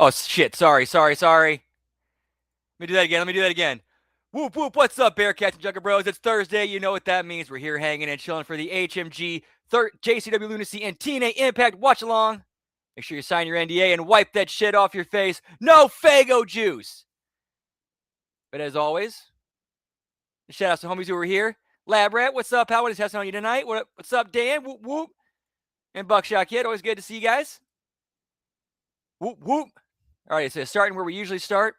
Oh, shit. Sorry. Let me do that again. Whoop, whoop. What's up, Bearcats and Jugger Bros? It's Thursday. You know what that means. We're here hanging and chilling for the HMG JCW Lunacy and TNA iMPACT watch along. Make sure you sign your NDA and wipe that shit off your face. No Fago juice. But as always, shout out to homies who are here. Lab Rat, what's up? How is testing on you tonight? What's up, Dan? Whoop, whoop. And Buckshot Kid, always good to see you guys. Whoop, whoop. All right, so starting where we usually start,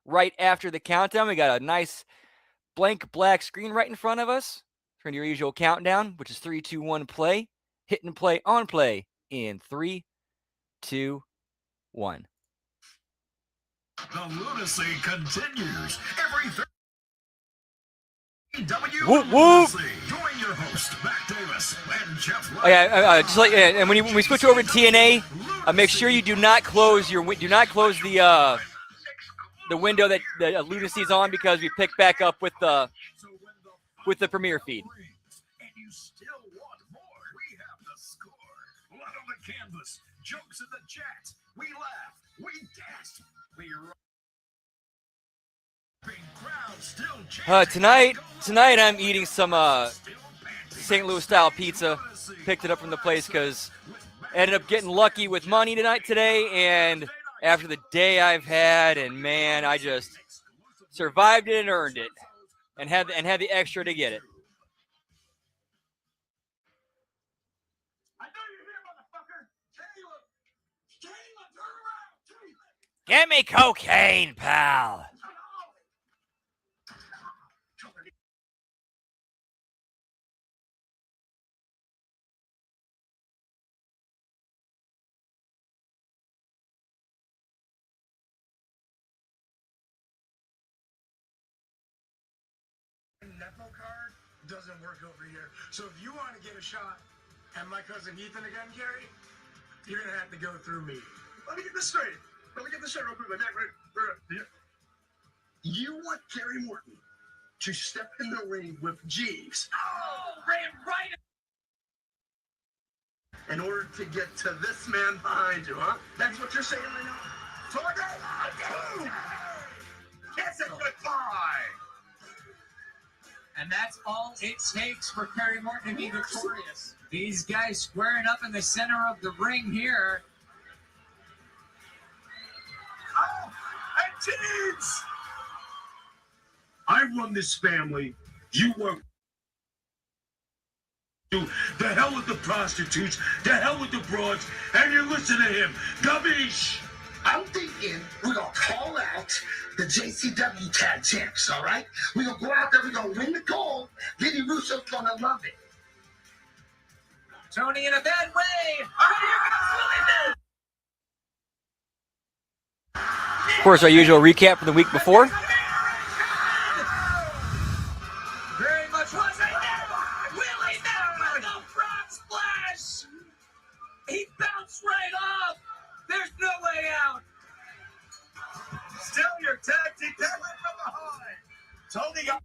right after the countdown. We got a nice blank black screen right in front of us. Turn your usual countdown, which is 3, 2, 1, play. Hit and play on play in 3, 2, 1. The lunacy continues every JCW Whoop, whoop. Join your host, Matt Davis and Jeff. Oh yeah, just like and when we switch over to TNA, make sure you do not close the window that the Lunacy is on, because we pick back up with the premiere feed. And you still want more? We have the score. Blood on the canvas, jokes in the chat. We laugh, we dance, we Tonight I'm eating some St. Louis style pizza. Picked it up from the place because I ended up getting lucky with money today, and after the day I've had, and man, I just survived it and earned it, and had the extra to get it. Get me cocaine, pal. Nepo card doesn't work over here. So if you want to get a shot at my cousin Ethan again, Gary, you're gonna have to go through me. Let me get this straight real quick. You want Gary Morton to step in the ring with Jeeves? Oh, ran right in order to get to this man behind you, huh? That's what you're saying right now? Kiss it goodbye! And that's all it takes for Kerry Morton to be victorious. These guys squaring up in the center of the ring here. Oh, and Jeeves! I run this family. You work. The hell with the prostitutes, the hell with the broads, and you listen to him. Gabish! I'm thinking we're going to call out the JCW tag champs, all right? We're going to go out there, we're going to win the gold. Vinny Russo's going to love it. Tony in a bad way. Of course, our usual recap from the week before. Very much was a Willie never the frog splash. He bounced right off. There's no way out. Still your tag team from behind. Tony got.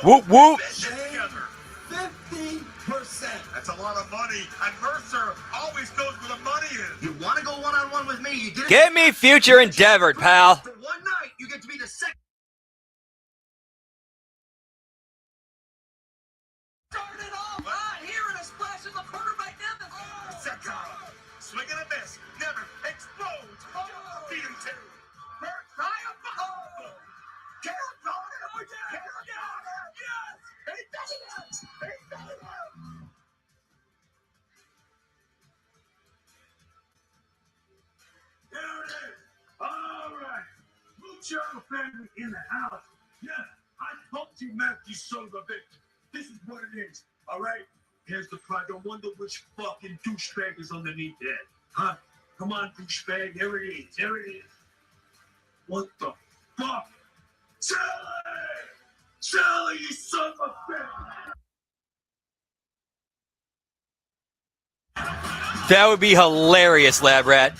Whoop, whoop. 50%. That's a lot of money. And Mercer always knows where the money is. You want to go one-on-one with me? You did it. Get me future endeavored, pal. For one night, you get to be the second. Started off hot here in a splash in the corner by Nevin. Swing and a miss. Never explodes. Chopper family in the house. Yeah, I pumped you, Matt, you son of a bitch. This is what it is, all right? Here's the prize. Don't wonder which fucking douchebag is underneath there. Huh? Come on, douchebag. There it is. There it is. What the fuck? Sally! Sally, you son of a bitch! That would be hilarious, Lab Rat.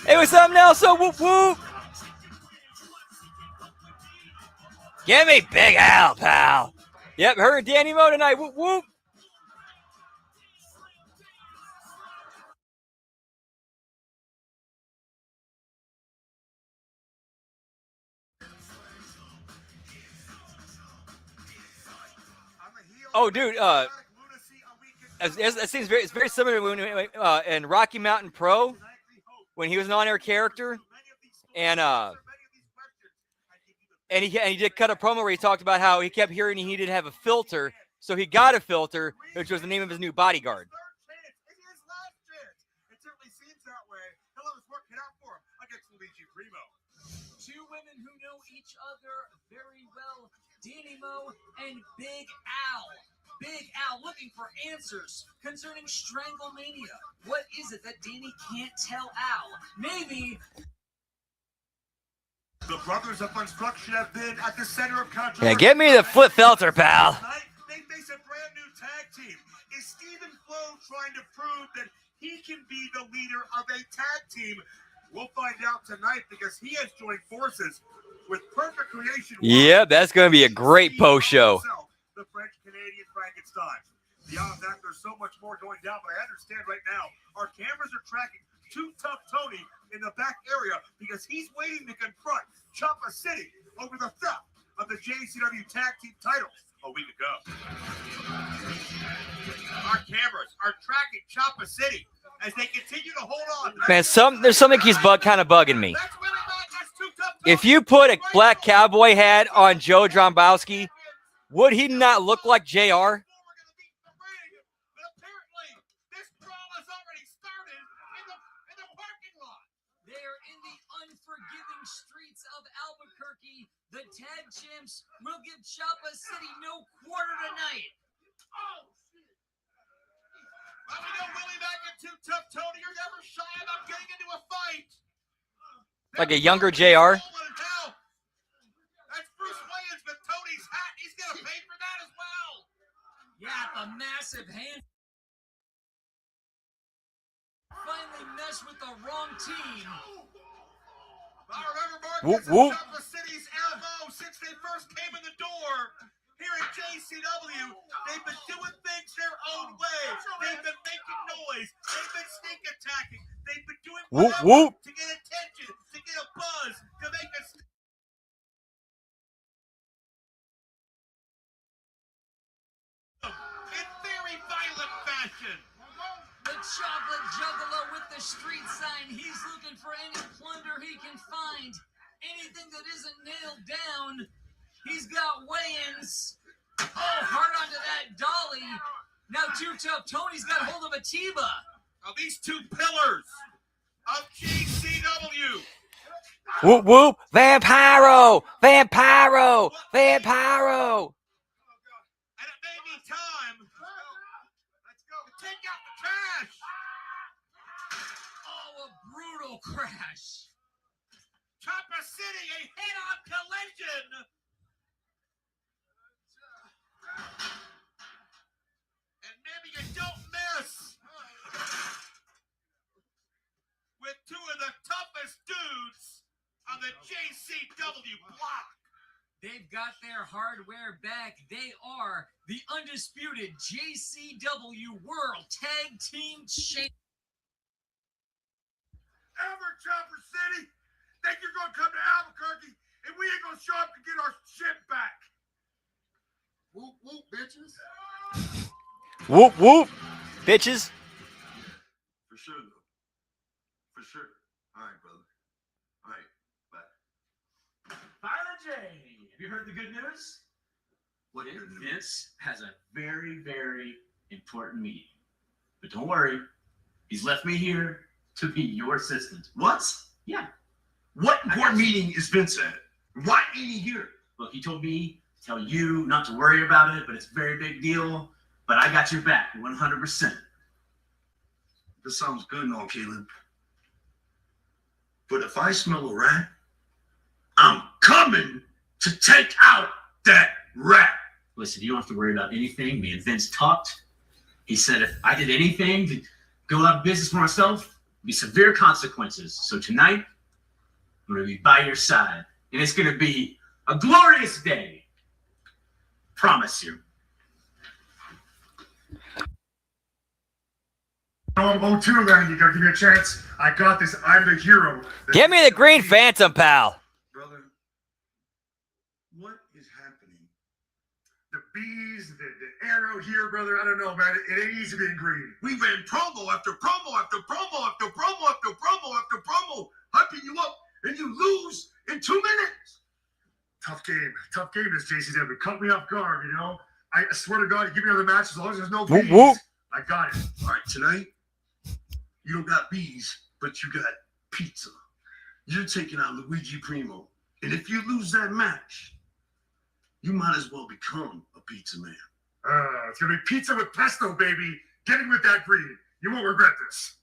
Hey, what's up, Nelson? Whoop whoop. Give me Big Al, pal. Yep, her and Danny Mo tonight. Whoop whoop. Oh, dude. It seems it's very similar when in Rocky Mountain Pro when he was an on-air character, and he did cut a promo where he talked about how he kept hearing he needed to have a filter, so he got a filter, which was the name of his new bodyguard. It certainly seems that way. He'll have his work cut out for him against Luigi Primo. Two women who know each other very well, Danny Mo and Big Al. Big Al looking for answers concerning Stranglemania. What is it that Danny can't tell Al? Maybe the Brothers of Construction have been at the center of controversy. Yeah, give me the flip filter, pal. Tonight, they face a brand new tag team. Is Stephen Flo trying to prove that he can be the leader of a tag team? We'll find out tonight because he has joined forces with Perfect Creation. Yep, that's going to be a great post show. The French-Canadian Frankenstein. Beyond that, there's so much more going down, but I understand right now our cameras are tracking Too Tough Tony in the back area because he's waiting to confront Choppa City over the theft of the JCW Tag Team titles a week ago. Our cameras are tracking Choppa City as they continue to hold on. Man, there's something he's kind of bugging me. If you put a black cowboy hat on Joe Drombowski, would he not look like JR? The tag champs will give Choppa City no quarter tonight. Oh, shit. Well, we know Willie Mack and Too Tough Tony are never shy about getting into a fight. Like a younger JR? That's Bruce Wayans with Tony's hat. He's going to pay for that as well. Yeah, the massive hand. Finally meshed with the wrong team. I remember Mark whoop, whoop. Choppa City's MO since they first came in the door. Here at JCW, they've been doing things their own way. They've been making noise. They've been sneak attacking. They've been doing whatever to get attention, to get a buzz, to make us. In very violent fashion. The chocolate juggalo with the street sign. He's looking for any plunder he can find. Anything that isn't nailed down. He's got weigh-ins. Oh, hard onto that dolly. Now Too Tough Tony's got hold of a Tiba. Now these two pillars of GCW. Whoop whoop. Vampiro. Vampiro. Vampiro. And it may be time. Let's go. Take out the trash. Oh, a brutal crash. Choppa City, a head-on collision. And maybe you don't miss. With two of the toughest dudes on the JCW block. They've got their hardware back. They are the undisputed JCW World Tag Team Champions. Ever Chopper City? Think you're gonna come to Albuquerque and we ain't gonna show up to get our shit back? Whoop whoop, bitches. Whoop whoop, bitches. For sure, though. For sure. All right, brother. All right, bye. Violet J, have you heard the good news? What is it? Vince has a very, very important meeting. But don't worry, he's left me here to be your assistant. What? Yeah. What important meeting is Vince at? Why ain't he here? Look, he told me to tell you not to worry about it, but it's a very big deal. But I got your back 100%. This sounds good and all, Caleb. But if I smell a rat, I'm coming to take out that rat. Listen, you don't have to worry about anything. Me and Vince talked. He said if I did anything to go out of business for myself, there'd be severe consequences. So tonight, I'm going to be by your side. And it's going to be a glorious day. Promise you. I'm 0-2, man. You gotta give me a chance. I got this. I'm the hero. Give me the Green Phantom, pal. Brother, what is happening? The bees, the arrow here, brother. I don't know, man. It ain't easy being green. We ran promo after promo after promo after promo after promo after promo, hyping you up, and you lose in 2 minutes. Tough game. Tough game, this JCW. Cut me off guard, you know? I swear to God, you give me another match as long as there's no bees. Whoop. I got it. All right, tonight, you don't got bees, but you got pizza. You're taking out Luigi Primo. And if you lose that match, you might as well become a pizza man. It's gonna be pizza with pesto, baby. Get in with that green. You won't regret this.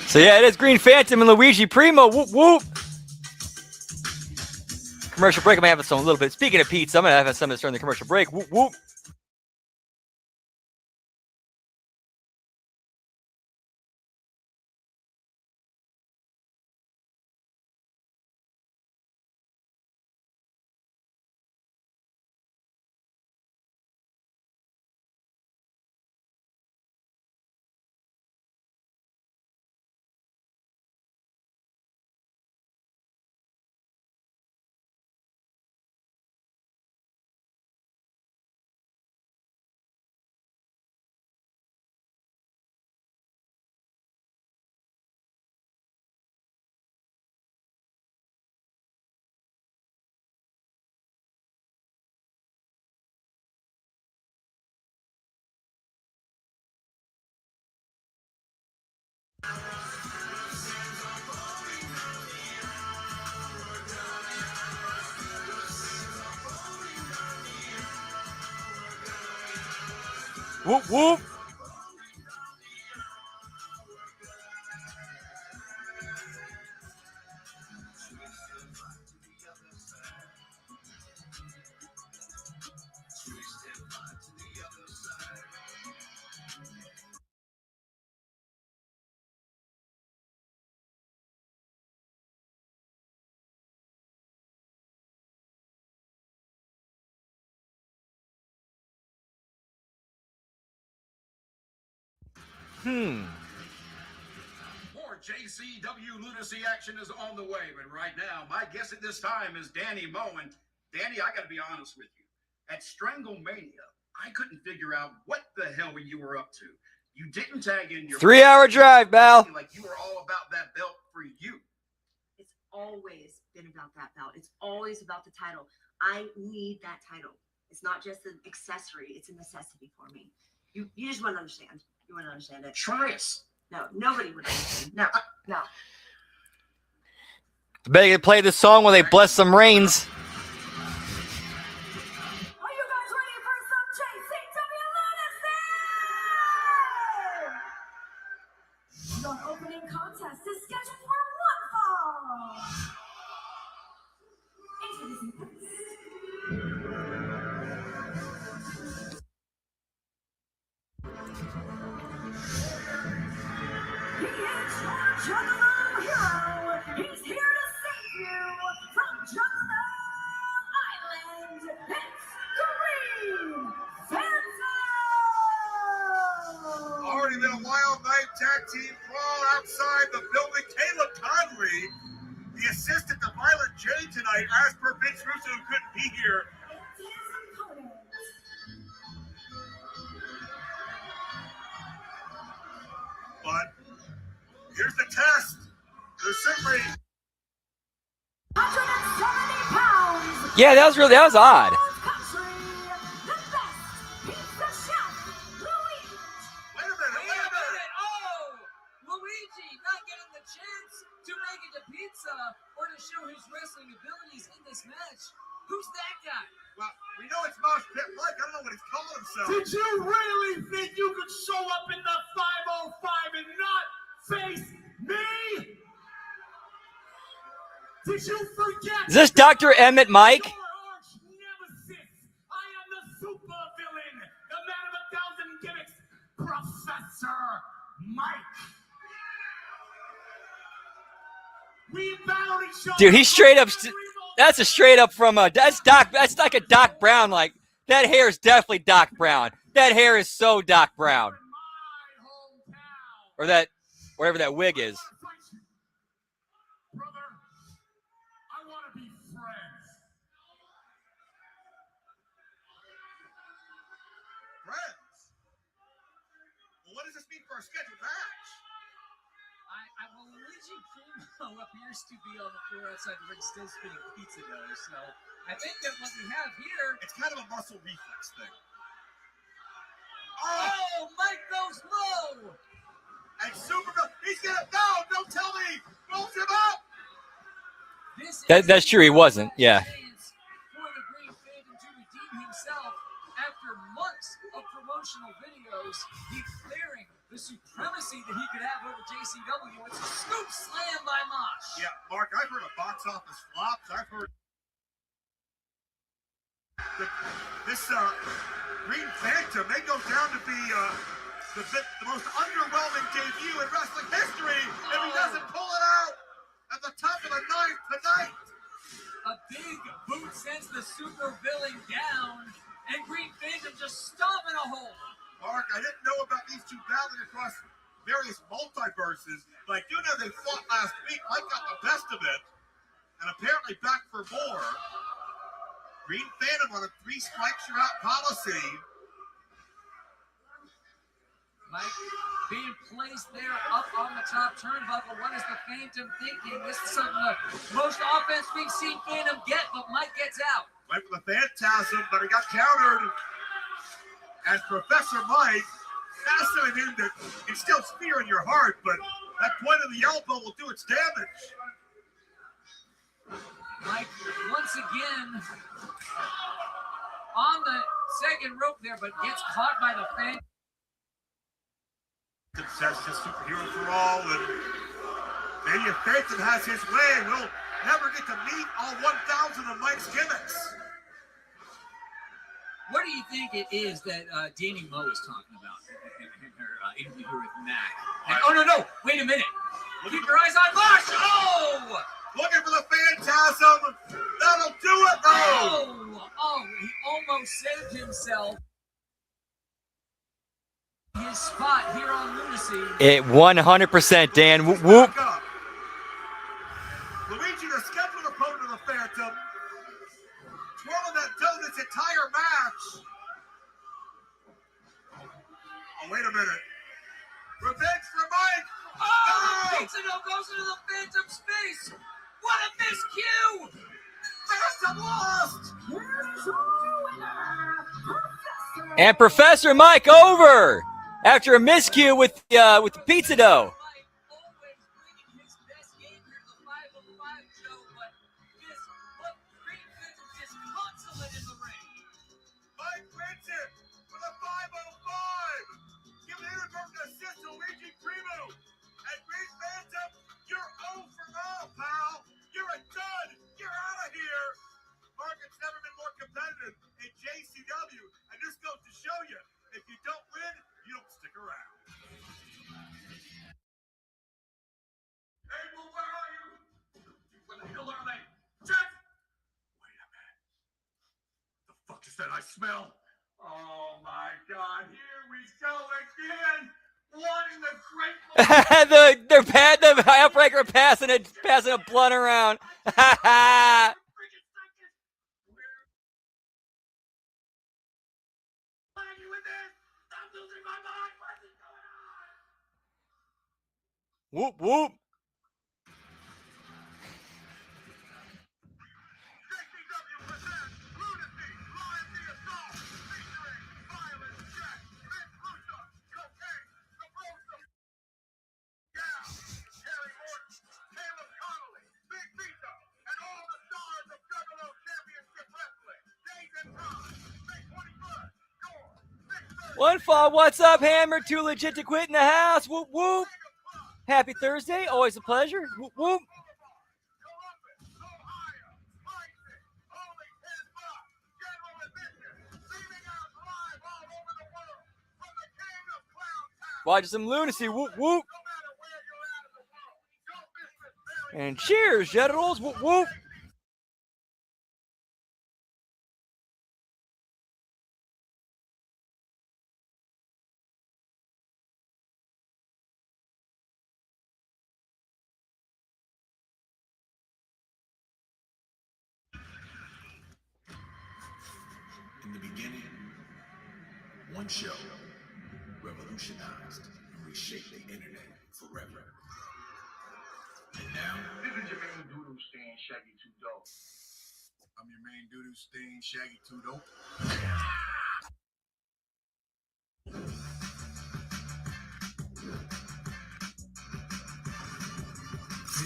So yeah, it is Green Phantom and Luigi Primo. Whoop whoop. Commercial break. I'm gonna have some a little bit. Speaking of pizza, I'm gonna have some of this during the commercial break. Whoop whoop. Whoop whoop. More JCW Lunacy action is on the way, but right now, my guess at this time is Danny Moen. Danny, I got to be honest with you. At Stranglemania, I couldn't figure out what the hell you were up to. You didn't tag in your 3-hour drive, Val. like you were all about that belt for you. It's always been about that belt. It's always about the title. I need that title. It's not just an accessory. It's a necessity for me. You just want to understand. You want to understand it. Try us. No, nobody would understand. No, no. Better to play this song while they bless some rains. Are you guys ready for some JCW Lunacy? Your opening contest is scheduled for one fall. Introducing He is your Juggalo hero. He's here to save you from Juggalo Island. It's Green Phantom. Already been a wild night. Tag team brawl outside the building. Caleb Conley, the assistant to Violent J tonight, as per Vince Russo, who couldn't be here. It's his opponent. But here's the test. There's certainly 170 pounds. Yeah, that was odd. Country, the best pizza chef, Luigi. Wait a minute. Oh, show his wrestling abilities in this match. Who's that guy? Well, we know it's Mosh Pit Mike. I don't know what he's calling himself. Did you really think you could show up in the 505 and not face me? Did you forget? Is this Dr. Emmett Mike? Your arch nemesis. I am the super villain, the man of 1,000 gimmicks, Professor Mike. We battled each other. Dude, he's straight up. That's a straight up from a. That's Doc. That's like a Doc Brown. Like that hair is definitely Doc Brown. That hair is so Doc Brown. Or that, whatever that wig is. Brother, I want to be friends. Friends? Well, what does this mean for our scheduled match? Well, Luigi Primo appears to be on the floor outside the ring, still spinning pizza dough. So I think that what we have here. It's kind of a muscle reflex thing. Oh, Mike goes low. And he's gonna don't tell me, rolls him up. That's true. He wasn't. Yeah. For the Green Phantom to redeem himself after months of promotional videos, declaring the supremacy that he could have over JCW. It's a scoop slam by Mosh. Yeah, Mark, I've heard of box office flops. I've heard this Green Phantom may go down to be the most underwhelming debut in wrestling history if he doesn't pull it out at the top of the ninth tonight. A big boot sends the super villain down, and Green Phantom just stomping a hole. Mark, I didn't know about these two battling across various multiverses, but I do know they fought last week. Mike got the best of it, and apparently back for more. Green Phantom on a 3 strikes you're out policy. Mike being placed there up on the top turnbuckle. What is the Phantom thinking? This is some of the most offense we've seen Phantom get, but Mike gets out. Went for the Phantasm, but he got countered. As Professor Mike, fastening him to instill fear in your heart, but that point of the elbow will do its damage. Mike, once again, on the second rope there, but gets caught by the Phantom. Says just superhero for all, and maybe if Phantom has his way, we'll never get to meet all 1,000 of Mike's gimmicks. What do you think it is that Danny Moe is talking about in her interview with Mac? And, oh, no, wait a minute. Keep your eyes on Mosh. Oh! Looking for the Phantasm. That'll do it, though. Oh, he almost saved himself. His spot here on Lunacy. It 100%, Dan. Whoop, whoop. Luigi, the scheduled opponent of the Phantom, twirling that dough this entire match. Oh, wait a minute. Revenge for Mike. Oh! Pizza dough goes into the Phantom's face. What a miscue! Phantom lost. And Professor Mike over after a miscue with the pizza dough. Mike wins it for the 505. Give the universe an assist to Luigi Primo. And Green Phantom, you're 0 for 0, pal. You're a dud. You're out of here. Market's never been more competitive in JCW. And this goes to show you, if you don't win, you don't stick around. Hey, Boo, where are you? Where the hell are they? Jeff! Wait a minute. The fuck is that I smell? Oh my God, here we go again. Wanting the great the Outbreaker passing a blunt around. Whoop whoop. JCW presents Lunacy TNA, featuring Violent Jack, Vince Russo, Cocaine, The Broso, Gal, Terry Morton, Caleb Connolly, Big Vito, One fall, what's up, Hammer? Too legit to quit in the house. Whoop, whoop. Happy Thursday. Always a pleasure. Whoop, whoop. Watching some lunacy. Whoop, whoop. And cheers, generals. Whoop, whoop. In the beginning, one show revolutionized and reshaped the internet forever. And now, This is your main doodle stain, Shaggy 2 Dope. I'm your main doodoo stain, Shaggy 2 Dope.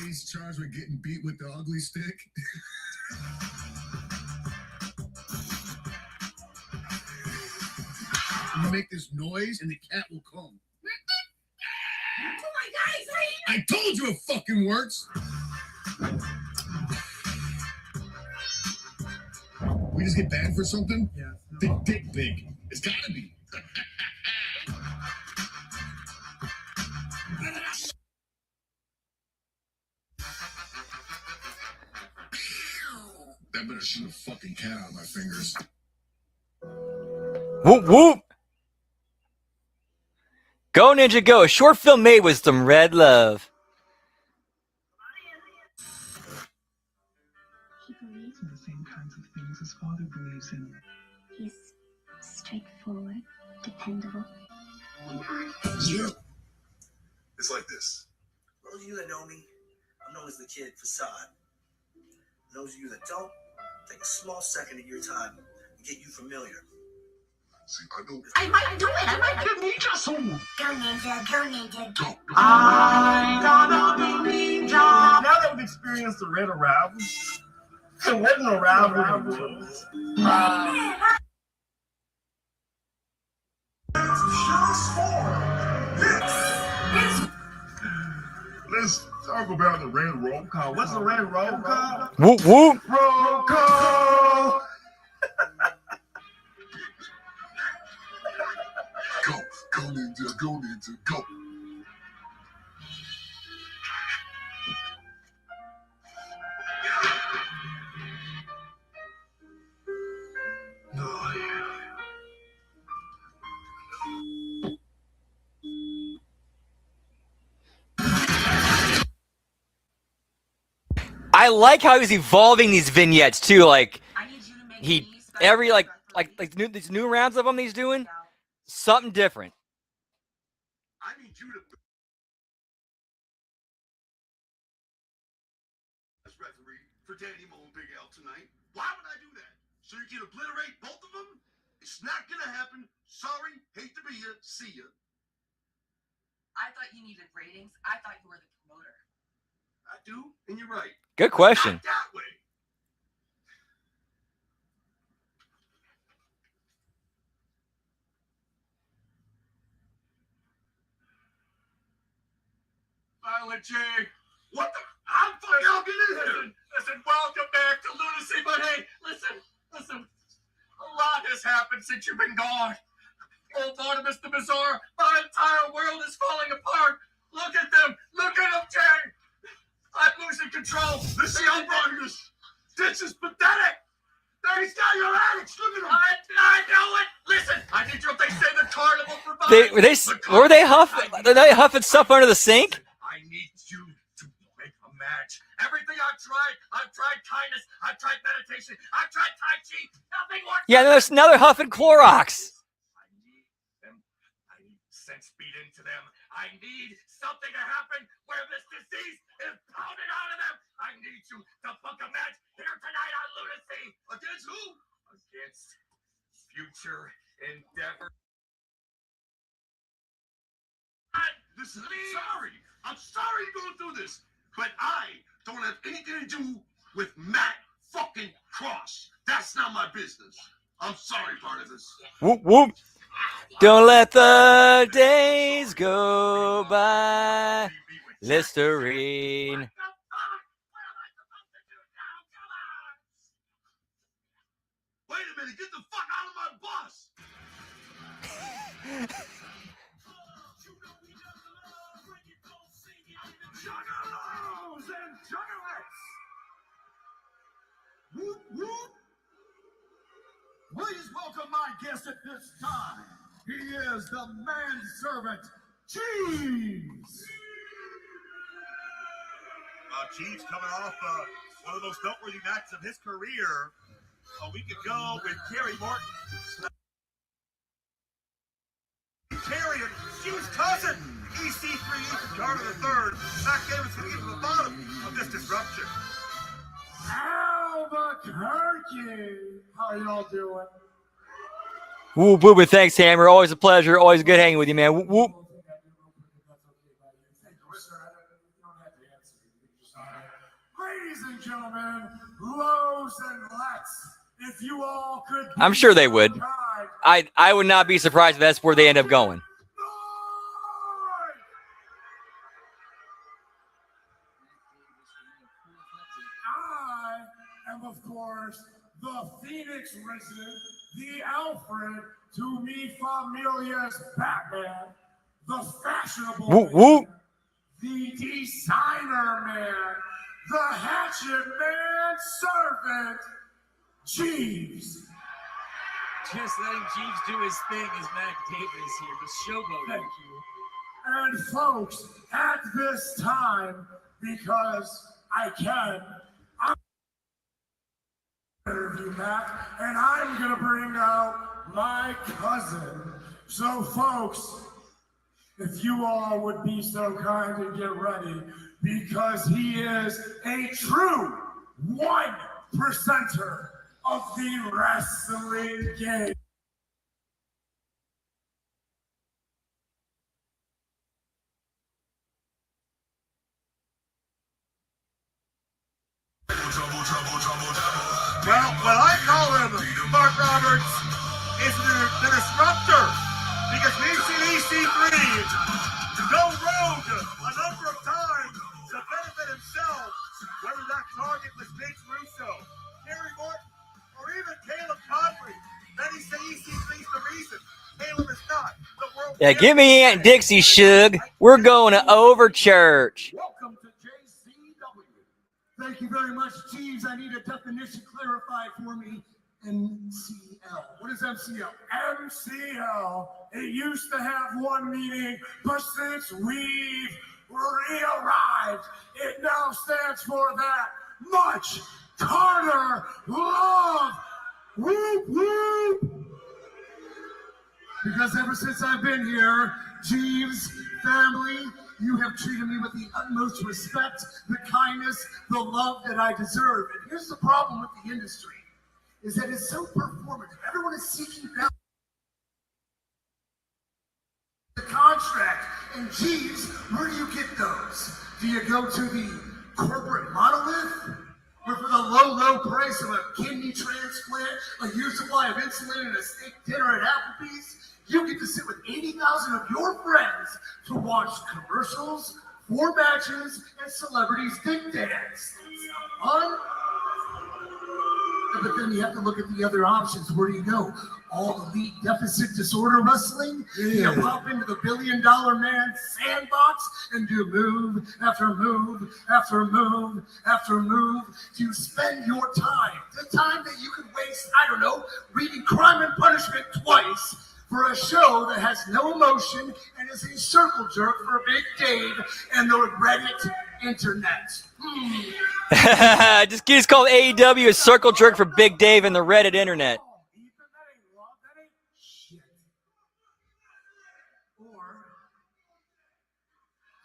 He's charged with getting beat with the ugly stick. You make this noise and the cat will come. Oh my God, I told you it fucking works. We just get banned for something? Yeah. Big dick big. It's gotta be. That better shoot a fucking cat out of my fingers. Whoop, whoop. Go, Ninja, go. A short film made with some red love. He believes in the same kinds of things his father believes in. He's straightforward, dependable. Yeah. It's like this. Those of you that know me, I'm known as the Kid Facade. Those of you that don't, take a small second of your time and get you familiar. See, I know. I might do it. I might Give me just some. Go ninja, go ninja, go. I gotta be ninja. Now that we've experienced the red arrival, so what an arrival was. Let's talk about the red roll call. What's the red roll call? Whoop, whoop. Roll call. Go ninja, go ninja, go. I like how he's evolving these vignettes too. Like I need you to make he me special every like congratulations. these new rounds of them he's doing something different. I need you to as referee for Danny Mo and Big L tonight. Why would I do that? So you can obliterate both of them? It's not gonna happen. Sorry, hate to be you. See ya. I thought you needed ratings. I thought you were the promoter. I do, and you're right. Good question. Not that way. Violent J. What the? I'm fucking I'll get in here. Listen, welcome back to Lunacy, but hey, listen. A lot has happened since you've been gone. Old Barnabas the Bizarre, my entire world is falling apart. Look at them, Jay. I'm losing control. This is how Barnabas. This is pathetic. He's got your addicts. Look at him. I know it. Listen, I need you. They say the carnival provides. Were they huffing stuff under the sink? I need you to make a match. Everything I've tried kindness, I've tried meditation, I've tried Tai Chi. Nothing works. Yeah, now they're huffing Clorox. I need them. I need sense beat into them. I need something to happen where this disease is pounded out of them. I need you to book a match here tonight on Lunacy. Against who? Against Future Endeavor. Listen, I'm sorry you're going through this, but I don't have anything to do with Matt fucking Cross. That's not my business. I'm sorry, Barnabas. Whoop, whoop. Don't let the days go by. Listerine. Wait a minute, get the fuck out of my bus! Juggalos and juggalettes! Whoop, whoop! Please welcome my guest at this time. He is the manservant, Cheese! Cheese coming off one of the most noteworthy matches of his career a week ago with Kerry Morton. Kerry and Cheese cousin, EC3 Ethan Carter III. Mac Davis going to get to the bottom of this disruption. Albuquerque! How y'all doing? Whoop, whoop, and thanks, Hammer. Always a pleasure. Always good hanging with you, man. Whoop, whoop. Ladies and gentlemen, lows and lets, if you all could... I'm sure they would. I would not be surprised if that's where they end up going. I am, of course, the Phoenix resident, the Alfred to mi familia's Batman, the fashionable Whoop, whoop. man, the designer man, the hatchet man servant, Jeeves. Just letting Jeeves do his thing as Mac Davis here, just showboating. Thank you. And folks, at this time, because I can, I'm interview Mac, and I'm gonna bring out my cousin. So folks, if you all would be so kind and get ready, because he is a true 1%er of the wrestling game. Well, what I call him, Mark Roberts, is the disruptor. Because we've seen EC3 go rogue a number of times to benefit himself, whether that target was Vince Russo, Kerry Morton, or even Caleb Conley. Many say EC3's the reason. Caleb is not. The world Yeah, give me Aunt Dixie, Shug. We're going to Overchurch. Welcome to JCW. Thank you very much, Jeeves. I need a definition clarified for me. MCL. What is MCL? MCL. It used to have one meaning, but since we've re-arrived, it now stands for that much Carter love. Whoop, whoop. Because ever since I've been here, Jeeves, family, you have treated me with the utmost respect, the kindness, the love that I deserve. And here's the problem with the industry, is that it's so performative. Everyone is seeking balance. The contract. And Jeeves, where do you get those? Do you go to the corporate monolith? Where for the low, low price of a kidney transplant, a year's supply of insulin, and a steak dinner at Applebee's, you get to sit with 80,000 of your friends to watch commercials, 4 matches, and celebrities ding dance. Fun? But then you have to look at the other options. Where do you go? All elite deficit disorder wrestling? You pop into the $1 billion man sandbox and do move after move after move after move. Do you spend your time, the time that you could waste, I don't know, reading Crime and Punishment twice for a show that has no emotion and is a circle jerk for Big Dave and the Reddit internet? Just call AEW a circle jerk for Big Dave and the Reddit internet. Or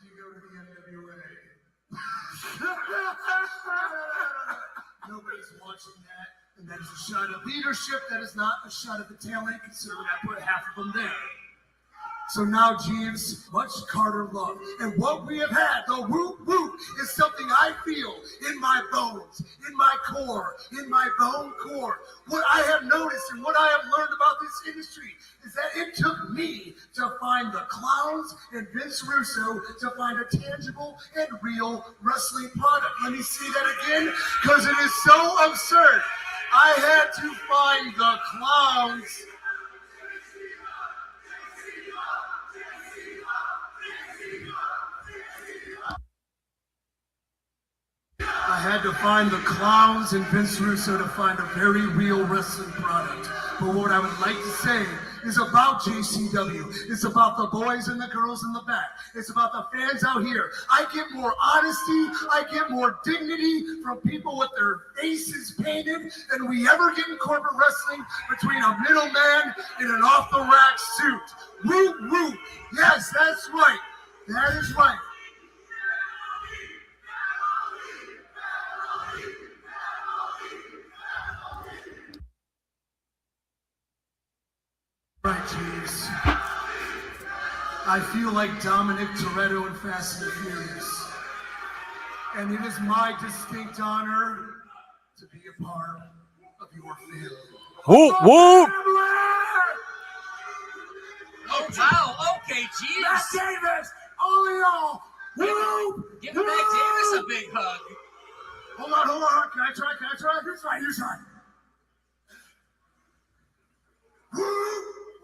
do you go to the NWA? Nobody's watching that, and that is a shot of leadership. That is not a shot of the talent, considering I put half of them there. So now, Jeeves, much Carter love. And what we have had, the whoop whoop, is something I feel in my bones, in my core, in my bone core. What I have noticed and what I have learned about this industry is that it took me to find the clowns and Vince Russo to find a tangible and real wrestling product. Let me say that again, because it is so absurd. I had to find the clowns. I had to find the clowns and Vince Russo to find a very real wrestling product. But what I would like to say is about JCW. It's about the boys and the girls in the back. It's about the fans out here. I get more honesty. I get more dignity from people with their faces painted than we ever get in corporate wrestling between a middleman and an off-the-rack suit. Woo, woo. Yes, that's right. That is right. Right, Jeeves. I feel like Dominic Toretto in Fast and the Furious. And it is my distinct honor to be a part of your family. Whoop, whoop! Oh, wow. Okay, Jeeves. Matt Davis, all of y'all. Woo! Give Matt Davis a big hug. Hold on. Can I try? You try. Woo!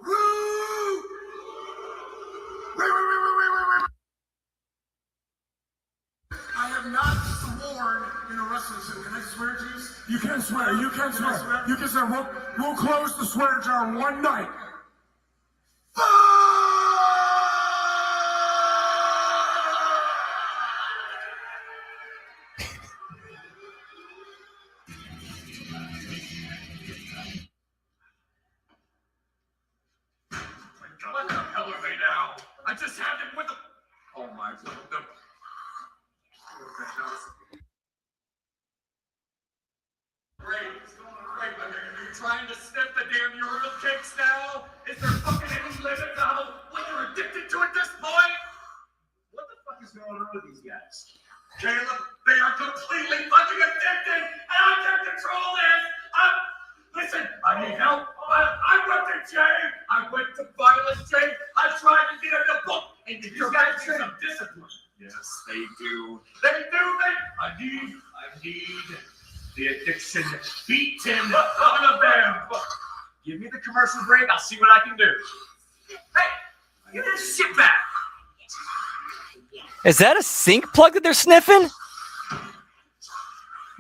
Woo! Wait. I have not sworn in a wrestling show. Can I swear, Juice? You can swear. You can swear. We'll close the swear jar one night. What the hell are they now? I just had him with the. Oh my god. Great. Are you trying to sniff the damn urinal cakes now? Is there fucking any limit to how what you're addicted to at this point? What the fuck is going on with these guys? Caleb, they are completely fucking addicted, and I can't control this. Listen, I need help. I went to Jay. I went to Violent Jay. I tried to get him to book, and these guys need some discipline. Yes, they do. I need the addiction beaten out of them. Give me the commercial break. I'll see what I can do. Hey, you just sit back. Is that a sink plug that they're sniffing?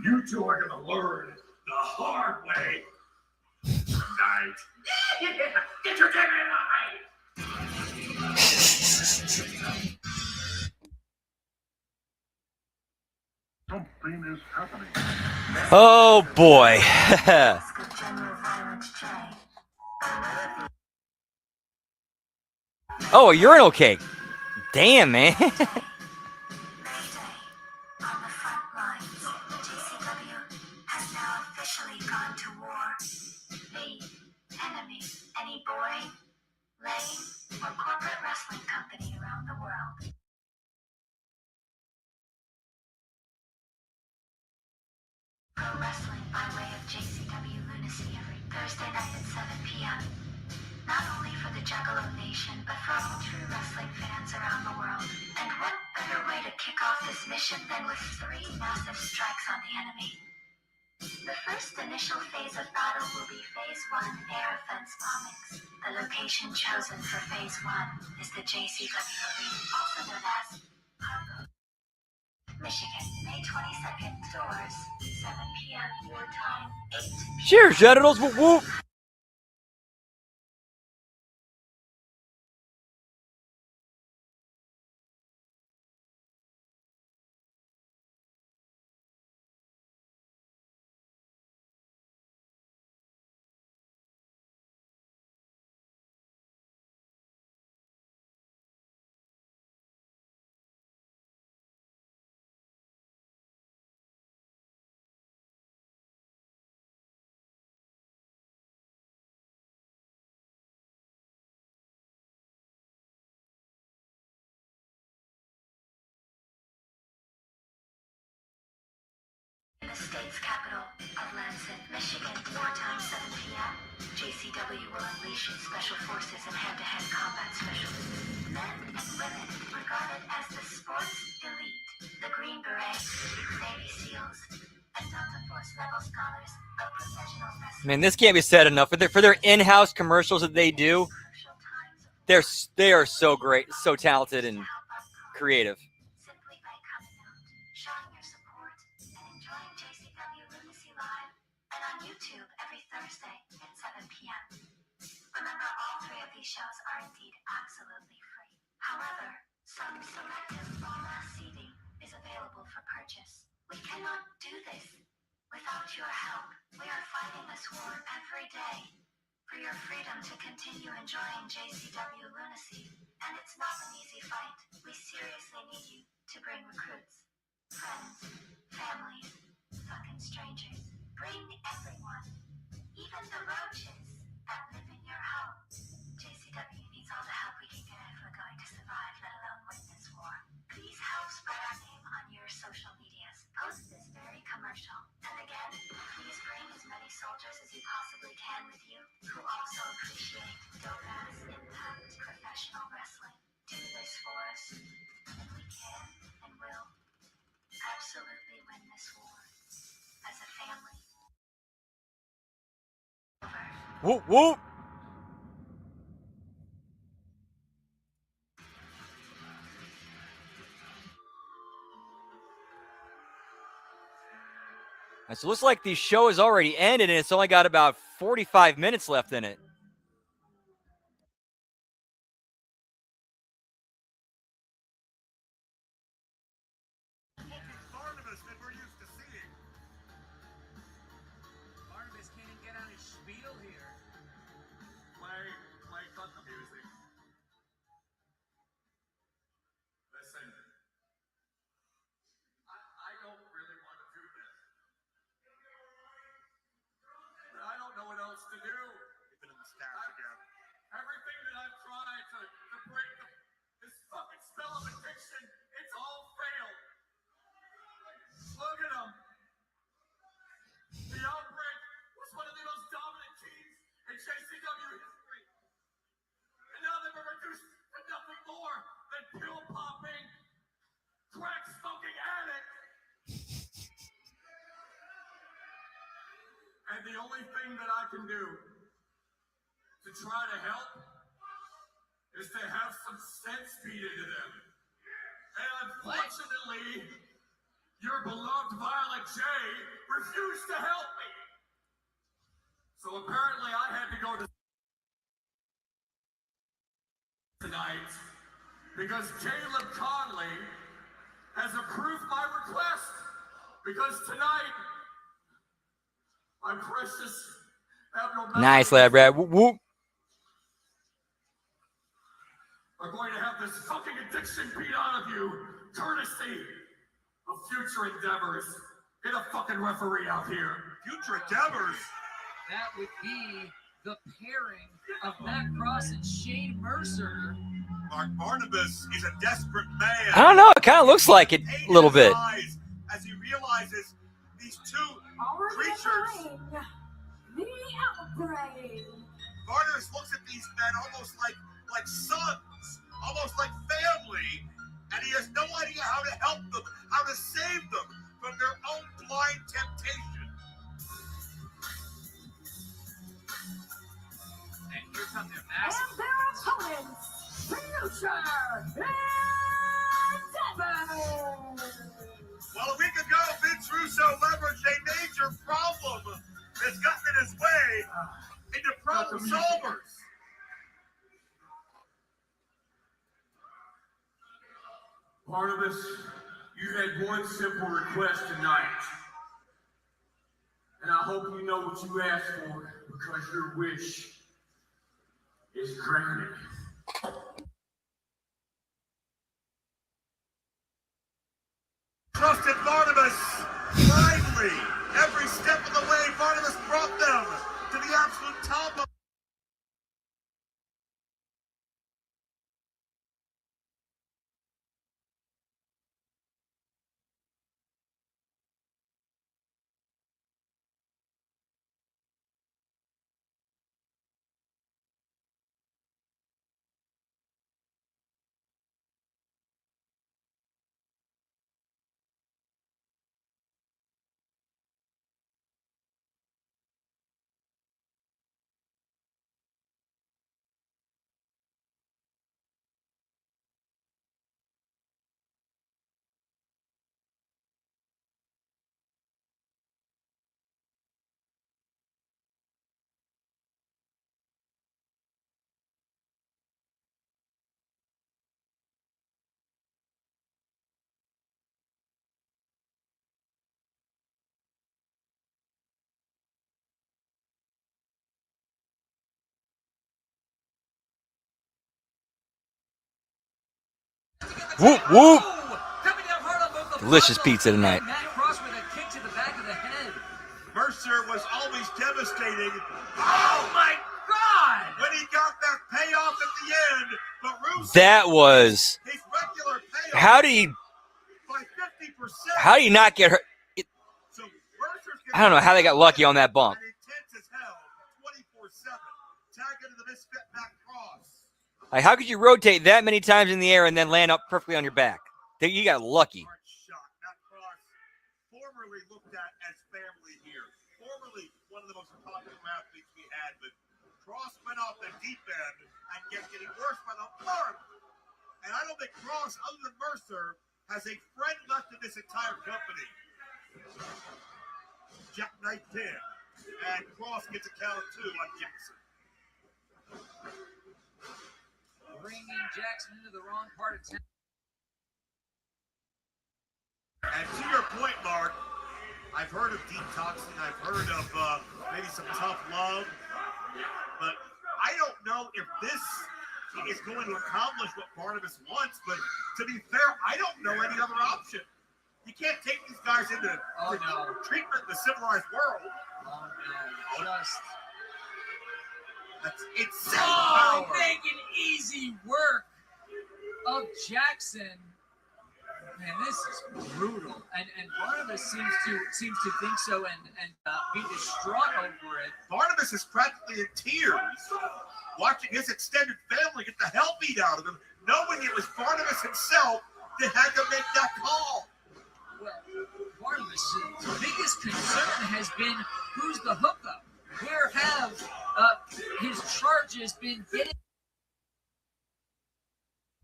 You two are gonna learn the hard way tonight. Yeah, get your damn hand on me. Something is happening. Oh boy. Oh, a urinal cake. Damn, man. On the front lines, JCW has now officially gone to war. The enemy, any boy, lane, or corporate wrestling company around the world. Pro wrestling by way of JCW Lunacy every Thursday night at 7 p.m. Not only for the Juggalo Nation, but for all true wrestling fans around the world. And what better way to kick off this mission than with 3 massive strikes on the enemy? The first initial phase of battle will be Phase 1 air offense bombings. The location chosen for Phase 1 is the JCW Arena, also known as Michigan, May 22nd, doors, 7 p.m. your time, 8 p.m. Cheers, genitals. Whoop, whoop. state's capital of Lansing, Michigan, wartime 7 p.m. JCW will unleash its special forces and hand-to-hand combat specialists. Men and women regarded as the sports elite, the Green Berets, Navy SEALs, and Delta Force level scholars of professional wrestling. Man, this can't be said enough. For their in-house commercials that they do, they are so great, so talented and creative. Simply by coming out, showing your support, and enjoying JCW Lunacy Live and on YouTube every Thursday at 7 p.m. Remember, all three of these shows are indeed absolutely free. However, some selective raw seating is available for purchase. We cannot do this without your help. We are fighting this war every day for your freedom to continue enjoying JCW Lunacy. And it's not an easy fight. We seriously need you to bring recruits, friends, families, fucking strangers. Bring everyone, even the roaches that live in your home. JCW needs all the help we can get if we're going to survive, let alone win this war. Please help spread our name on your social medias. Post this very commercial. And again, please bring as many soldiers as you possibly can with you who also appreciate dope-ass impact professional wrestling. Do this for us, and we can and will absolutely win this war as a family. Whoop, whoop. So it looks like the show has already ended, and it's only got about 45 minutes left in it. Barnabas that we're used to seeing. Barnabas can't get on his spiel here. Play cut the music. Listen, I don't really want to do this. But I don't know what else to do. We've been in the stash again. Everything that I've tried to break this fucking spell of addiction, it's all failed. Look at them. The Outbreak was one of the most dominant teams in JCW history. And now they've been reduced to nothing more than pill-popping, crack-smoking addicts. And the only thing that I can do to try to help is to have some sense feed into them. And unfortunately, your beloved Violet J refused to help me. So apparently I had to go to tonight because Caleb Conley has approved my request. Because tonight, my precious abnormal Nice, lad, Brad. Whoop, whoop. are going to have this fucking addiction beat out of you, courtesy of future endeavors. Get a fucking referee out here. Future endeavors. That would be the pairing of Matt Cross and Shane Mercer. Mark Barnabas is a desperate man. I don't know. It kind of looks like it a little bit. As he realizes these two creatures. The Outbreak. Barnabas looks at these men almost like sons, almost like family, and he has no idea how to help them, how to save them from their own blind temptation. And here come their massive. And their opponents, Future Endeavor. Well, a week ago, Vince Russo leveraged a major problem that's gotten in his way into problem solvers. Barnabas, you had one simple request tonight. And I hope you know what you asked for, because your wish is granted. Trusted Barnabas blindly. Every step of the way, Barnabas brought them to the absolute top of Whoop, whoop. Coming down hard on both the Delicious muscle. pizza tonight. And Matt Cross with a kick to the back of the head. Mercer was always devastating Oh my God! when he got that payoff at the end. But Rusev, That was. his regular payoff How did he? by 50%. How did he not get hurt? So Mercer's I don't know how they got lucky on that bump. and intense as hell, 24/7. Tag into the misfit Matt Cross. Like, how could you rotate that many times in the air and then land up perfectly on your back? You got lucky. Hard shot. Matt Cross, formerly looked at as family here. Formerly one of the most popular athletes we had, but Cross went off the deep end and kept getting worse by the month. And I don't think Cross, other than Mercer, has a friend left in this entire company. Jackknife pin. And Cross gets a count of 2 on Jackson. Bringing Jackson into the wrong part of town. And to your point, Mark, I've heard of detoxing. I've heard of maybe some tough love. But I don't know if this is going to accomplish what Barnabas wants. But to be fair, I don't know any other option. You can't take these guys into treatment in the civilized world. Oh no, just That's insane power. making easy work of Jackson. Man, this is brutal. And Barnabas seems to think so and be distraught over it. Barnabas is practically in tears, watching his extended family get the hell beat out of him, knowing it was Barnabas himself that had to make that call. Well, Barnabas' biggest concern has been who's the hookup? Where have his charges been getting?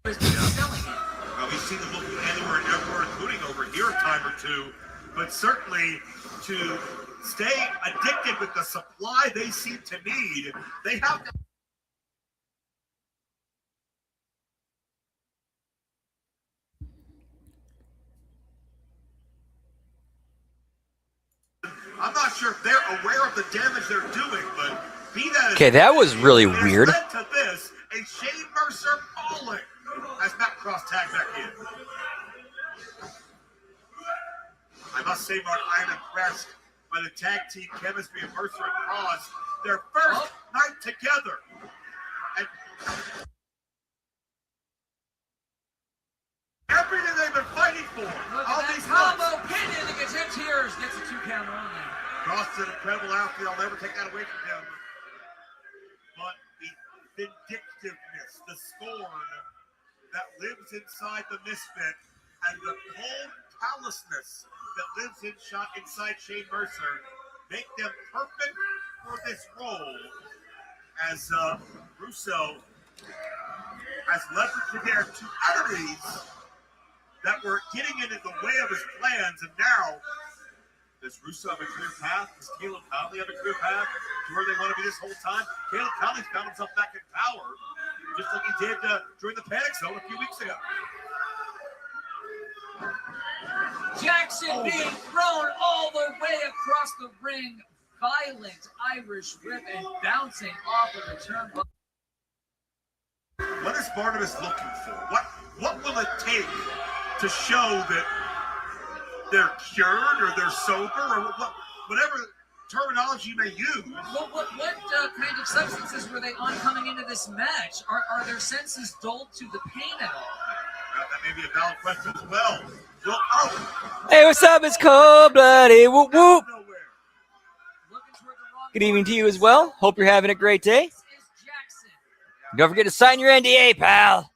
Has been selling it. Well, we've seen them looking anywhere and everywhere, including over here a time or two. But certainly to stay addicted with the supply they seem to need, they have to. I'm not sure if they're aware of the damage they're doing, but be that as Okay, that was really it has weird. led to this, a Shane Mercer falling as Matt Cross tagged back in. I must say, Mark, I am impressed by the tag team chemistry of Mercer and Cross. Their first night together. And everything they've been fighting for. Look All at that these combo months. pin in the gets 10 tears, gets a 2 count only. Cross is an incredible athlete. I'll never take that away from him. But the vindictiveness, the scorn that lives inside the misfit, and the cold callousness that lives inside Shane Mercer make them perfect for this role. As Russo has leveraged their 2 enemies that were getting into the way of his plans, and now does Russo have a clear path? Does Caleb Conley have a clear path to where they want to be this whole time? Caleb Conley's found himself back in power, just like he did during the Panic Zone a few weeks ago. Jackson being thrown all the way across the ring. Violent Irish whip and bouncing off of the turnbuckle. What is Barnabas looking for? What will it take to show that they're cured or they're sober or whatever terminology you may use? What kind of substances were they on coming into this match? Are their senses dulled to the pain at all? That may be a valid question as well. Well, Hey, what's up? It's Cold Blooded. Whoop whoop. Good evening to you as well. Hope you're having a great day. Don't forget to sign your NDA, pal.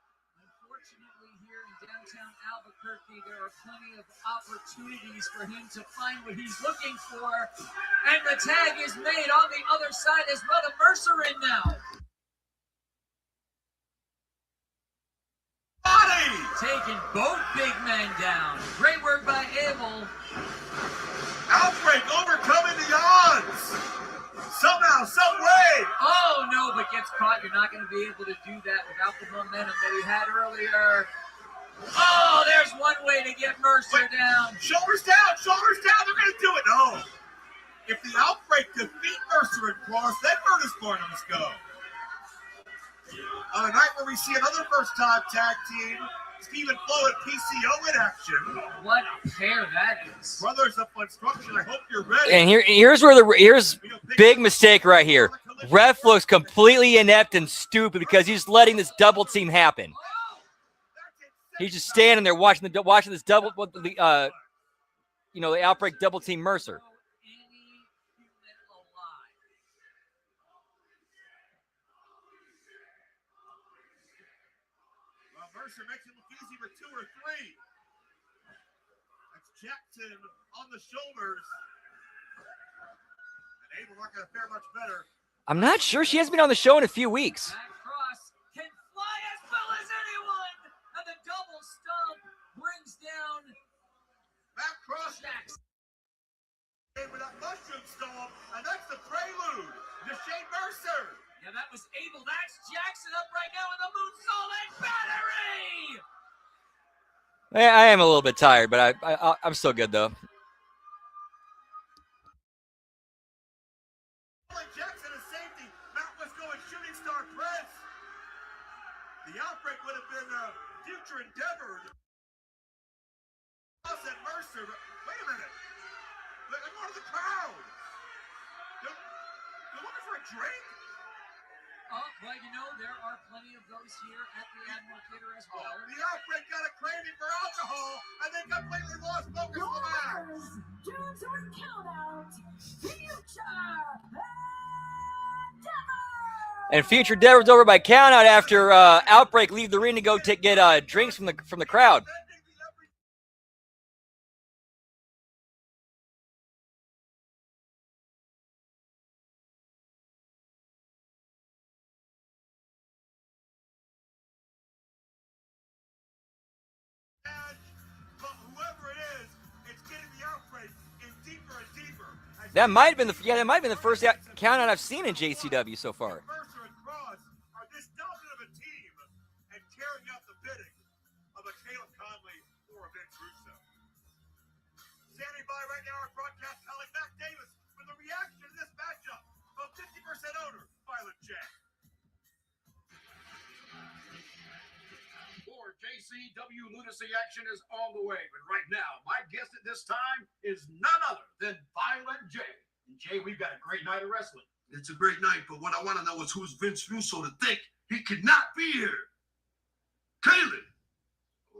Unfortunately, here in downtown Albuquerque, there are plenty of opportunities for him to find what he's looking for. And the tag is made on the other side as well. The Mercer in now. Body! Taking both big men down. Great work by Abel. Outbreak overcoming the odds! Somehow, some way! Oh, no, but gets caught. You're not going to be able to do that without the momentum that he had earlier. Oh, there's one way to get Mercer down. Shoulders down! Shoulders down! They're going to do it! No! If the Outbreak defeat Mercer and Cross, then Curtis Barnum's go. On a night where we see another first-time tag team, Stephen Flo and PCO in action. What a pair that is. Brothers of Construction, I hope you're ready. And here's big mistake right here. Ref looks completely inept and stupid because he's letting this double team happen. He's just standing there watching this double, the Outbreak double team Mercer. Mercer makes it look easy with 2 or 3. That's Jackson on the shoulders. And Abel not going to fare much better. I'm not sure. She hasn't been on the show in a few weeks. Matt Cross can fly as well as anyone. And the double stomp brings down Matt Cross with that mushroom stomp, and that's the prelude to Shane Mercer. Yeah, that was Abel. That's Jackson up right now in the moonsault and battery. I am a little bit tired, but I'm still good though. Jackson is safety. Matt was going shooting star press. The Outbreak would have been a future endeavor. Cross and Mercer. Wait a minute. They're going to the crowd. They're looking for a drink. Well, there are plenty of those here at the Admiral Theater as well. The Outbreak got a craving for alcohol, and they completely lost focus of the match. Dudes are count out. Future And Future Endeavor's over by countout after Outbreak leave the ring to go get drinks from the crowd. That might have been the first count out I've seen in JCW so far. Mercer and Cross are this dominant of a team and carrying out the bidding of a Caleb Conley or a Vince Russo. Standing by right now, our broadcast colleague Mac Davis with a reaction to this matchup from 50% owner Violent Jack. More JCW Lunacy action is on the way, but right now, my guest at this time is none other than Violent J. And Jay, we've got a great night of wrestling. It's a great night, but what I want to know is who's Vince Russo to think he could not be here? Caleb!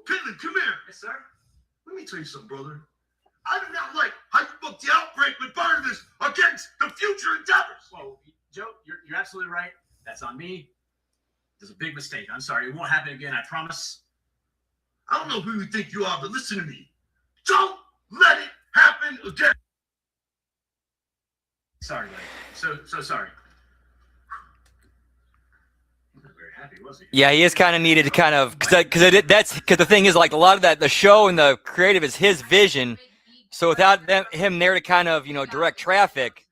Caleb, come here. Yes, sir. Let me tell you something, brother. I do not like how you booked the Outbreak with Barnabas against the Future Endeavors. Well, Joe, you're absolutely right. That's on me. There's a big mistake. I'm sorry. It won't happen again. I promise. I don't know who you think you are, but listen to me. Don't let it happen again. Sorry, buddy. So sorry. He wasn't very happy, was he? Yeah, he is kind of needed to kind of because the thing is, like, a lot of that, the show and the creative is his vision. So without him there to kind of direct traffic,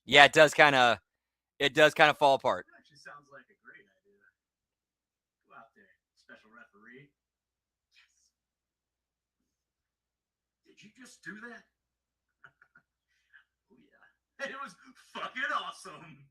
yeah, it does kind of fall apart. Actually sounds like a great idea. Go out there, special referee. Did you just do that? Oh yeah, it was fucking awesome.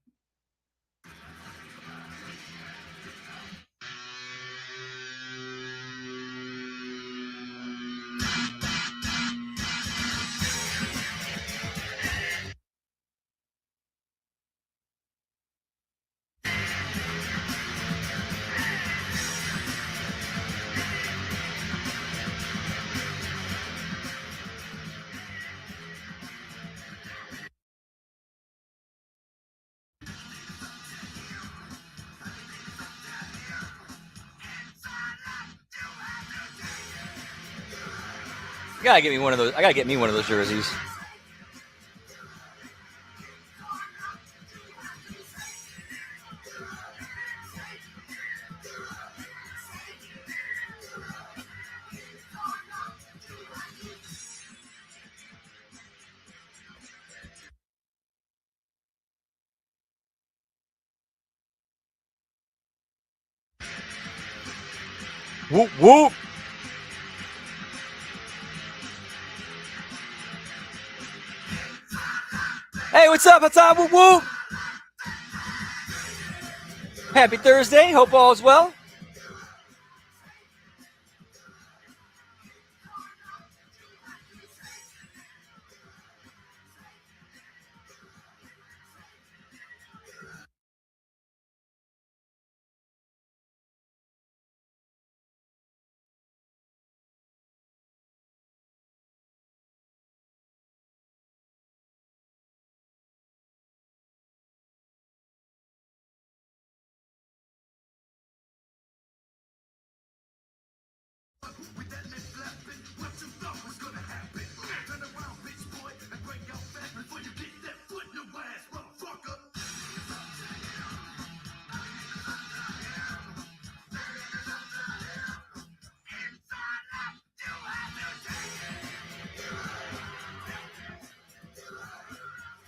You gotta get me one of those. I gotta get me one of those jerseys. Whoop whoop. Hey, what's up? What's up? Whoop, whoop. Happy Thursday. Hope all is well.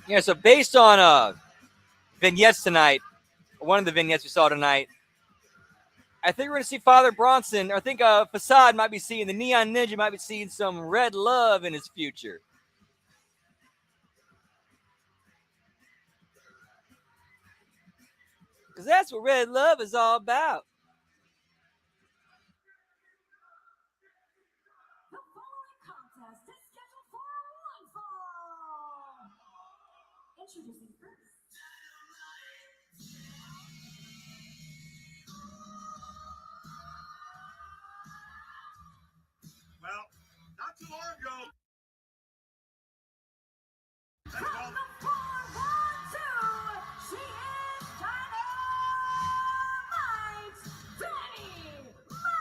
Yeah, so based on vignettes tonight, one of the vignettes we saw tonight, I think we're going to see Father Bronson. I think Facade might be seeing, the Neon Ninja might be seeing some red love in his future. Because that's what red love is all about. The following contest is scheduled for one fall. Introducing first. Well, not too long ago. From the 412, she is Dynamite Danny Mo.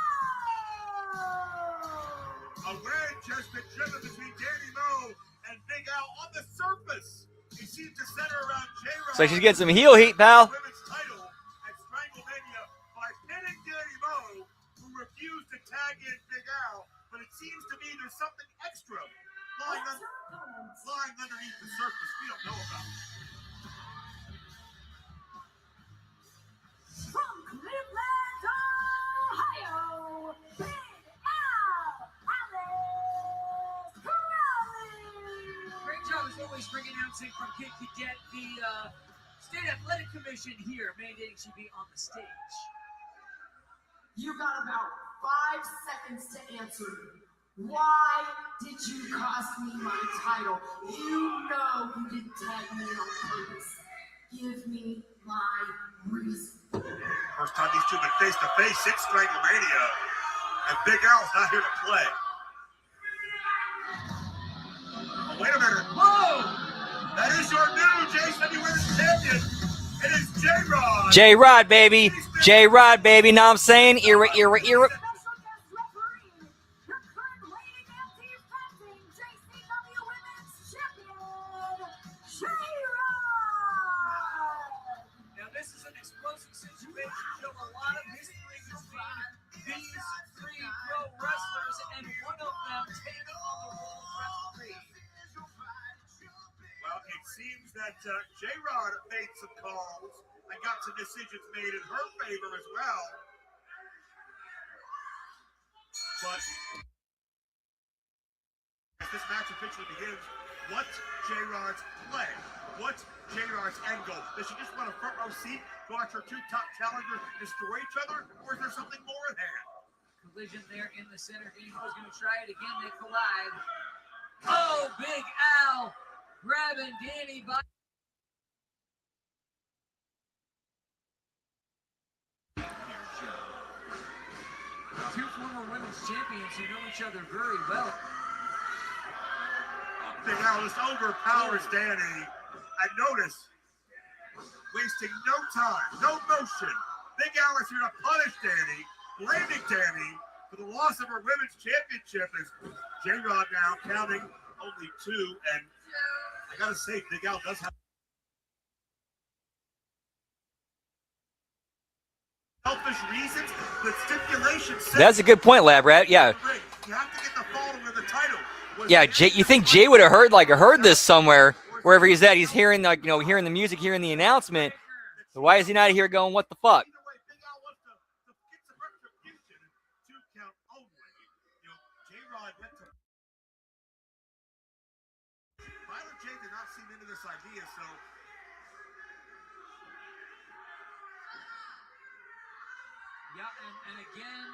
A wedge has been driven between Danny Mo and Big Al on the surface. He seems to center around J-Rod. So she's getting some heel heat, pal. Women's title at Stranglemania by pinning Danny Mo, who refused to tag in Big Al. But it seems to me there's something extra lying underneath the surface we don't know about. From Cleveland, Ohio, Big Al, Alice Crowley. Great job as always for announcing from Kid Cadet. The State Athletic Commission here mandating she be on the stage. You got about 5 seconds to answer me. Why did you cost me my title? You know you didn't tag me in on purpose. Give me my reason. First time these two have been face to face since Stranglemania, and Big Al's not here to play. Oh, wait a minute. Whoa! That is your new JCW Women's Champion. It is J-Rod. J-Rod, baby. J-Rod, baby. Know what I'm saying? Era. Special guest referee, your current reigning and defending JCW Women's Champion, J-Rod. Now this is an explosive situation. Show a lot of history between these three pro wrestlers, and one of them taking on the role of referee. Well, it seems that J-Rod made some calls and got some decisions made in her favor as well. But as this match officially begins, what's J-Rod's play? What's J-Rod's end goal? Does she just want a front row seat, watch her two top challengers destroy each other, or is there something more in hand? Collision there in the center. Eagle's going to try it again. They collide. Oh, Big Al grabbing Danny by. Two former women's champions who know each other very well. Big Al just overpowers Danny. And notice, wasting no time, no motion. Big Al is here to punish Danny, blaming Danny for the loss of her women's championship. As J-Rod now counting only 2. And I gotta say, Big Al does have selfish reasons, but stipulations. That's a good point, Lab Rat. Yeah. You have to get the fall with the title. Yeah, Jay, you think Jay would have heard this somewhere, wherever he's at. He's hearing hearing the music, hearing the announcement. So why is he not here going, what the fuck? seem into this idea, so. Yeah, and again,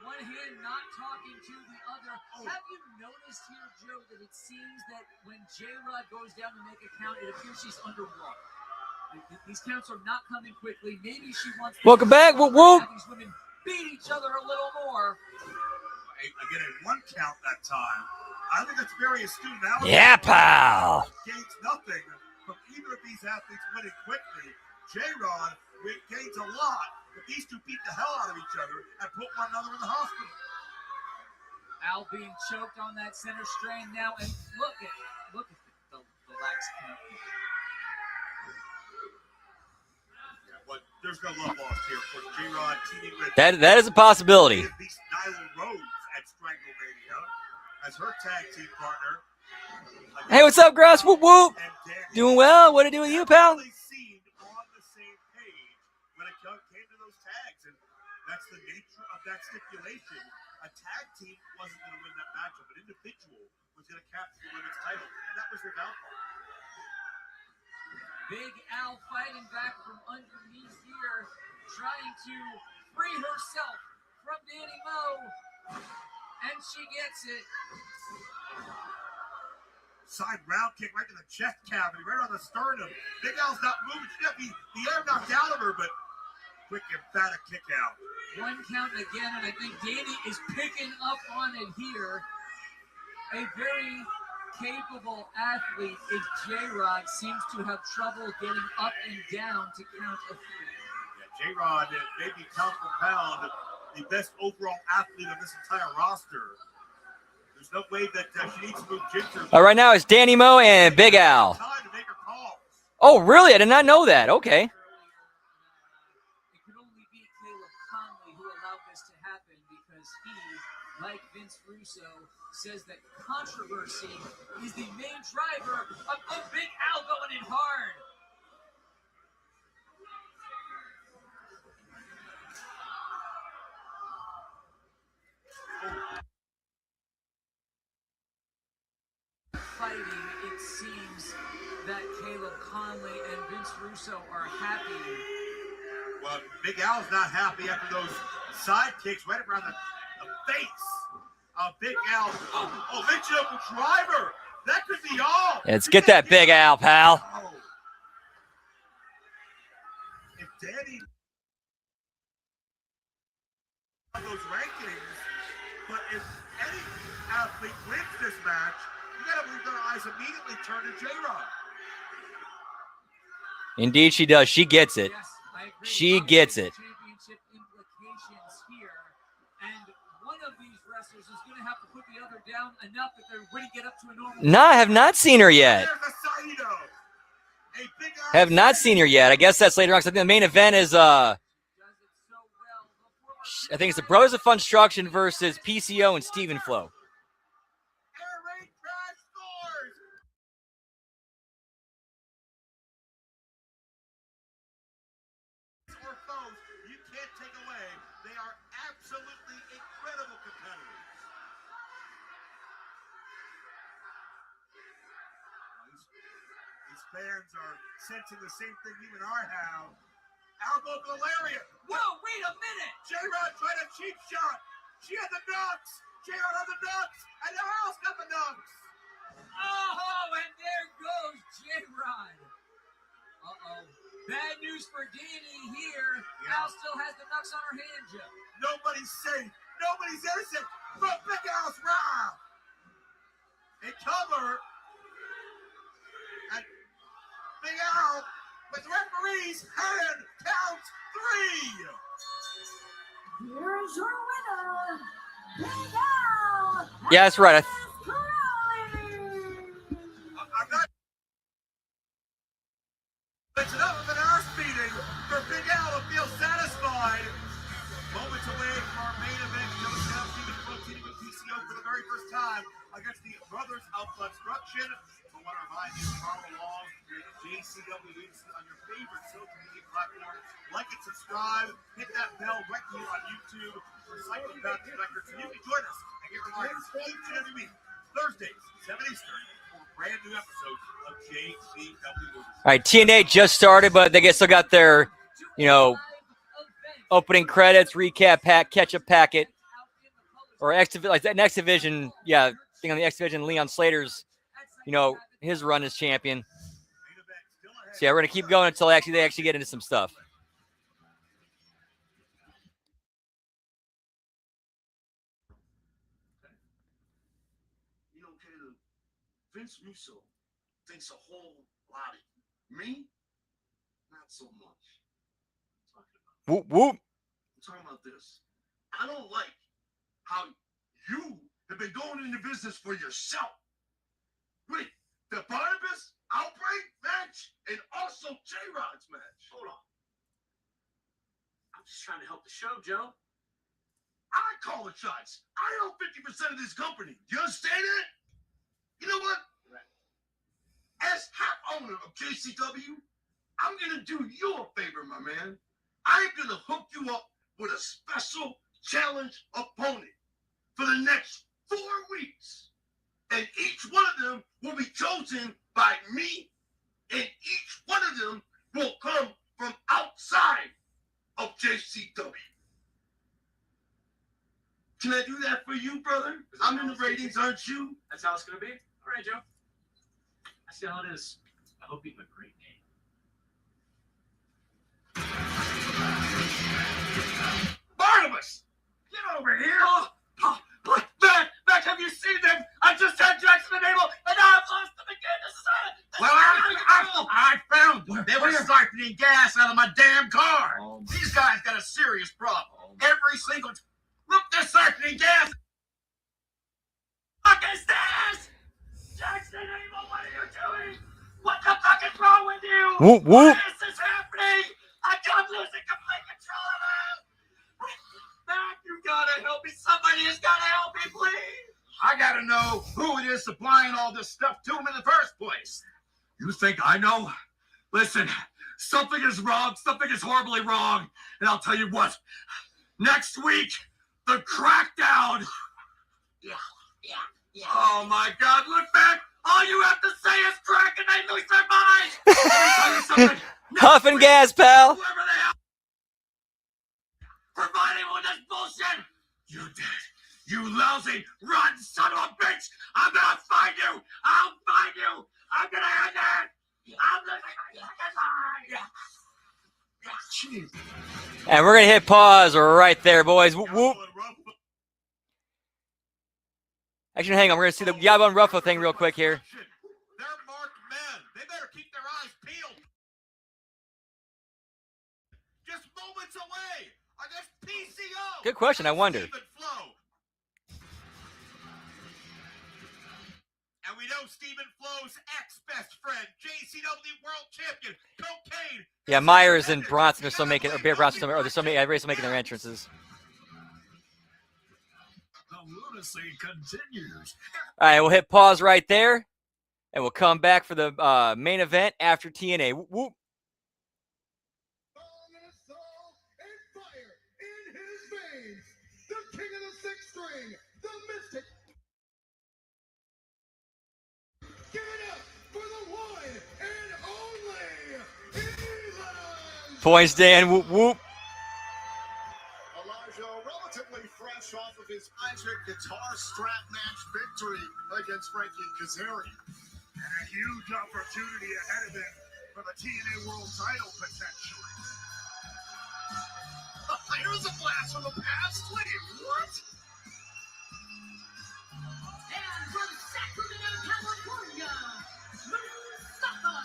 one hand not talking to the other. Have you noticed here, Joe, that it seems that when J-Rod goes down to make a count, it appears she's underwater. These counts are not coming quickly. Maybe she wants to Welcome back. Whoop, whoop. have these women beat each other a little more. Again, a one count that time. I think that's very astute. Now Yeah, pal. gains nothing from either of these athletes winning quickly. J-Rod gains a lot, but these two beat the hell out of each other and put one another in the hospital. Al being choked on that center strain now, and look at the lax count. Yeah, but there's no love lost here. Of course, J-Rod teaming with That is a possibility. Nyla Rose at Stranglemania as her tag team partner. Hey, what's up, Gross? Whoop, whoop. And Danny. Doing well. What to do with you, pal? They seemed on the same page when it came to those tags, and that's the nature of that stipulation. A tag team wasn't going to win that matchup. An individual was going to capture the women's title, and that was their downfall. Big Al fighting back from underneath here, trying to free herself from Danny Moe, and she gets it. Side round kick right to the chest cavity, right on the sternum. Big Al's not moving. She got the air knocked out of her, but quick emphatic kick out. One count again, and I think Danny is picking up on it here. A very capable athlete is J-Rod, seems to have trouble getting up and down to count a three. Yeah, J-Rod, maybe pound for pound, the best overall athlete on this entire roster. There's no way that she needs to move Ginger. Right now it's Danny Moe and Big Al. Time to make her calls. Oh, really? I did not know that. Okay. It could only be Caleb Conley who allowed this to happen because he, like Vince Russo, says that controversy is the main driver of Big Al going in hard. Fighting, it seems that Caleb Conley and Vince Russo are happy. Well, Big Al's not happy after those side kicks right around the face of Big Al. Oh, Mitchell driver. That could be all. Let's get that Big Al, pal. Oh. If Danny those rankings, but if any athlete wins this match, you gotta believe their eyes immediately turn to J-Rod. Indeed, she does. She gets it. Yes, I agree. She gets it. Championship implications here, and one of these wrestlers is going to have to put the other down enough that they're going to get up to a normal. No, I have not seen her yet. There's a Saito. A big Have not seen her yet. I guess that's later on. 'Cause I think the main event is Does it so well. I think it's the Brothers of Funstruction versus PCO and Steven Flo. Air raid crash scores. Or foes, you can't take away. They are absolutely incredible competitors. These fans are sensing the same thing you and I have. Elbow to the lariat. Whoa, wait a minute! J-Rod tried a cheap shot. She had the nuts. J-Rod had the nuts. And now Al's got the nuts. Oh, and there goes J-Rod. Uh-oh. Bad news for Danny here. Yeah. Al still has the nuts on her hand, Joe. Nobody's safe. Nobody's innocent. But Big Al's wrath. A cover. And Big Al, with referee's hand, counts 3. Here's your winner, Big Al. Yeah, that's right. I'm not. It's enough of an ass beating for Big Al to feel satisfied. Moments away from our main event, Joe Down, Steven Flo teaming with PCO for the very first time against the Brothers of Construction. I want to remind you to follow along with JCW Lunacy on your favorite social media platform. Like and subscribe. Hit that bell right here on YouTube for Psychopath Connector so you can join us and get reminders each and every week. Thursdays, 7 Eastern. brand new episodes of JCW. All right, TNA just started, but they still got their, opening credits, recap pack, catch-up packet, or like that X Division, thing on the X Division. Leon Slater's, his run as champion. So yeah, we're gonna keep going until they actually get into some stuff. You know, Caleb, Vince Russo thinks a whole lot of you. Me, not so much. Whoop whoop. I'm talking about this. I don't like how you have been going into business for yourself. Wait, the Barnabas Outbreak match and also J-Rod's match. Hold on. I'm just trying to help the show, Joe. I call the shots. I own 50% of this company. You understand it? You know what? As half owner of JCW, I'm going to do you a favor, my man. I'm going to hook you up with a special challenge opponent for the next 4 weeks. And each one of them will be chosen by me, and each one of them will come from outside of JCW. Can I do that for you, brother? I'm in the ratings, aren't you? That's how it's going to be? All right, Joe. I see how it is. I hope you have a great day. Barnabas! Get over here! Mac, have you seen them? I just had Jackson enabled, and now I've lost them again. This is well, I found them. They were siphoning gas out of my damn car. These guys got a serious problem. Every single... Look, they're siphoning gas! What is this? Jackson Abel, what are you doing? What the fuck is wrong with you? Whoop, whoop. Why is this happening? I'm losing complete control of it. Mac, you gotta help me. Somebody has gotta help me, please. I gotta know who it is supplying all this stuff to him in the first place. You think I know? Listen, something is wrong. Something is horribly wrong. And I'll tell you what. Next week, the crackdown. Yeah. Oh my God! Look back. All you have to say is crack, and they lose their mind. Let me tell you something. Huff and gas, pal. Whoever they are, providing with this bullshit. You did. You lousy, rotten son of a bitch. I'm gonna find you. I'll find you. I'm gonna end it. I'm losing my Jeez. And we're gonna hit pause right there, boys. Whoop, whoop. Actually, hang on. We're gonna see the Yaba and Ruffo thing real quick here. They're marked men. They better keep their eyes peeled. Just moments away against PCO. Good question. I wonder. And we know Stephen Flow's ex-best friend, JCW World Champion, Cocaine. Yeah, Myers and Bronson are still making, or Bear Bronson, or they're still making their entrances. The lunacy continues. All right, we'll hit pause right there, and we'll come back for the main event after TNA. Whoop, whoop. The king of the sixth string, the mystic. Give it up for the one and only Elon. Points, Dan. Whoop, whoop. Elijah, relatively fresh off of his Isaac guitar strap match victory against Frankie Kazarian. And a huge opportunity ahead of him for the TNA World title, potentially. Here's a blast from the past. Wait, what? And from Sacramento, California, Mustafa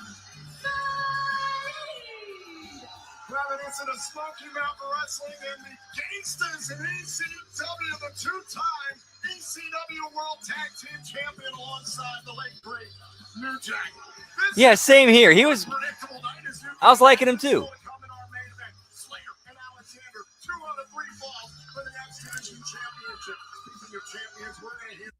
Saeed. Reminiscent of Smoky Mountain Wrestling and the Gangsters in ECW, the two-time ECW World Tag Team Champion alongside the late great New Jack. Yeah, same here. I was liking him too. For the X Division Championship. Speaking of champions, we're going to hear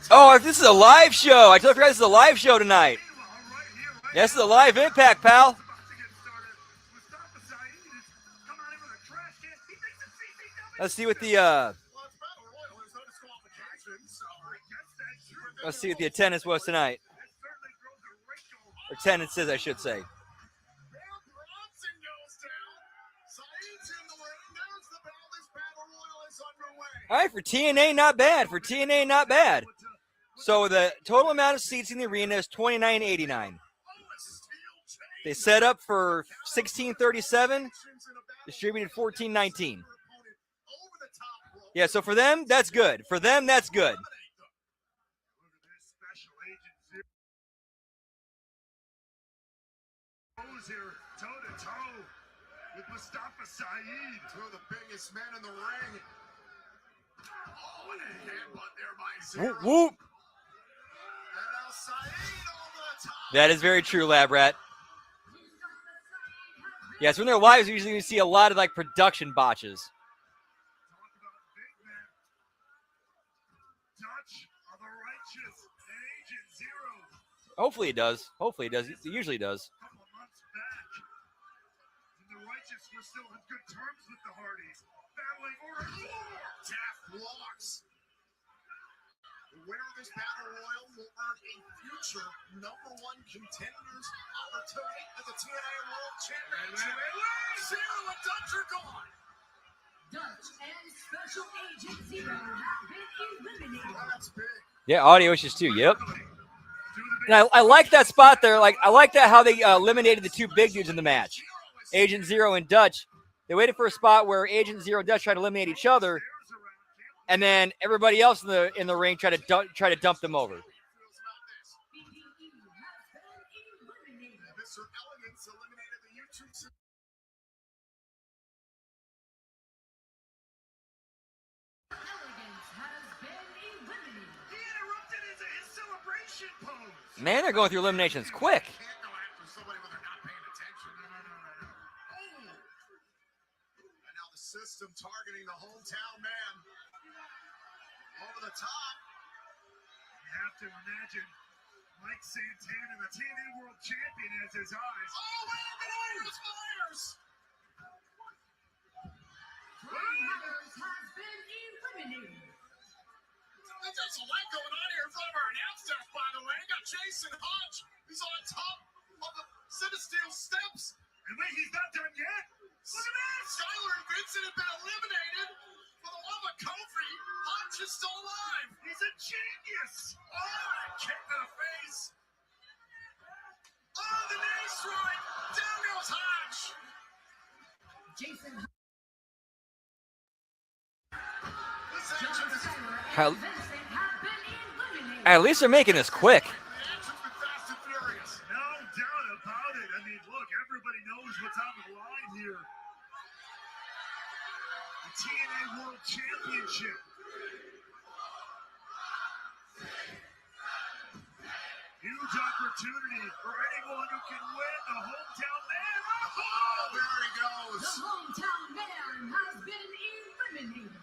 Oh, this is a live show. I totally forgot this is a live show tonight. This is a live Impact, pal. Let's see what the attendance was tonight. Or attendances, I should say. All right, for TNA, not bad. For TNA, not bad. So the total amount of seats in the arena is 2989. They set up for 1637, distributed 1419. Yeah, so for them, that's good. For them, that's good. Here, toe-to-toe with Mustafa Saeed, two of the biggest men in the ring. Oh, and a headbutt there by Zero. Whoop, whoop. And now Saeed over the top. That is very true, Lab Rat. Yeah, so when they're live, usually you see a lot of like production botches. Hopefully it does. Hopefully it does. It usually does. We're still on good terms with the Hardys. Battling for Taft blocks. The winner of this battle royal will earn a future #1 contenders opportunity for the TNA World Championship. Zero and Dutch are gone. Dutch and Special Agent Zero have been eliminated. That's big. Yeah, audio issues too. Yep. And I like that spot there. Like I like that how they eliminated the two big dudes in the match. Agent Zero and Dutch. They waited for a spot where Agent Zero and Dutch tried to eliminate each other, and then everybody else in the ring tried to dump them over. Man, they're going through eliminations quick. System targeting the hometown man. Over the top. You have to imagine Mike Santana, the TNA World Champion, has his eyes. Oh, wait a minute! Myers! Myers has been eliminated. There's a lot going on here in front of our announce desk, by the way. We got Jason Hodge. He's on top of the Cinesteel steps. And wait, he's not done yet. Look at that! Skyler and Vincent have been eliminated. For the love of Kofi, Hodge is still alive. He's a genius. Oh, kick to the face. Oh, the knee strike. Down goes Hodge. Jason At least they're making this quick. No doubt about it. I mean, look, everybody knows what's on the line here. The TNA World Championship. Huge opportunity for anyone who can win the hometown man. Oh, there he goes. The hometown man has been eliminated.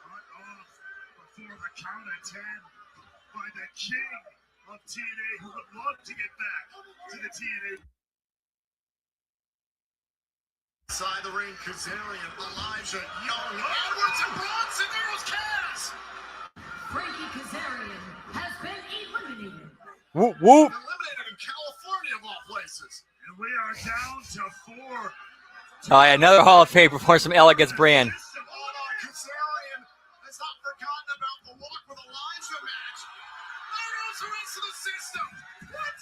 Cut off before the count of 10 by the king of TNA, who would love to get back to the TNA. Inside the ring, Kazarian, Elijah, Young, Edwards, and Bronson. There goes Kaz. Frankie Kazarian has been eliminated. Whoop, whoop. Eliminated in California, of all places. And we are down to 4. Oh, yeah, another Hall of Fame performance from Elegance Brand. Kazarian has not forgotten about the Walk with Elijah match. There goes the rest of the system. What?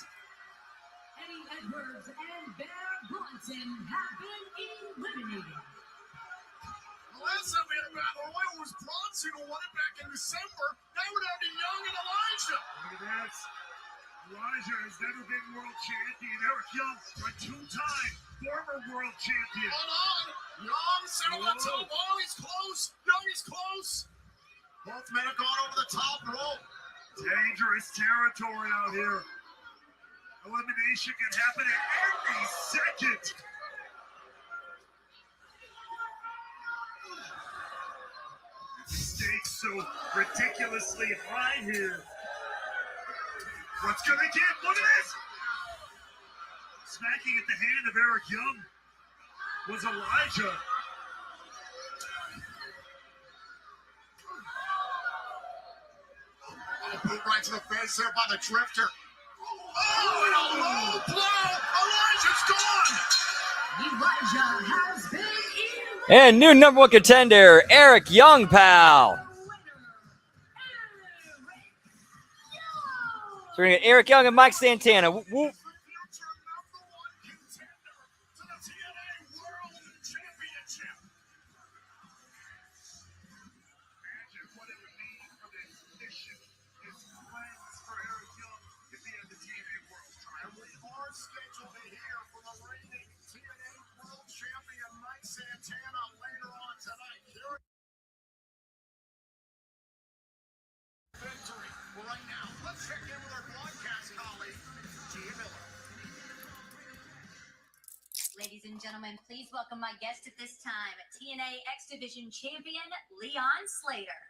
Eddie Edwards and Bear Bronson have been eliminated. The last time we had a battle royal was Bronson, who won it back in December. Now we're down to Young and Elijah. Look at that. Elijah has never been world champion. Eric Young, a 2-time former world champion. Hold on. Young set on the top. Oh, he's close. Young is close. Both men have gone over the top rope. Dangerous territory out here. Elimination can happen at any second. stakes so ridiculously high here. What's gonna get? Look at this! Smacking at the hand of Eric Young was Elijah. Oh, boot right to the face there by the drifter. Oh, and a low blow. Elijah's gone. Elijah has been And new number one contender, Eric Young, pal. So we're going to get Eric Young and Mike Santana. Whoop, whoop. Scheduled to hear from the reigning TNA World Champion Mike Santana later on tonight. Victory. Well, right now, let's check in with our broadcast colleague, Gia Miller. Ladies and gentlemen, please welcome my guest at this time, TNA X Division Champion, Leon Slater.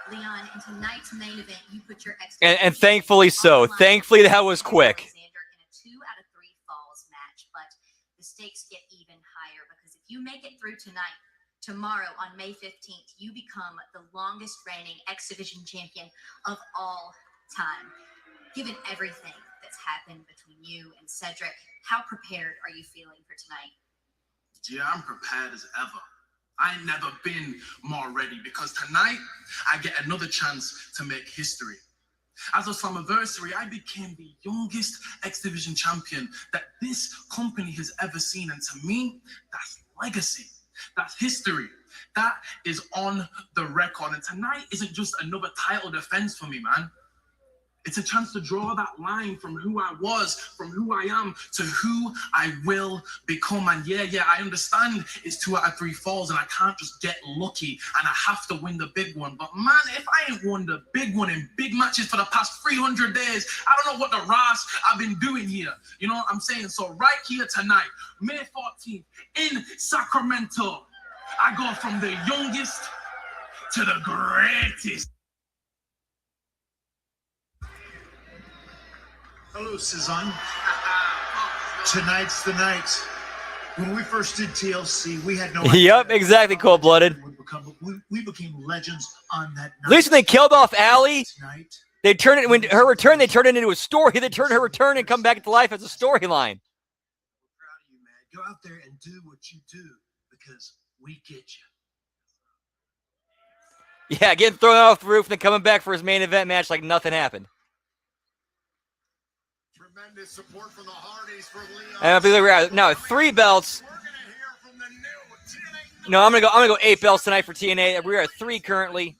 Leon, in tonight's main event, you put your X And thankfully so. Thankfully that was quick. Alexander in a 2 out of 3 falls match, but the stakes get even higher because if you make it through tonight, tomorrow on May 15th, you become the longest reigning X Division champion of all time. Given everything that's happened between you and Cedric, how prepared are you feeling for tonight? Yeah, I'm prepared as ever. I ain't never been more ready because tonight I get another chance to make history. As of Slammiversary, I became the youngest X Division champion that this company has ever seen. And to me, that's legacy. That's history. That is on the record. And tonight isn't just another title defense for me, man. It's a chance to draw that line from who I was, from who I am, to who I will become. And yeah, I understand it's 2 out of 3 falls and I can't just get lucky and I have to win the big one. But man, if I ain't won the big one in big matches for the past 300 days, I don't know what the Ross I've been doing here. You know what I'm saying? So right here tonight, May 14th in Sacramento, I go from the youngest to the greatest. Hello, Cezanne. Tonight's the night. When we first did TLC, we had no idea. Yep, exactly, cold-blooded. We became legends on that night. At least when they killed off Allie, Tonight, they turned it, when her return, they turned it into a story. They turned her return and come back to life as a storyline. we're proud of you, man. Go out there and do what you do because we get you. Yeah, getting thrown off the roof and then coming back for his main event match like nothing happened. Tremendous support from the Hardys for Leon. And I'll be like, no, 3 belts. We're gonna hear from the new TNA. No, I'm gonna go 8 belts tonight for TNA. We are at 3 currently.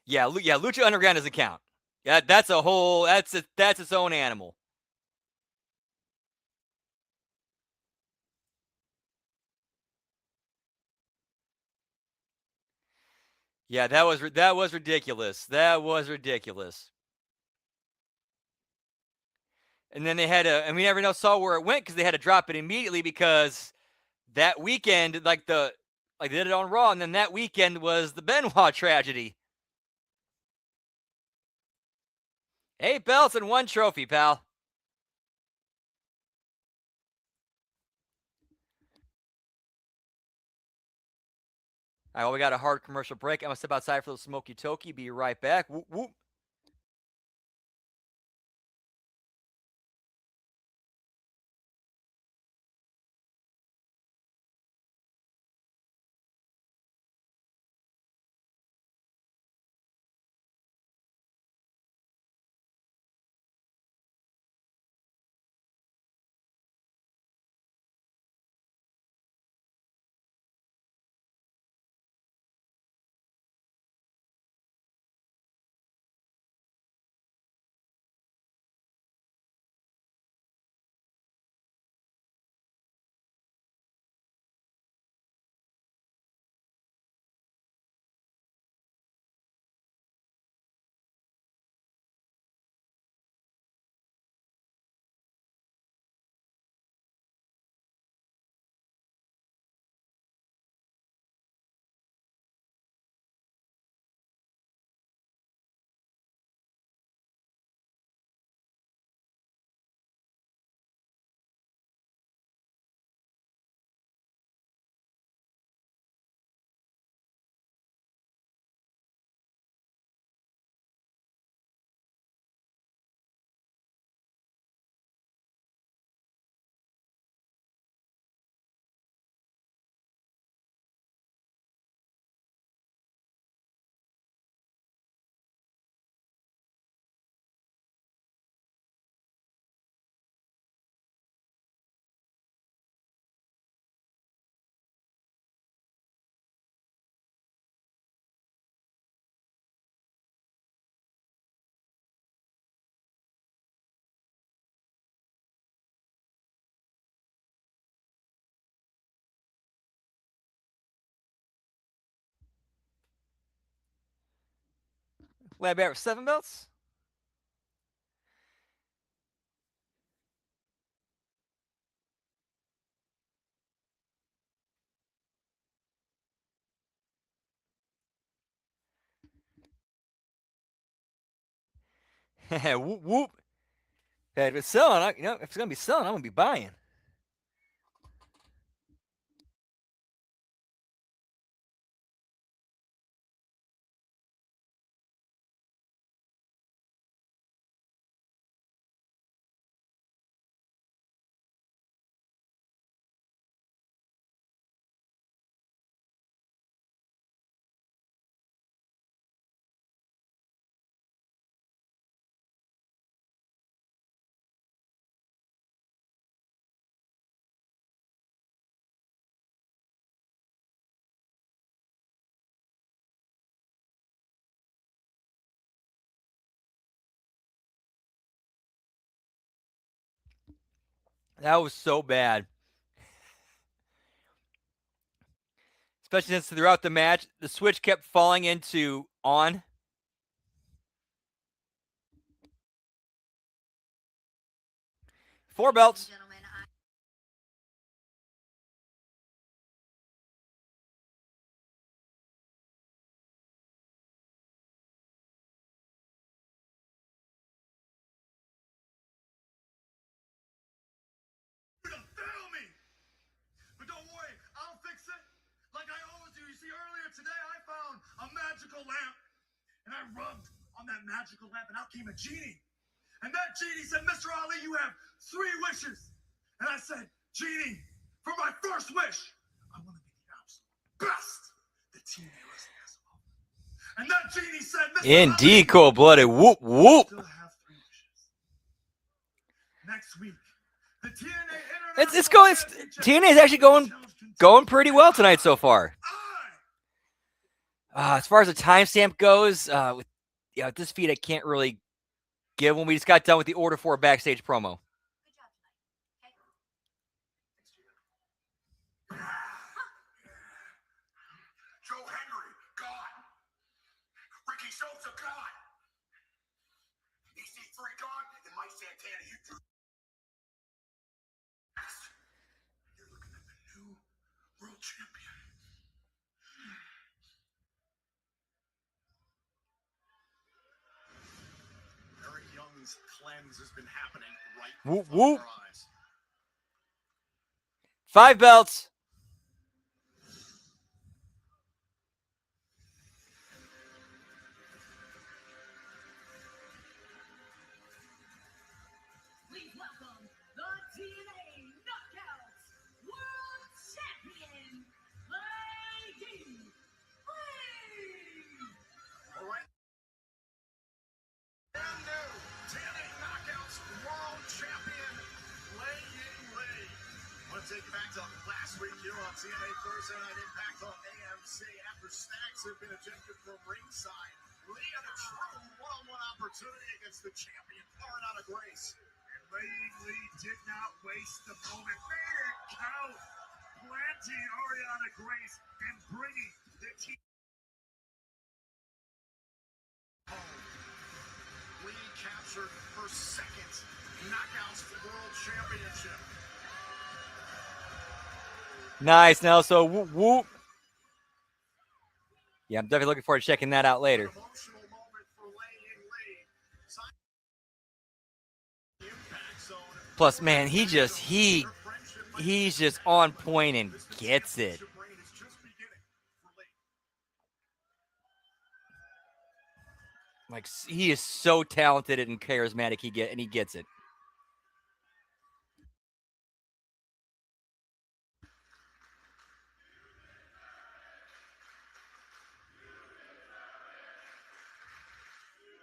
Yeah, Lucha Underground doesn't count. Yeah, that's its own animal. Yeah, that was ridiculous. That was ridiculous. And then they had to, and we never saw where it went because they had to drop it immediately because that weekend, like they did it on Raw, and then that weekend was the Benoit tragedy. 8 belts and 1 trophy, pal. All right, well, we got a hard commercial break. I'm going to step outside for the Smoky Toki. Be right back. Whoop, whoop. Lab Bear with 7 belts. Whoop whoop. Hey, if it's selling, if it's gonna be selling, I'm gonna be buying. That was so bad. Especially since throughout the match, the switch kept falling into on. Four belts. Fail me! But don't worry, I'll fix it like I always do. You see, earlier today I found a magical lamp and I rubbed on that magical lamp and out came a genie. And that genie said, Mr. Ali, you have 3 wishes. And I said, Genie, for my first wish, I want to be the absolute best the TNA wrestling has to offer. And that genie said, Mr. Indeed, cold-blooded. Whoop whoop. Still have 3 wishes. Next week, the TNA It's going. TNA is actually going pretty well tonight so far. As far as the timestamp goes, with this feed, I can't really give when we just got done with the Order 4 backstage promo. Joe Henry, God. Ricky Sosa, God. EC3, God. And Mike Santana, you do. You're looking at the new world champion. Eric Young's cleanse has been happening right Whoop before whoop. our eyes. 5 belts. Please welcome the TNA Knockouts World Champion, Lady Lee. All right. Brand new TNA Knockouts World Champion, Lei Lee. I want to take you back to last week here on TNA Thursday Night Impact on AMC. After stacks have been ejected from ringside, Lee had a true one-on-one opportunity against the champion, Ariana Grace. And Lady Lee did not waste the moment. Made it count. Planting Ariana Grace and bringing the team home. Lee captured her second Knockouts World Championship. Nice, Nelson. Whoop whoop. Yeah, I'm definitely looking forward to checking that out later. Emotional moment for Lee. Impact Zone. Plus, man, he's just on point and gets it. Like, he is so talented and charismatic. He gets it.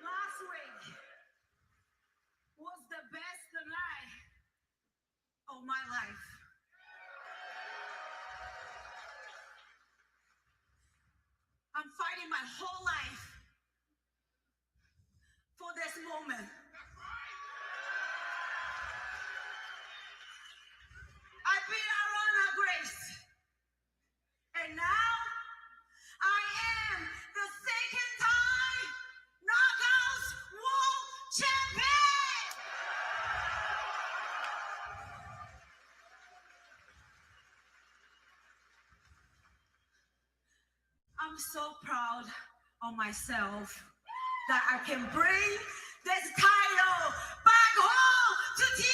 Last week was the best night of my life. I'm fighting my whole life for this moment. I beat Ariana Grace. And now I am the second time so proud of myself that I can bring this title back home to TNA.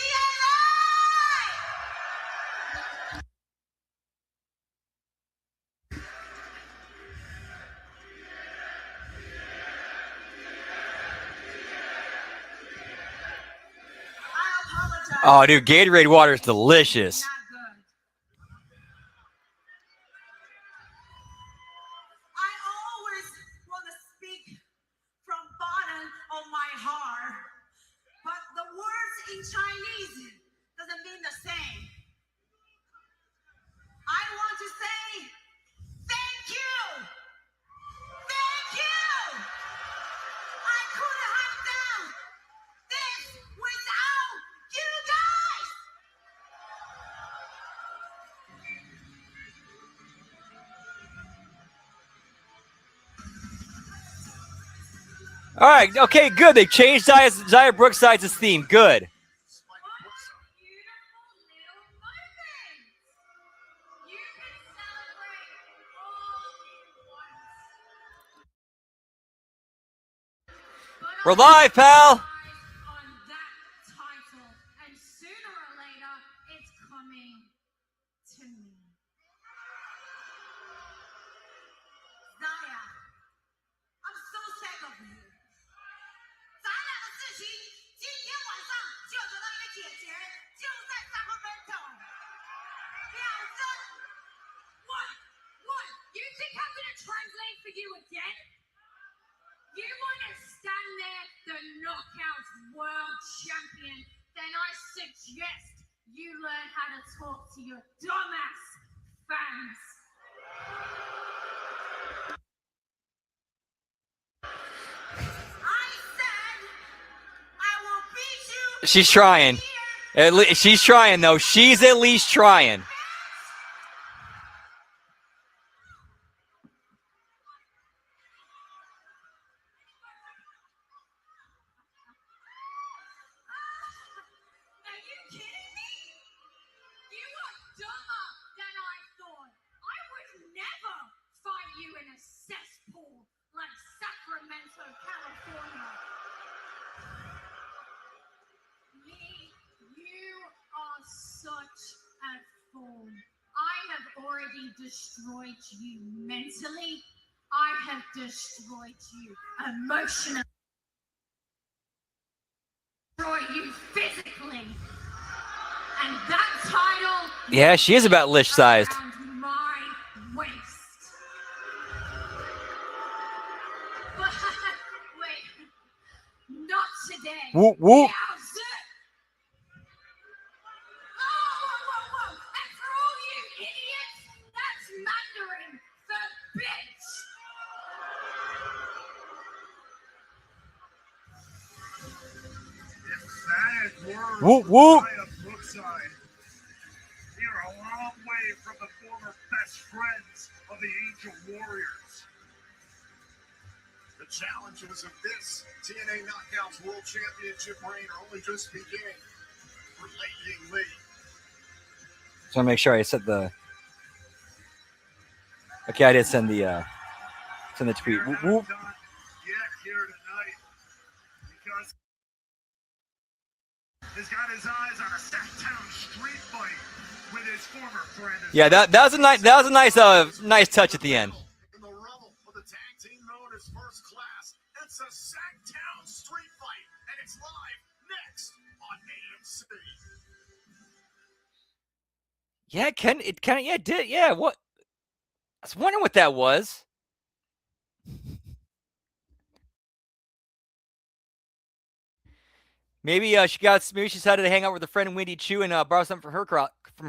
Oh, dude, Gatorade water is delicious. I always want to speak from bottom of my heart, but the words in Chinese doesn't mean the same. I want to say thank you. Thank you. I couldn't have done this without you guys. All right, okay, good. They changed Zaya Brookside's theme. Good. We're live, pal. On that title, and sooner or later, it's coming to me. Zaya, I'm so sick of you. 咱俩的事情今天晚上就得到一个解决，就在 Sacramento。两个 What? You think I'm gonna translate for you again? You want to stand there, the knockout world champion? Then I suggest you learn how to talk to your dumbass fans. I said I will beat you. She's trying. She's trying, though. She's at least trying. Are you kidding me? You are dumber than I thought. I would never fight you in a cesspool like Sacramento, California. You are such a fool. I have already destroyed you mentally. I have destroyed you emotionally. Destroy you physically. And that title Yeah, she is about lish-sized. around my waist. But wait, not today. Whoop, whoop. Yowza. Whoa. And for all you idiots, that's Mandarin for bitch. Emphatic words Whoop, from whoop. Zaya Brookside. You're a long way from the former best friends of the Angel Warriors. The challenges of this TNA Knockouts World Championship reign are only just beginning for Lei Ying Lee. Just want to make sure I said the. Okay, I did send the tweet. Whoop, whoop. Yet here tonight because he's got his eyes on a Sacktown street fight with his former friend. Yeah, that was a nice touch at the end. In the rubble of the tag team known as First Class, it's a Sacktown street fight, and it's live next on AMC. Yeah, it did. Yeah, what? I was wondering what that was. Maybe she decided to hang out with a friend Wendy Chu and borrow something from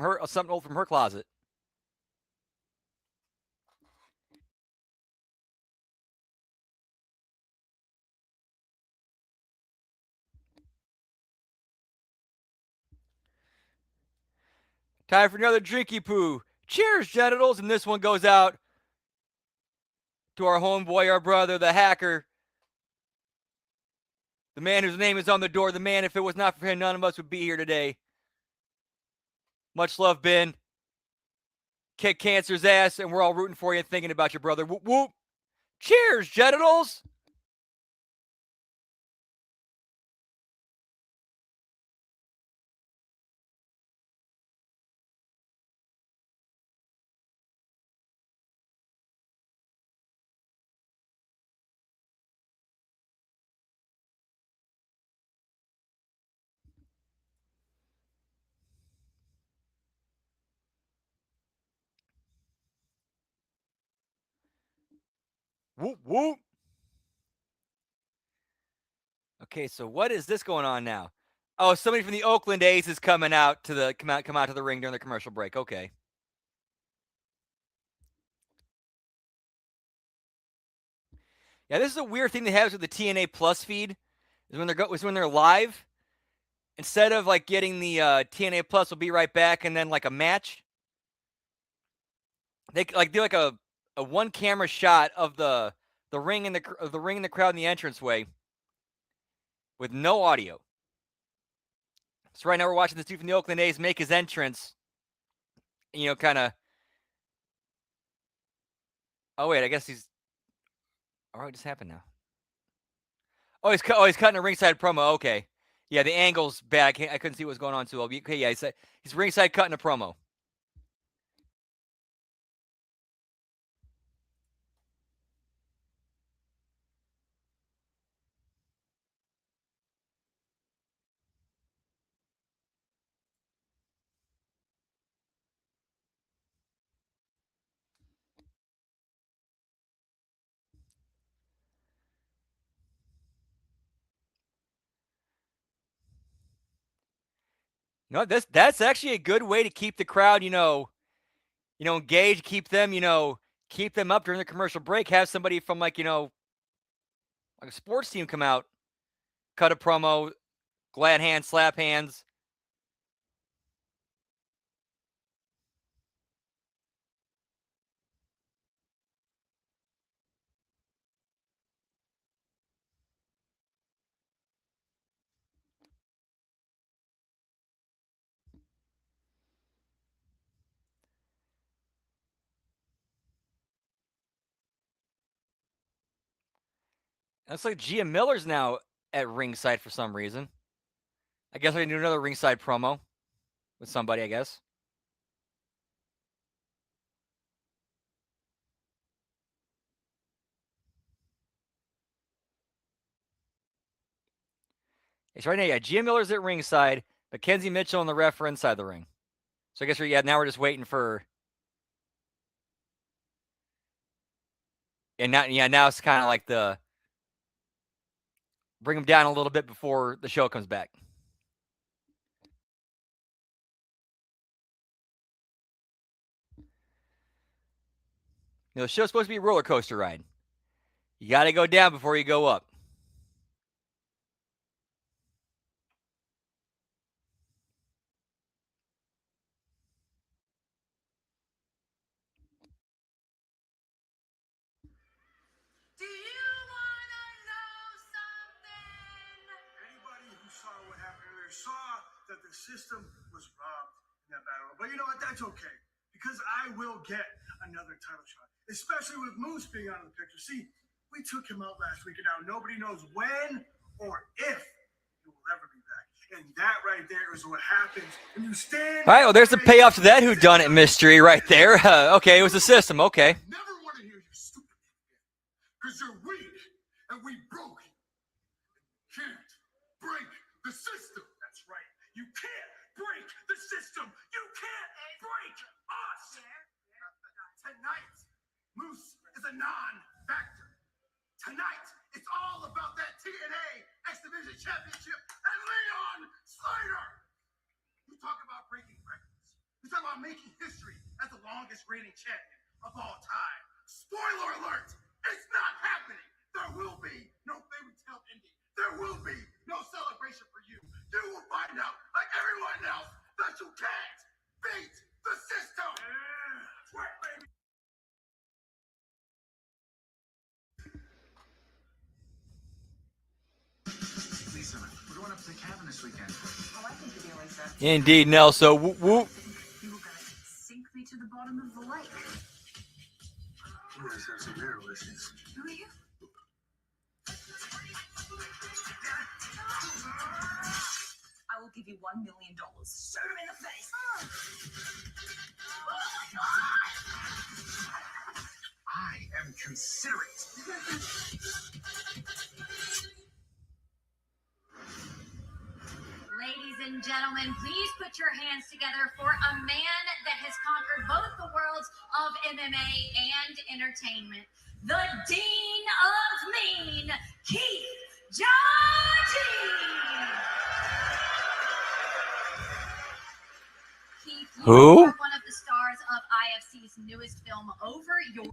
her something old from her closet. Time for another drinky poo. Cheers, genitals, and this one goes out to our homeboy, our brother, the hacker, the man whose name is on the door, the man, if it was not for him, none of us would be here today. Much love, Ben. Kick cancer's ass, and we're all rooting for you and thinking about your brother. Whoop, whoop. Cheers, genitals! Whoop, whoop. Okay, so what is this going on now? Oh, somebody from the Oakland A's is coming out to the come out to the ring during the commercial break. Okay. Yeah, this is a weird thing that happens with the TNA Plus feed. Is when they're live, instead of like getting the TNA Plus will be right back and then like a match, they like do like a one camera shot of the ring and the crowd in the entranceway with no audio. So right now we're watching this dude from the Oakland A's make his entrance. You know, kind of. Oh wait, I guess he's. Oh, what just happened now? Oh, he's cutting a ringside promo. Okay, yeah, the angle's bad. I couldn't see what was going on too well. Okay, yeah, he's ringside cutting a promo. No, that's actually a good way to keep the crowd, engaged, keep them up during the commercial break. Have somebody from like a sports team come out, cut a promo, glad hands, slap hands. Looks like Gia Miller's now at ringside for some reason. I guess we're gonna do another ringside promo with somebody, I guess. It's right now, yeah. Gia Miller's at ringside, Mackenzie Mitchell and the ref are inside the ring. So I guess now we're just waiting for. And now it's kind of like bring them down a little bit before the show comes back. The show's supposed to be a roller coaster ride. You got to go down before you go up. Do you want to know something? Anybody who saw what happened earlier saw that the system was robbed in that battle. But you know what? That's okay. Because I will get another title shot. Especially with Moose being out of the picture. See, we took him out last week, and now nobody knows when or if he will ever be back. And that right there is what happens when you stand. All right, well, there's the payoff to that whodunit mystery right there. Okay, it was the system. Okay. Never want to hear you stupid because you're weak and we broke you. Can't break the system. That's right. You can't break the system. You can't break us. Tonight, Moose is a non-factor. Tonight, it's all about that TNA X Division Championship and Leon Slater. You talk about breaking records. You talk about making history as the longest reigning champion of all time. Spoiler alert, it's not happening. There will be no fairy tale ending. There will be no celebration for you. You will find out, like everyone else, that you can't beat the system. That's right, baby. Lisa, we're going up to the cabin this weekend. Oh, I think you're doing that. Indeed, Nelso. Whoop, whoop. You were gonna sink me to the bottom of the lake. She must have some marital issues. Who are you? I will give you $1 million. Shoot him in the face. I am considerate. Ladies and gentlemen, please put your hands together for a man that has conquered both the worlds of MMA and entertainment. The Dean of Mean, Keith Georgie. Keith, you Who? are one of the stars of IFC's newest film, Over Your...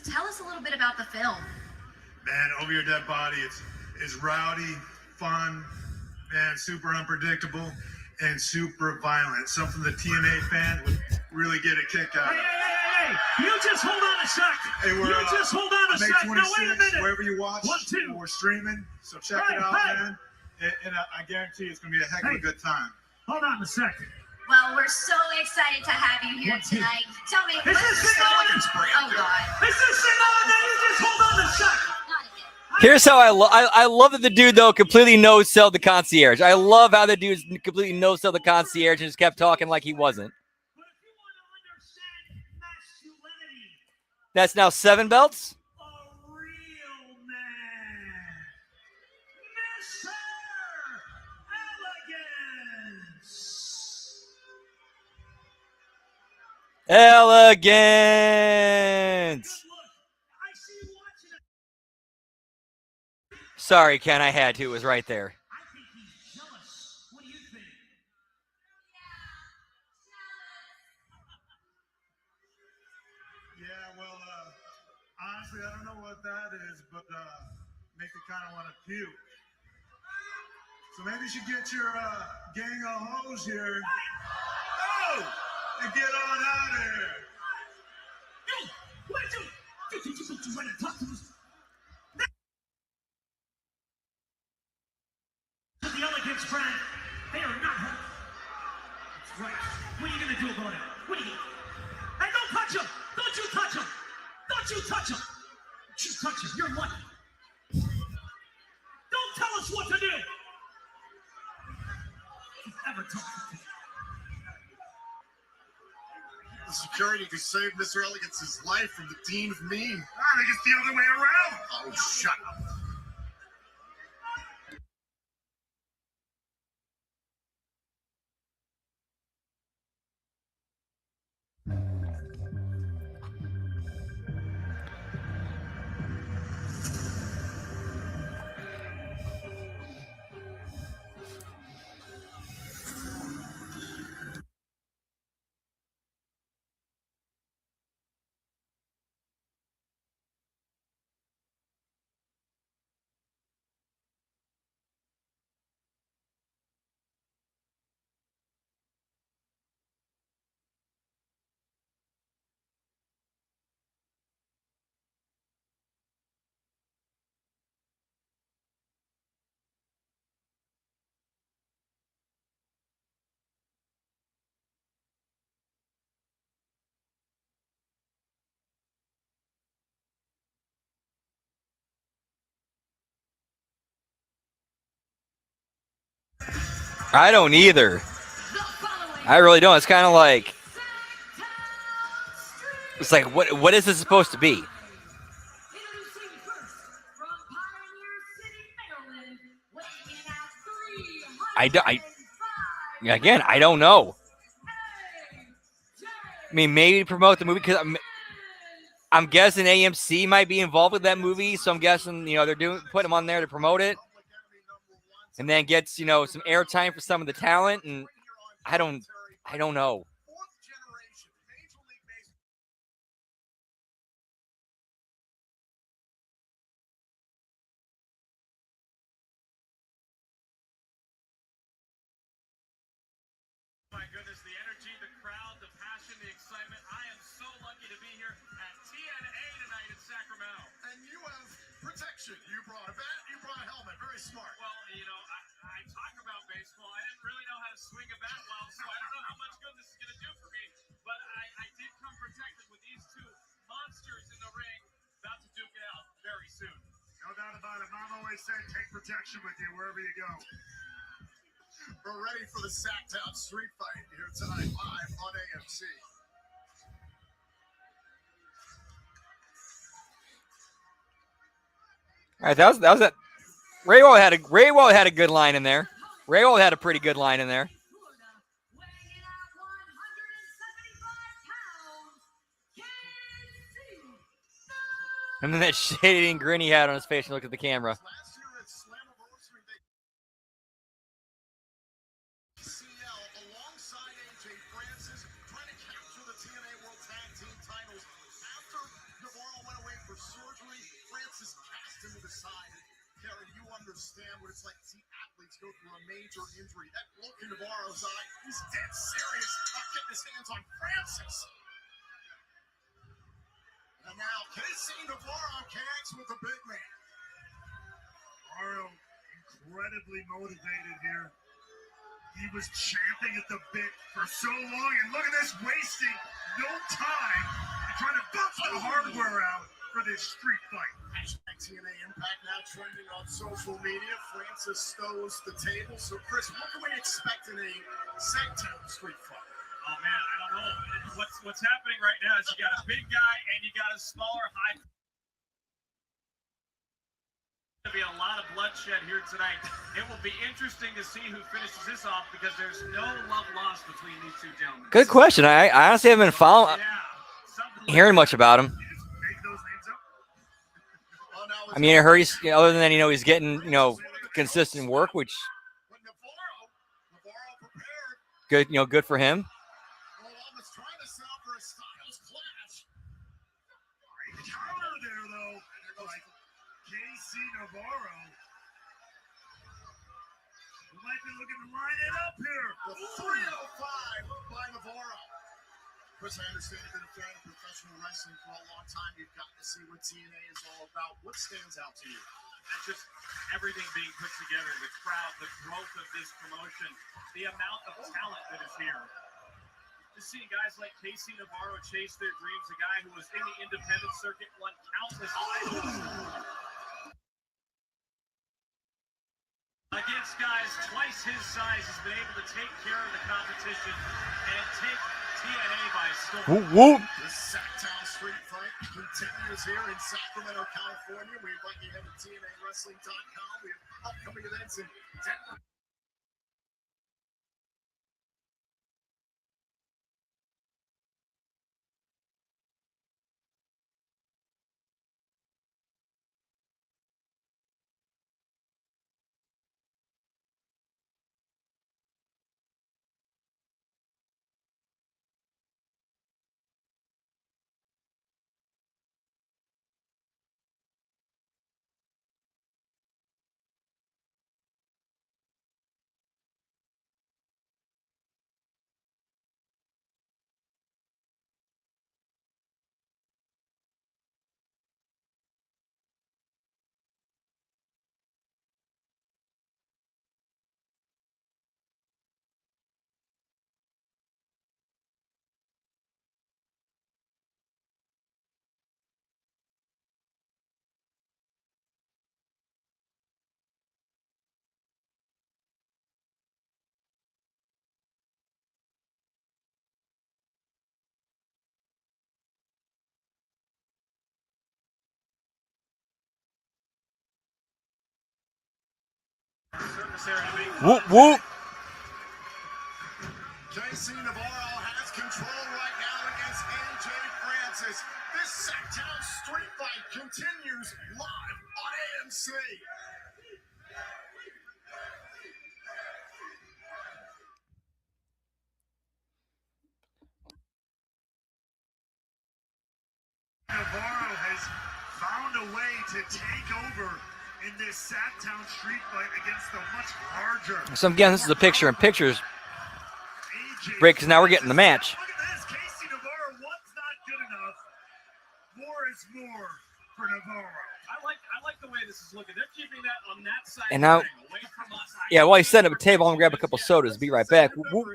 Tell us a little bit about the film. Man, Over Your Dead Body, it's rowdy, fun, man, super unpredictable, and super violent. Something the TNA fan would really get a kick out of. Hey! You just hold on a sec. Hey, we're, you just hold on a May sec. 26th, Now wait a minute. wherever you watch, 1, 2. we're streaming, so check it out, man. And I guarantee it's going to be a heck of a good time. Hold on a second. Well, we're so excited to have you here tonight. Tell me, Is this thing on? Oh, God. Is this thing on? Now you just hold on a sec. Here's how I love that the dude, though, completely no-sell the concierge. I love how the dude completely no-sell the concierge and just kept talking like he wasn't. That's now 7 belts? Elegance. Sorry, Ken, I had to. It was right there. Yeah, well, honestly, I don't know what that is, but makes me kind of want to puke. So maybe you should get your gang of hoes here. Oh! And get on out of here. Yo, what did you run and talk to us? To the Elegance brand, they are not hurt. That's right. What are you going to do about it? What are you? Hey, don't touch him! Don't you touch him! Don't you touch him! Don't you touch him! You're lucky. Don't tell us what to do! If you ever talk to me. The security could save Mr. Elegance's life from the Dean of Mean. I think it's the other way around. Oh, shut up. I don't either. I really don't. It's kind of like, it's like, what is this supposed to be? Again, I don't know. I mean, maybe promote the movie because I'm guessing AMC might be involved with that movie, so I'm guessing they're putting them on there to promote it, and then gets some airtime for some of the talent, and I don't know. My goodness, the energy, the crowd, the passion, the excitement. I am so lucky to be here at TNA tonight in Sacramento. And you have protection. You brought a bat, you brought a helmet. Very smart. Well, I talk about baseball. I didn't really know how to swing a bat well, so I don't know how much good this is going to do for me. But I did soon. No doubt about it. Mom always said, take protection with you wherever you go. We're ready for the Sacktown Street Fight here tonight live on AMC. All right, that was it. Ray Wall had a good line in there. Ray Wall had a pretty good line in there. And then that shading grin he had on his face and looked at the camera. Alongside AJ Francis, trying to capture the TNA World Tag Team titles. After Navarro went away for surgery, Francis cast him to the side. Karen, you understand what it's like to see athletes go through a major injury. That look in Navarro's eye, he's dead serious, not getting his hands on Francis. And now KC Navarro connects with the big man. Navarro incredibly motivated here. He was champing at the bit for so long, and look at this, wasting no time and trying to bust the hardware out for this street fight. Hashtag TNA Impact now trending on social media. Francis stows the table. So, Chris, what can we expect in a Sacktown street fight? Oh man, I don't know. What's happening right now is you got a big guy and you got a smaller high. Going to be a lot of bloodshed here tonight. It will be interesting to see who finishes this off because there's no love lost between these two gentlemen. Good question. I honestly haven't been following, hearing much about him. I mean, I heard he's, other than that, he's getting, consistent work, which good, good for him. Counter there, though, like KC Navarro. We might be looking to line it up here. The 305 by Navarro. Chris, I understand you've been a fan of professional wrestling for a long time. You've got to see what TNA is all about. What stands out to you? It's just everything being put together, the crowd, the growth of this promotion, the amount of talent that is here. Just seeing guys like KC Navarro chase their dreams, a guy who was in the independent circuit, won countless titles. Against guys twice his size, has been able to take care of the competition and take TNA by storm. Whoop, whoop. The Sacktown Street Fight continues here in Sacramento, California. We invite you to head to TNAWrestling.com. We have upcoming events in Denver. Whoop, whoop. KC Navarro has control right now against AJ Francis. This Sacktown Street Fight continues live on AMC. Navarro has found a way to take over in this Sacktown street fight against the much larger. So again, this is a picture in pictures break because now we're getting the match. Look at this, KC Navarro. One's not good enough. More is more for Navarro. I like the way this is looking. They're keeping that on that side And now, of the ring, away from us. yeah, while he's setting up a table, I'm gonna grab a couple sodas. Be right back. Whoop, whoop.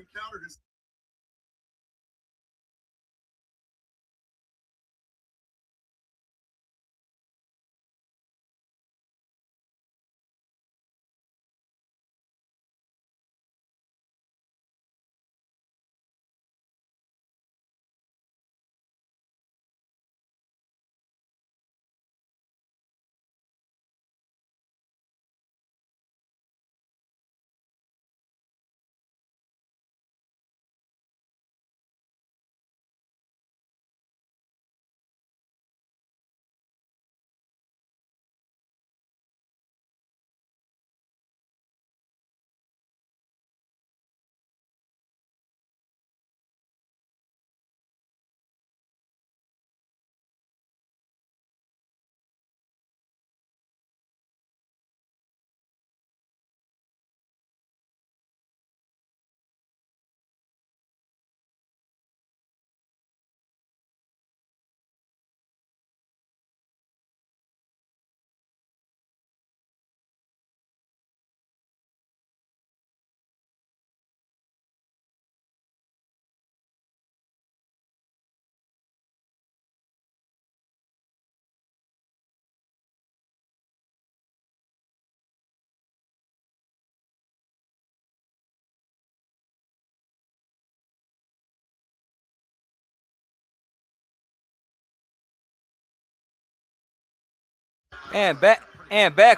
And back.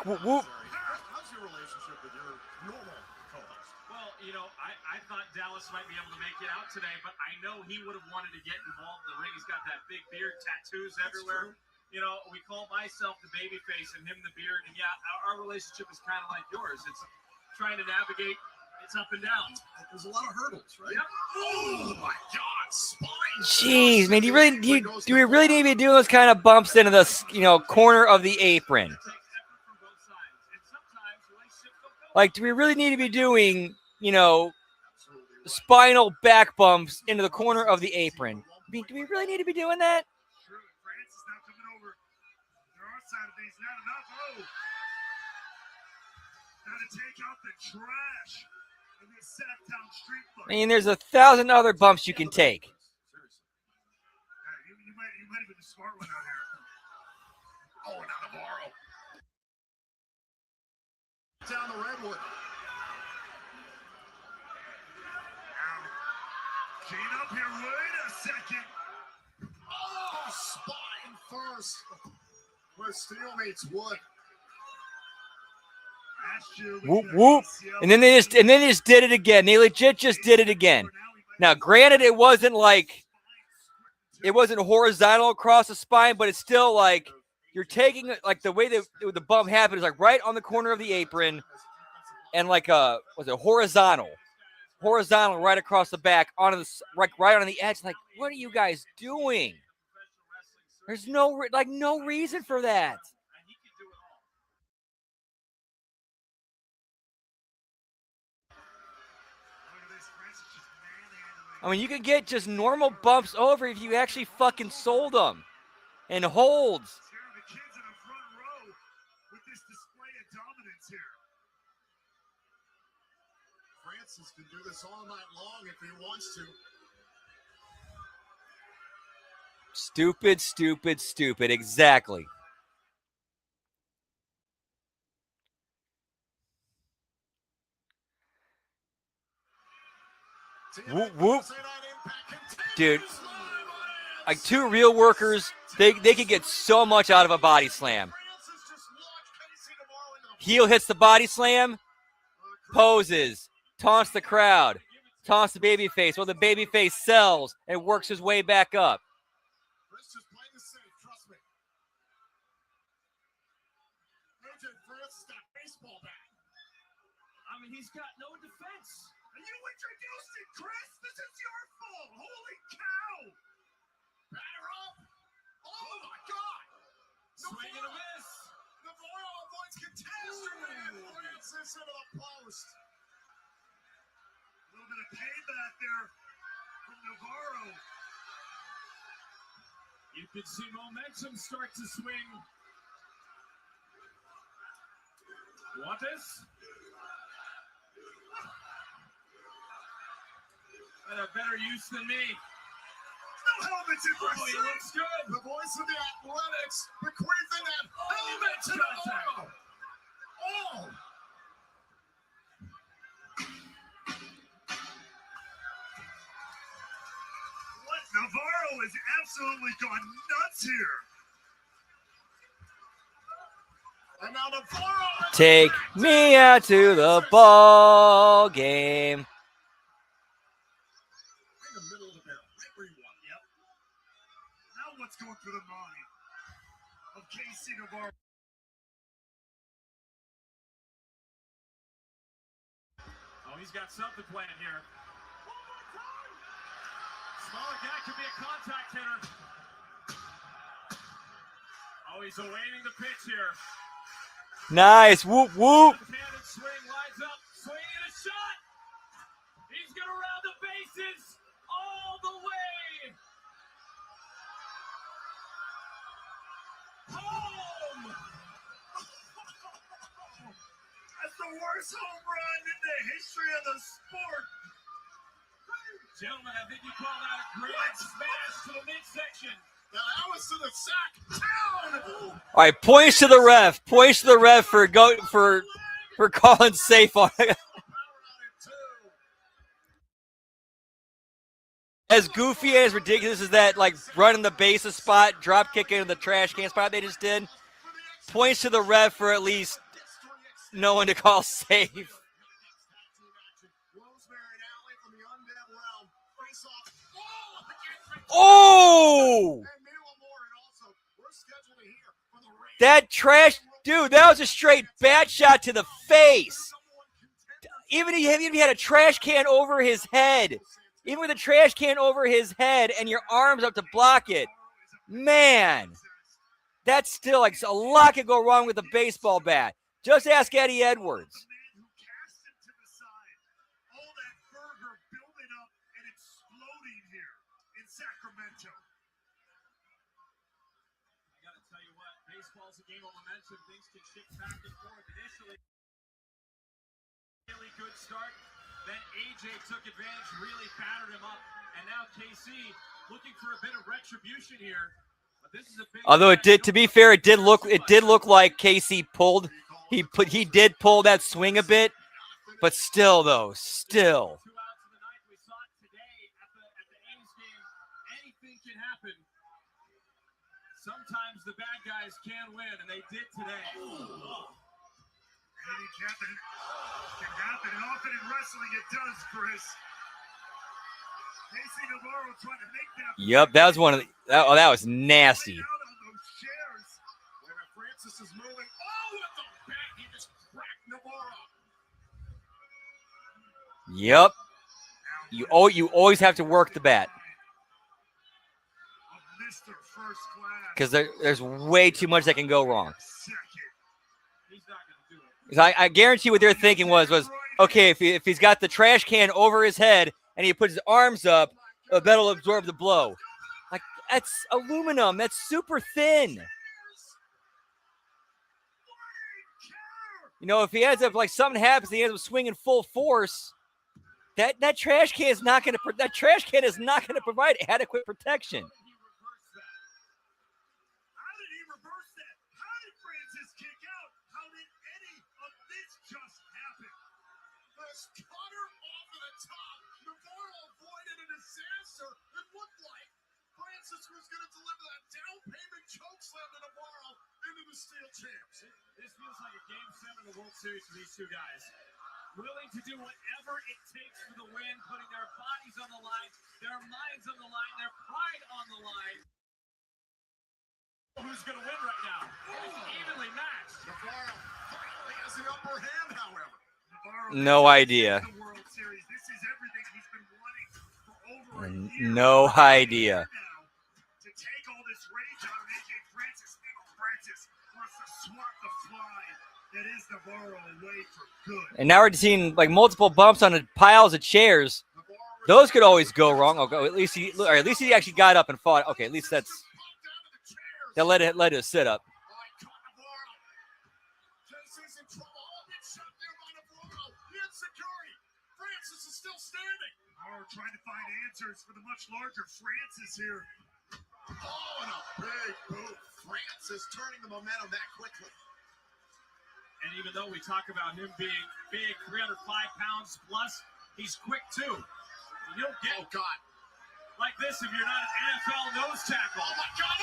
Whoop, whoop. How's your relationship with your normal co-host? Well, you know, I thought Dallas might be able to make it out today, but I know he would have wanted to get involved in the ring. He's got that big beard, tattoos everywhere. You know, we call myself the baby face and him the beard. And yeah, our relationship is kind of like yours. It's trying to navigate. It's up and down. There's a lot of hurdles, right? Yep. Oh my God! Spine. Jeez, man, do we really need to be doing those kind of bumps into the corner of the apron? Like, do we really need to be doing spinal back bumps into the corner of the apron? I mean, do we really need to be doing that? I mean, there's 1,000 other bumps you can take. You might have been the smart one out here. Oh, now Navarro. Down the redwood. Chain up here. Wait a second. Oh, spine first. Where steel meets wood. Whoop whoop. And then they just did it again. They legit just did it again. Now, granted, it wasn't horizontal across the spine, but it's still like you're taking like the way that the bump happened is like right on the corner of the apron, and like horizontal right across the back onto the right on the edge. Like, what are you guys doing? There's no reason for that. I mean, you can get just normal bumps over if you actually fucking sold them and holds. The kids in the front row with this display of dominance here. Francis can do this all night long if he wants to. Stupid. Exactly. Whoop, whoop. Dude, like two real workers, they could get so much out of a body slam. Heel hits the body slam, poses, taunts the crowd, taunts the babyface. Well, the babyface sells and works his way back up. I mean, he's got no defense. And you introduced it, Chris. This is your fault. Holy cow. Batter up. Oh, my God. Swing and a miss. Navarro avoids catastrophe and Francis into the post. A little bit of payback there from Navarro. You can see momentum start to swing. Want this? Had a better use than me. No helmets in Oh, he looks good. The voice of the Athletics bequeathing that helmet to Navarro. Oh. What? Navarro has absolutely gone nuts here. And now Navarro. Take me out to the ball game. What's going through the mind of JC Navarro? Oh, he's got something planned here. Smaller guy could be a contact hitter. Oh, he's awaiting the pitch here. Nice. Whoop, whoop. Cannon swing, lines up, swing and a shot. He's going to round the bases all the way. Home! That's the worst home run in the history of the sport. Gentlemen, I think you call that a great smash to the midsection. Now that was to the sack. Down! All right, points to the ref. Points to the ref for calling safe on it. As goofy and as ridiculous as that, like running the bases spot, drop kick into the trash can spot they just did. points to the ref for at least no one to call safe. Oh! That trash, dude, that was a straight bat shot to the face. Even if he had a trash can over his head, even with a trash can over his head and your arms up to block it, man, that's still like a lot could go wrong with a baseball bat. Just ask Eddie Edwards. Baseball's a game of momentum. Things can shift back and forth. Initially, really good start. Then AJ took advantage, really battered him up. And now KC looking for a bit of retribution here. But this is a big Although it did, to be fair, it did look like KC pulled. He did pull that swing a bit, but still though, still. We saw it today at the A's game. Anything can happen. Sometimes the bad guys can win, and they did today. Anything can happen, and often in wrestling it does, Chris. Casey Navarro trying to make that. Yep, that was one of the. That was nasty. Francis is moving. Oh, with the bat, he just cracked Navarro. Yep. You always have to work the bat. Because there's way too much that can go wrong. I guarantee what they're thinking was okay, if he's got the trash can over his head and he puts his arms up, that'll absorb the blow. Like, that's aluminum. That's super thin. You know, if he ends up, like, something happens, he ends up swinging full force, that trash can is not going to provide adequate protection. Was going to deliver that down payment choke slam to Navarro into the steel champs. This feels like a Game 7 of the World Series for these two guys. Willing to do whatever it takes for the win, putting their bodies on the line, their minds on the line, their pride on the line. Who's going to win right now? It's evenly matched. Navarro finally has the upper hand, however. No idea. The World Series. This is everything he's been wanting for over a year. No idea. To take all this rage out of AJ Francis wants to swat the fly that is Navarro away for good. And now we're seeing like multiple bumps on the piles of chairs. Those could always go wrong. Okay, at least he actually got up and fought. Okay, at least that led to a sit up. Francis is still standing. Trying to find answers for the much larger Francis here. Oh, and a big move. Francis turning the momentum that quickly. And even though we talk about him being big, 305 pounds plus, he's quick too. You don't get like this if you're not an NFL nose tackle. Oh my God!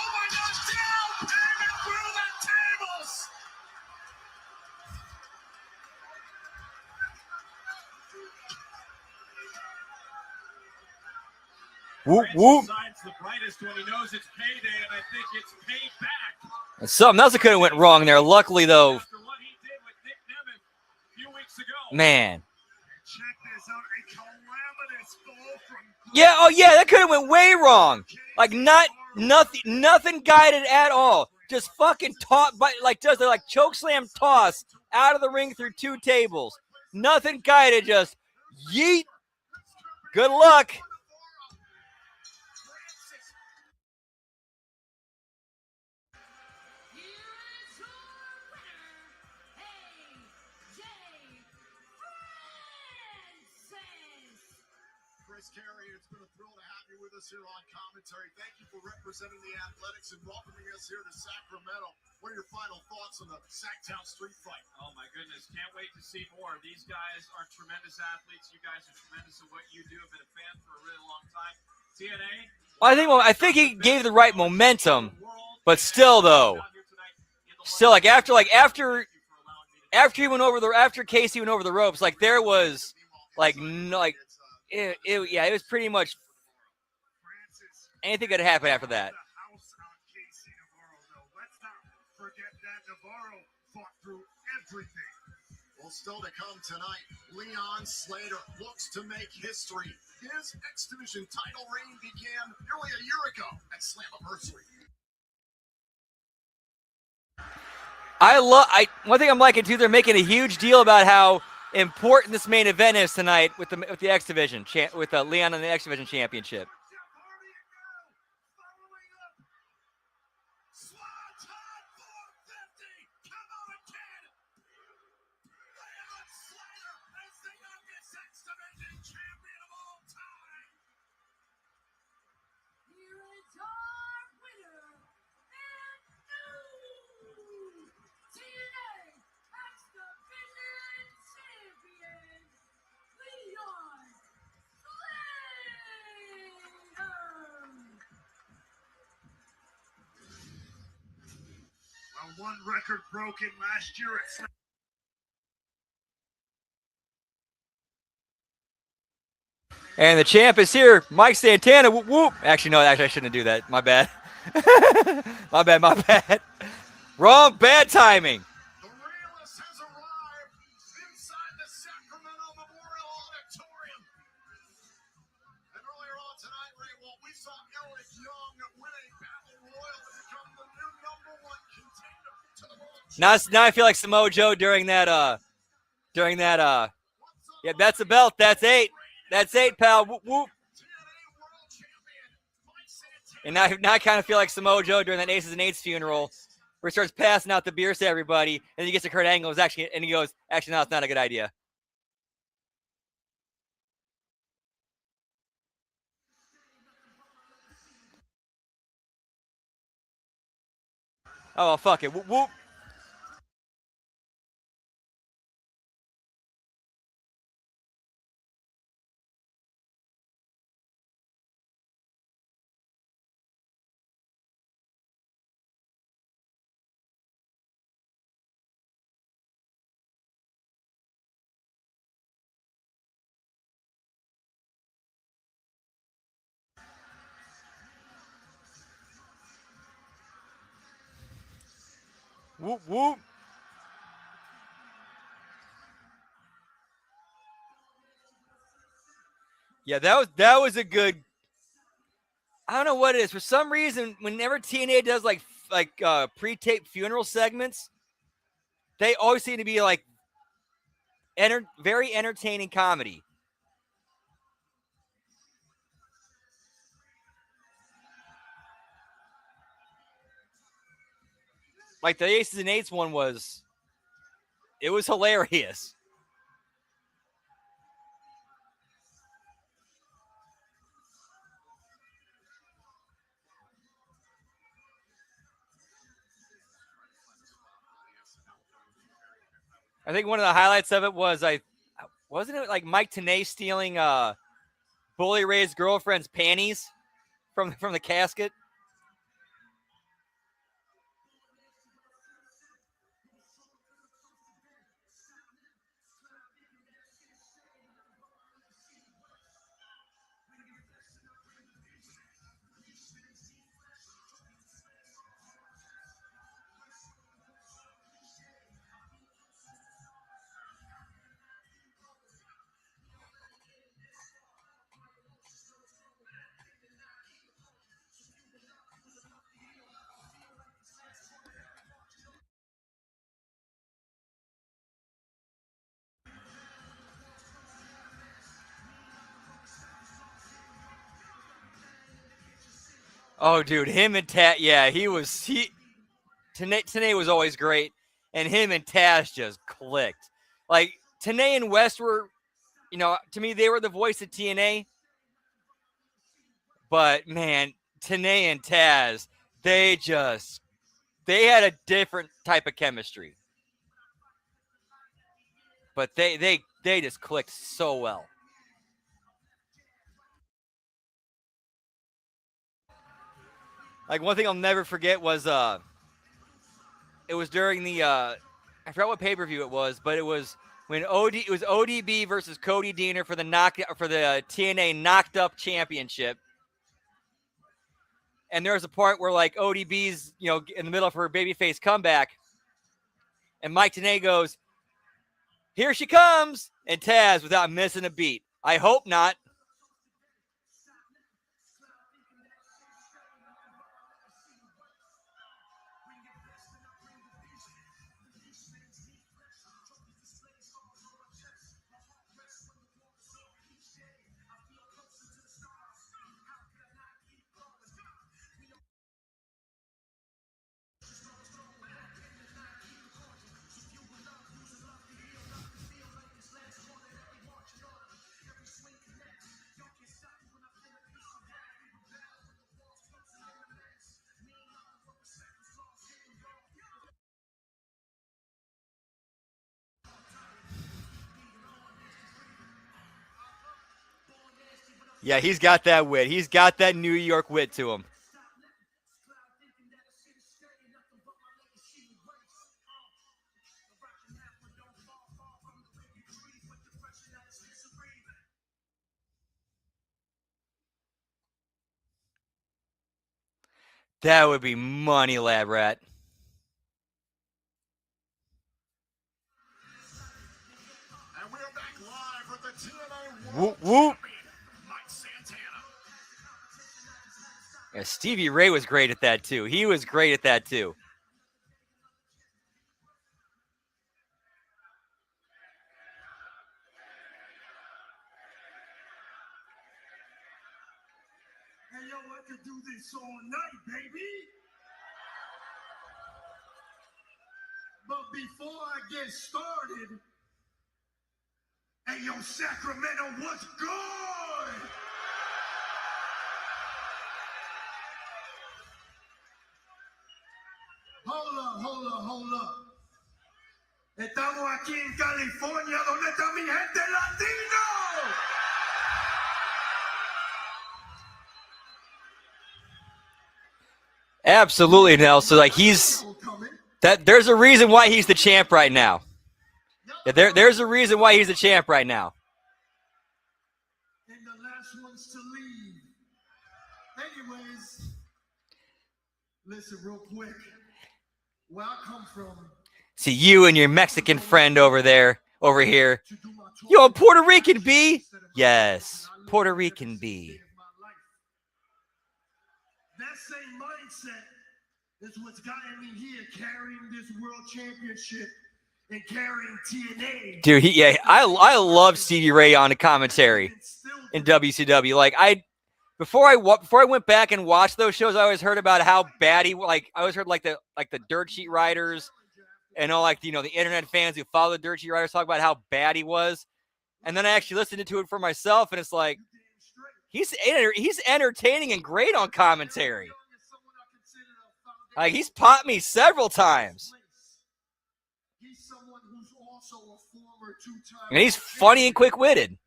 Down payment through the tables. Whoop whoop. The brightest when he knows it's payday, and I think it's paid back. And something else that could have went wrong there. Luckily, though. After what he did with Nick Nevin a few weeks ago. Man. Check this out. A calamitous fall from. Yeah. Oh, yeah. That could have went way wrong. Like nothing guided at all. Just fucking does the chokeslam toss out of the ring through two tables. Nothing guided. Just yeet. Good luck. Carey, it's been a thrill to have you with us here on commentary. Thank you for representing the Athletics and welcoming us here to Sacramento. What are your final thoughts on the Sacktown Street Fight? Oh my goodness, can't wait to see more. These guys are tremendous athletes. You guys are tremendous at what you do. I've been a fan for a really long time. TNA. Well, I think he gave the right momentum, but still though, still, after he went after Casey went over the ropes, like there was it was pretty much anything could happen after that. Forget that Navarro fought through everything. Well, still to come tonight, Leon Slater looks to make history. His X Division title reign began nearly a year ago at Slammiversary. One thing I'm liking too. They're making a huge deal about how important this main event is tonight with the X Division with Leon on the X Division Championship. One record broken last year at And the champ is here, Mike Santana. Whoop, whoop. Actually, no, I shouldn't do that. My bad. my bad. Wrong, bad timing. The realist has arrived inside the Sacramento Memorial Auditorium. And earlier on tonight, Ray, we saw Eric Young win a battle royal to become the new #1 contender to the world. Now I feel like Samoa Joe during that yeah, that's a belt. That's 8. That's 8, pal. Whoop, whoop. And now I kind of feel like Samoa Joe during that Aces and Eights funeral, where he starts passing out the beers to everybody, and then he gets to Kurt Angle, and he goes, actually, no, it's not a good idea. Oh, well, fuck it. Whoop, whoop. Whoop, whoop. Yeah, that was a good. I don't know what it is. For some reason, whenever TNA does like pre-taped funeral segments, they always seem to be like very entertaining comedy. Like the Aces and Eights one was hilarious. I think one of the highlights of it was wasn't it like Mike Tenay stealing Bully Ray's girlfriend's panties from the casket? Oh, dude, him and Tat, yeah, Tenay was always great, and him and Taz just clicked. Like Tenay and West were, to me they were the voice of TNA. But man, Tenay and Taz, they had a different type of chemistry. But they just clicked so well. Like one thing I'll never forget was It was during the I forgot what pay-per-view it was, but it was when it was ODB versus Cody Deaner for the TNA Knocked Up Championship. And there was a part where like ODB's, in the middle of her babyface comeback, and Mike Tenay goes, "Here she comes," and Taz, without missing a beat, "I hope not." Yeah, he's got that wit. He's got that New York wit to him. That would be money, Lab Rat. And we are back live with the TNA Whoop, whoop. Yeah, Stevie Ray was great at that, too. He was great at that, too. Hey, yo, I could do this all night, baby. But before I get started, hey, yo, Sacramento, what's good? Hold up. Estamos aquí en California, donde está mi gente latino. Absolutely, Nelson. Like there's a reason why he's the champ right now. Yeah, there's a reason why he's the champ right now. And the last ones to leave. Anyways, listen real quick. Where I come from. See you and your Mexican friend over here. Yo, a Puerto Rican B? Yes, Puerto Rican B. That same mindset is what's gotten me here, carrying this world championship and carrying TNA. Dude, I love Stevie Ray on the commentary in WCW. Like before I went back and watched those shows, I always heard about how bad I always heard like the dirt sheet writers and all the internet fans who follow the dirt sheet writers talk about how bad he was. And then I actually listened to it for myself, and it's like he's entertaining and great on commentary. Like he's popped me several times. And he's funny and quick-witted.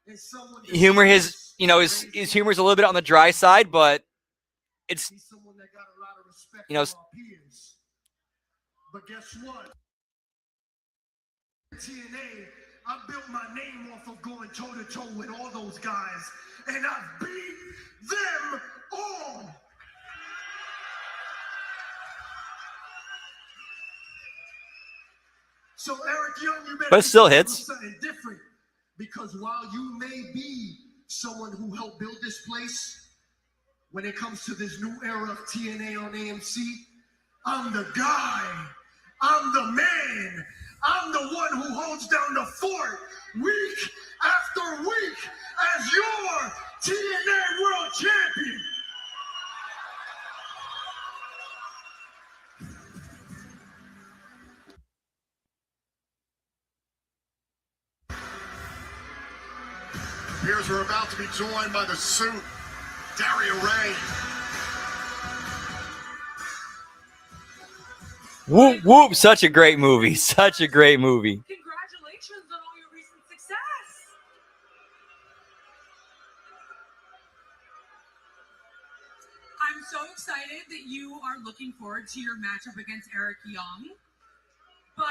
His humor is a little bit on the dry side, but it's But guess what? TNA, I built my name off of going toe-to-toe with all those guys, and I beat them all. So Eric Young, you better but it still hits. Something different, because while you may be someone who helped build this place, when it comes to this new era of TNA on AMC, I'm the guy. I'm the man. I'm the one who holds down the fort week after week as your TNA World Champion. Appears we're about to be joined by the suit, Daria Ray. Whoop, whoop. Such a great movie. Such a great movie. Congratulations on all your recent success. I'm so excited. that you are looking forward to your matchup against Eric Young, but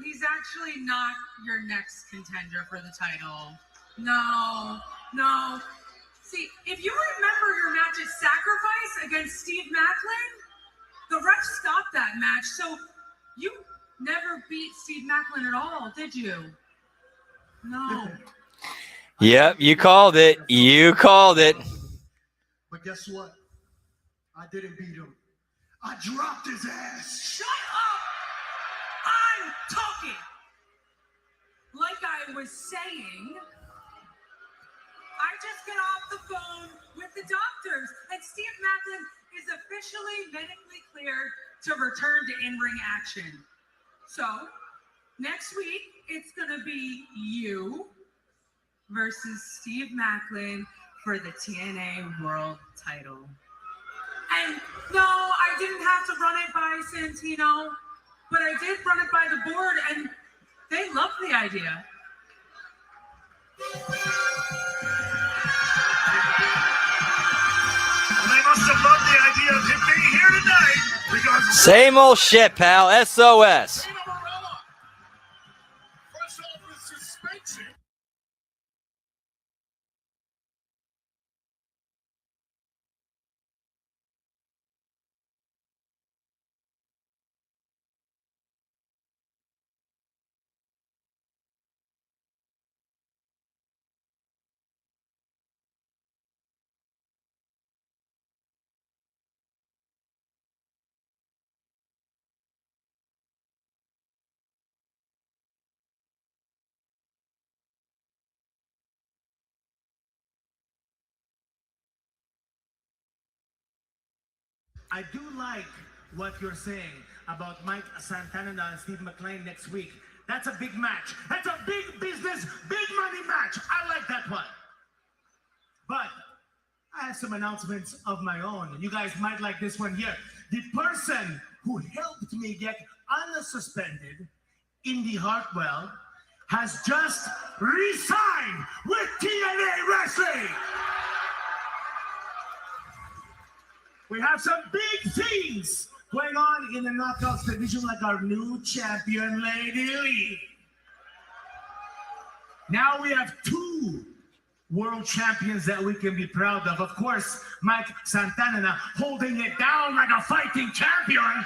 he's actually not your next contender for the title. No. See, if you remember your match at Sacrifice against Steve Macklin, the ref stopped that match, so you never beat Steve Macklin at all, did you? No. Yep, you called it. You called it. But guess what? I didn't beat him. I dropped his ass. Shut up! I'm talking! Like I was saying, I just got off the phone with the doctors, and Steve Macklin is officially medically cleared to return to in-ring action. So, next week, it's going to be you versus Steve Macklin for the TNA World title. And no, I didn't have to run it by Santino, but I did run it by the board, and they loved the idea. They must have loved the idea of him being here tonight because Same old shit, pal. SOS. Fresh off his suspension. I do like what you're saying about Mike Santana and Steve McLean next week. That's a big match. That's a big business, big money match. I like that one. But I have some announcements of my own. You guys might like this one here. The person who helped me get unsuspended, Indy Hartwell, has just re-signed with TNA Wrestling. We have some big things going on in the Knockouts division, like our new champion, Lady Lee. Now we have 2 world champions that we can be proud of. Of course, Mike Santana holding it down like a fighting champion.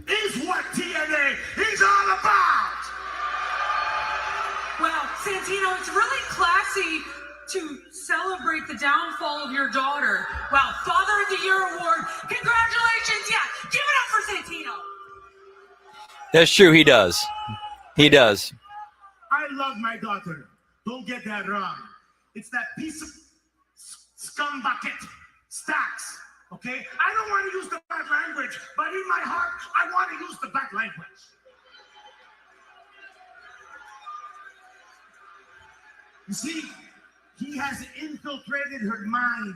Is what TNA is all about. Well, Santino, it's really classy to celebrate the downfall of your daughter. Wow, Father of the Year award. Congratulations. Yeah, give it up for Santino. That's true. He does. He does. I love my daughter. Don't get that wrong. It's that piece of scum bucket, Stacks. Okay? I don't want to use the bad language, but in my heart, I want to use the bad language. You see, he has infiltrated her mind.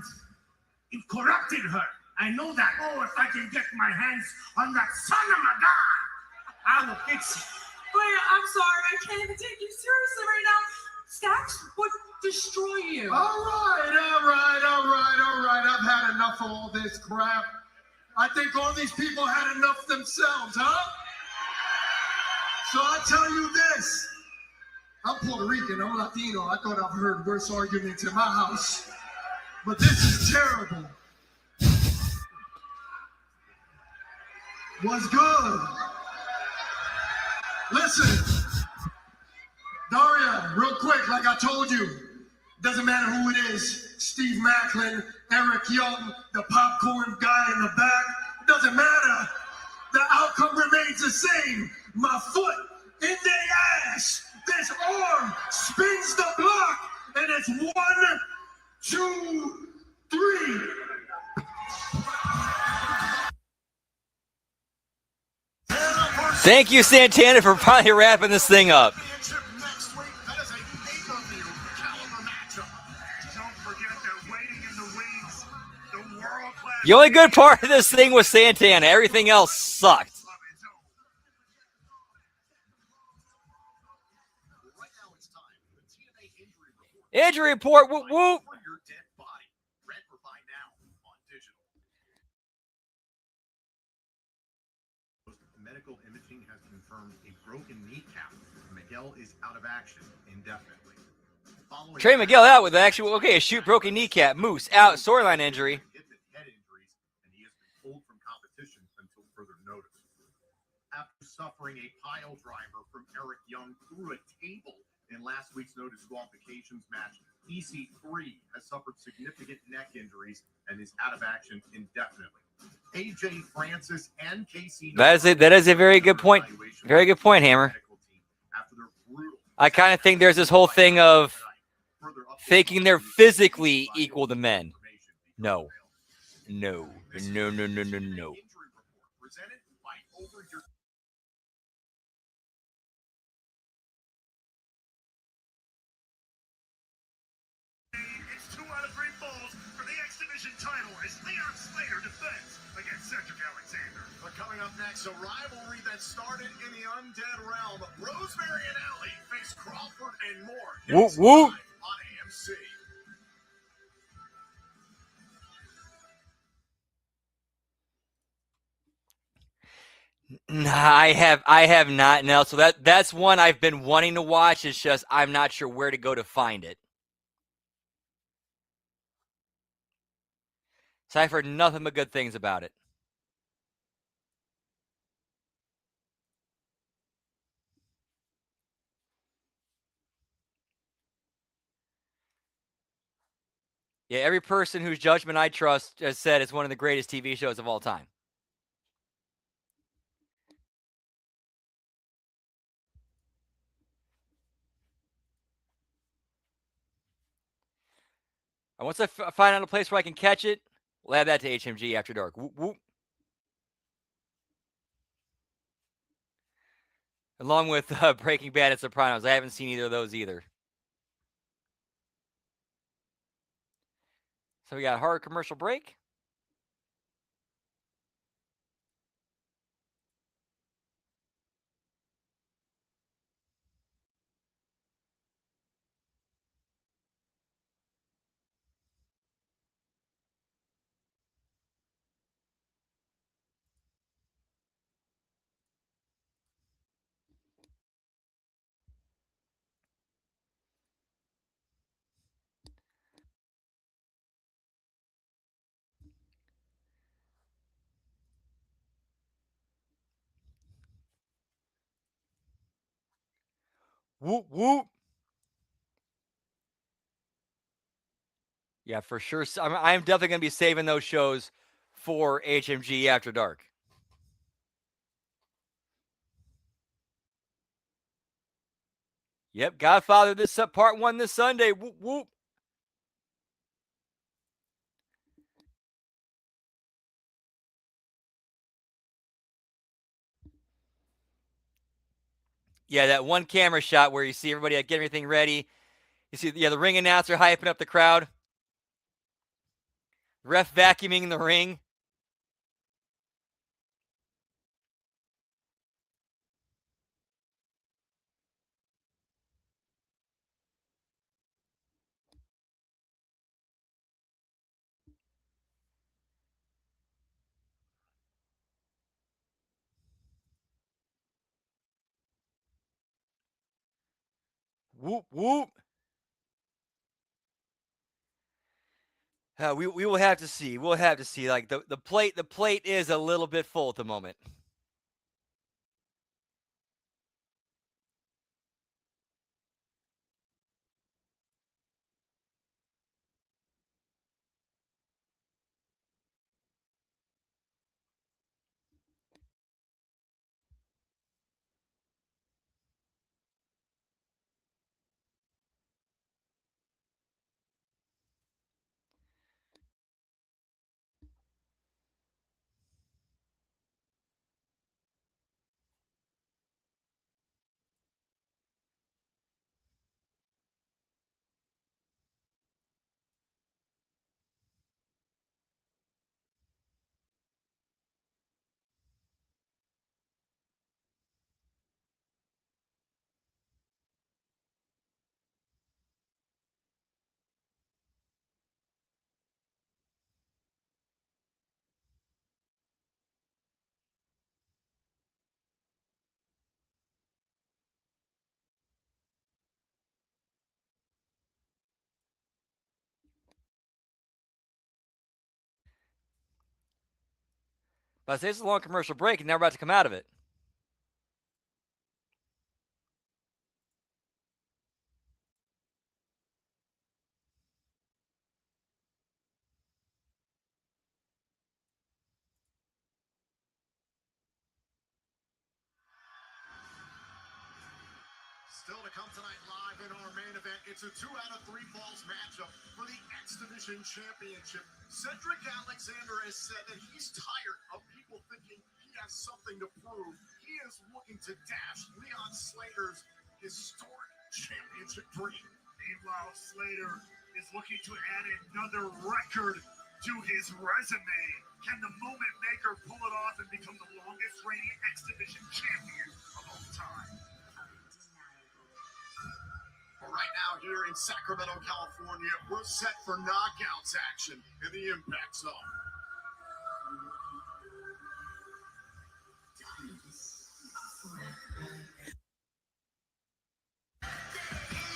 It corrupted her. I know that. Oh, if I can get my hands on that son of a gun, I will fix it. Wait, I'm sorry. I can't even take you seriously right now. Stacks would destroy you. All right. I've had enough of all this crap. I think all these people had enough themselves, huh? So I tell you this. I'm Puerto Rican, I'm Latino. I thought I've heard worse arguments in my house. But this is terrible. What's good? Listen, Daria, real quick, like I told you, doesn't matter who it is, Steve Macklin, Eric Young, the popcorn guy in the back, it doesn't matter. The outcome remains the same. My foot in their ass. This arm spins the block, and it's 1, 2, 3. Thank you, Santana, for finally wrapping this thing up. The only good part of this thing was Santana. Everything else sucked. Injury report. Whoop whoop. For your dead body. Read for buy now on digital. Medical imaging has confirmed a broken kneecap. Miguel is out of action indefinitely. Trey Miguel out with actual, okay, a shoot broken kneecap. Moose out, storyline injury. Hip and head injuries, and he has been pulled from competition until further notice. After suffering a pile driver from Eric Young through a table in last week's no disqualifications match, EC3 has suffered significant neck injuries and is out of action indefinitely. AJ Francis and Casey. That is a very good point. Very good point, Hammer. I kind of think there's this whole thing of thinking they're physically equal to men. No. No. No, no, no, no, no. It's 2 out of 3 falls for the X Division title as Leon Slater defends against Cedric Alexander. But coming up next, a rivalry that started in the undead realm. Rosemary and Alley face Crawford and more. Whoop, whoop. On AMC. Nah, I have not. No, so that's one I've been wanting to watch. It's just I'm not sure where to go to find it. So I've heard nothing but good things about it. Yeah, every person whose judgment I trust has said it's one of the greatest TV shows of all time. And once I find out a place where I can catch it, we'll add that to HMG After Dark. Whoop, whoop. Along with Breaking Bad and Sopranos. I haven't seen either of those either. So we got a horror commercial break. Whoop, whoop. Yeah, for sure. I'm definitely going to be saving those shows for HMG After Dark. Yep, Godfather, this part 1 this Sunday. Whoop, whoop. Yeah, that one camera shot where you see everybody get everything ready. You see, the ring announcer hyping up the crowd. Ref vacuuming the ring. Whoop, whoop. We will have to see. We'll have to see. Like the plate is a little bit full at the moment. I say this is a long commercial break, and now we're about to come out of it. Still to come tonight live in our main event. It's a 2 out of 3 falls matchup for the X Division Championship. Cedric Alexander has said that he's tired of people thinking he has something to prove. He is looking to dash Leon Slater's historic championship dream. Meanwhile, Slater is looking to add another record to his resume. Can the Moment Maker pull it off and become the longest reigning X Division champion of all time? Right now here in Sacramento, California, we're set for knockouts action in the Impact Zone.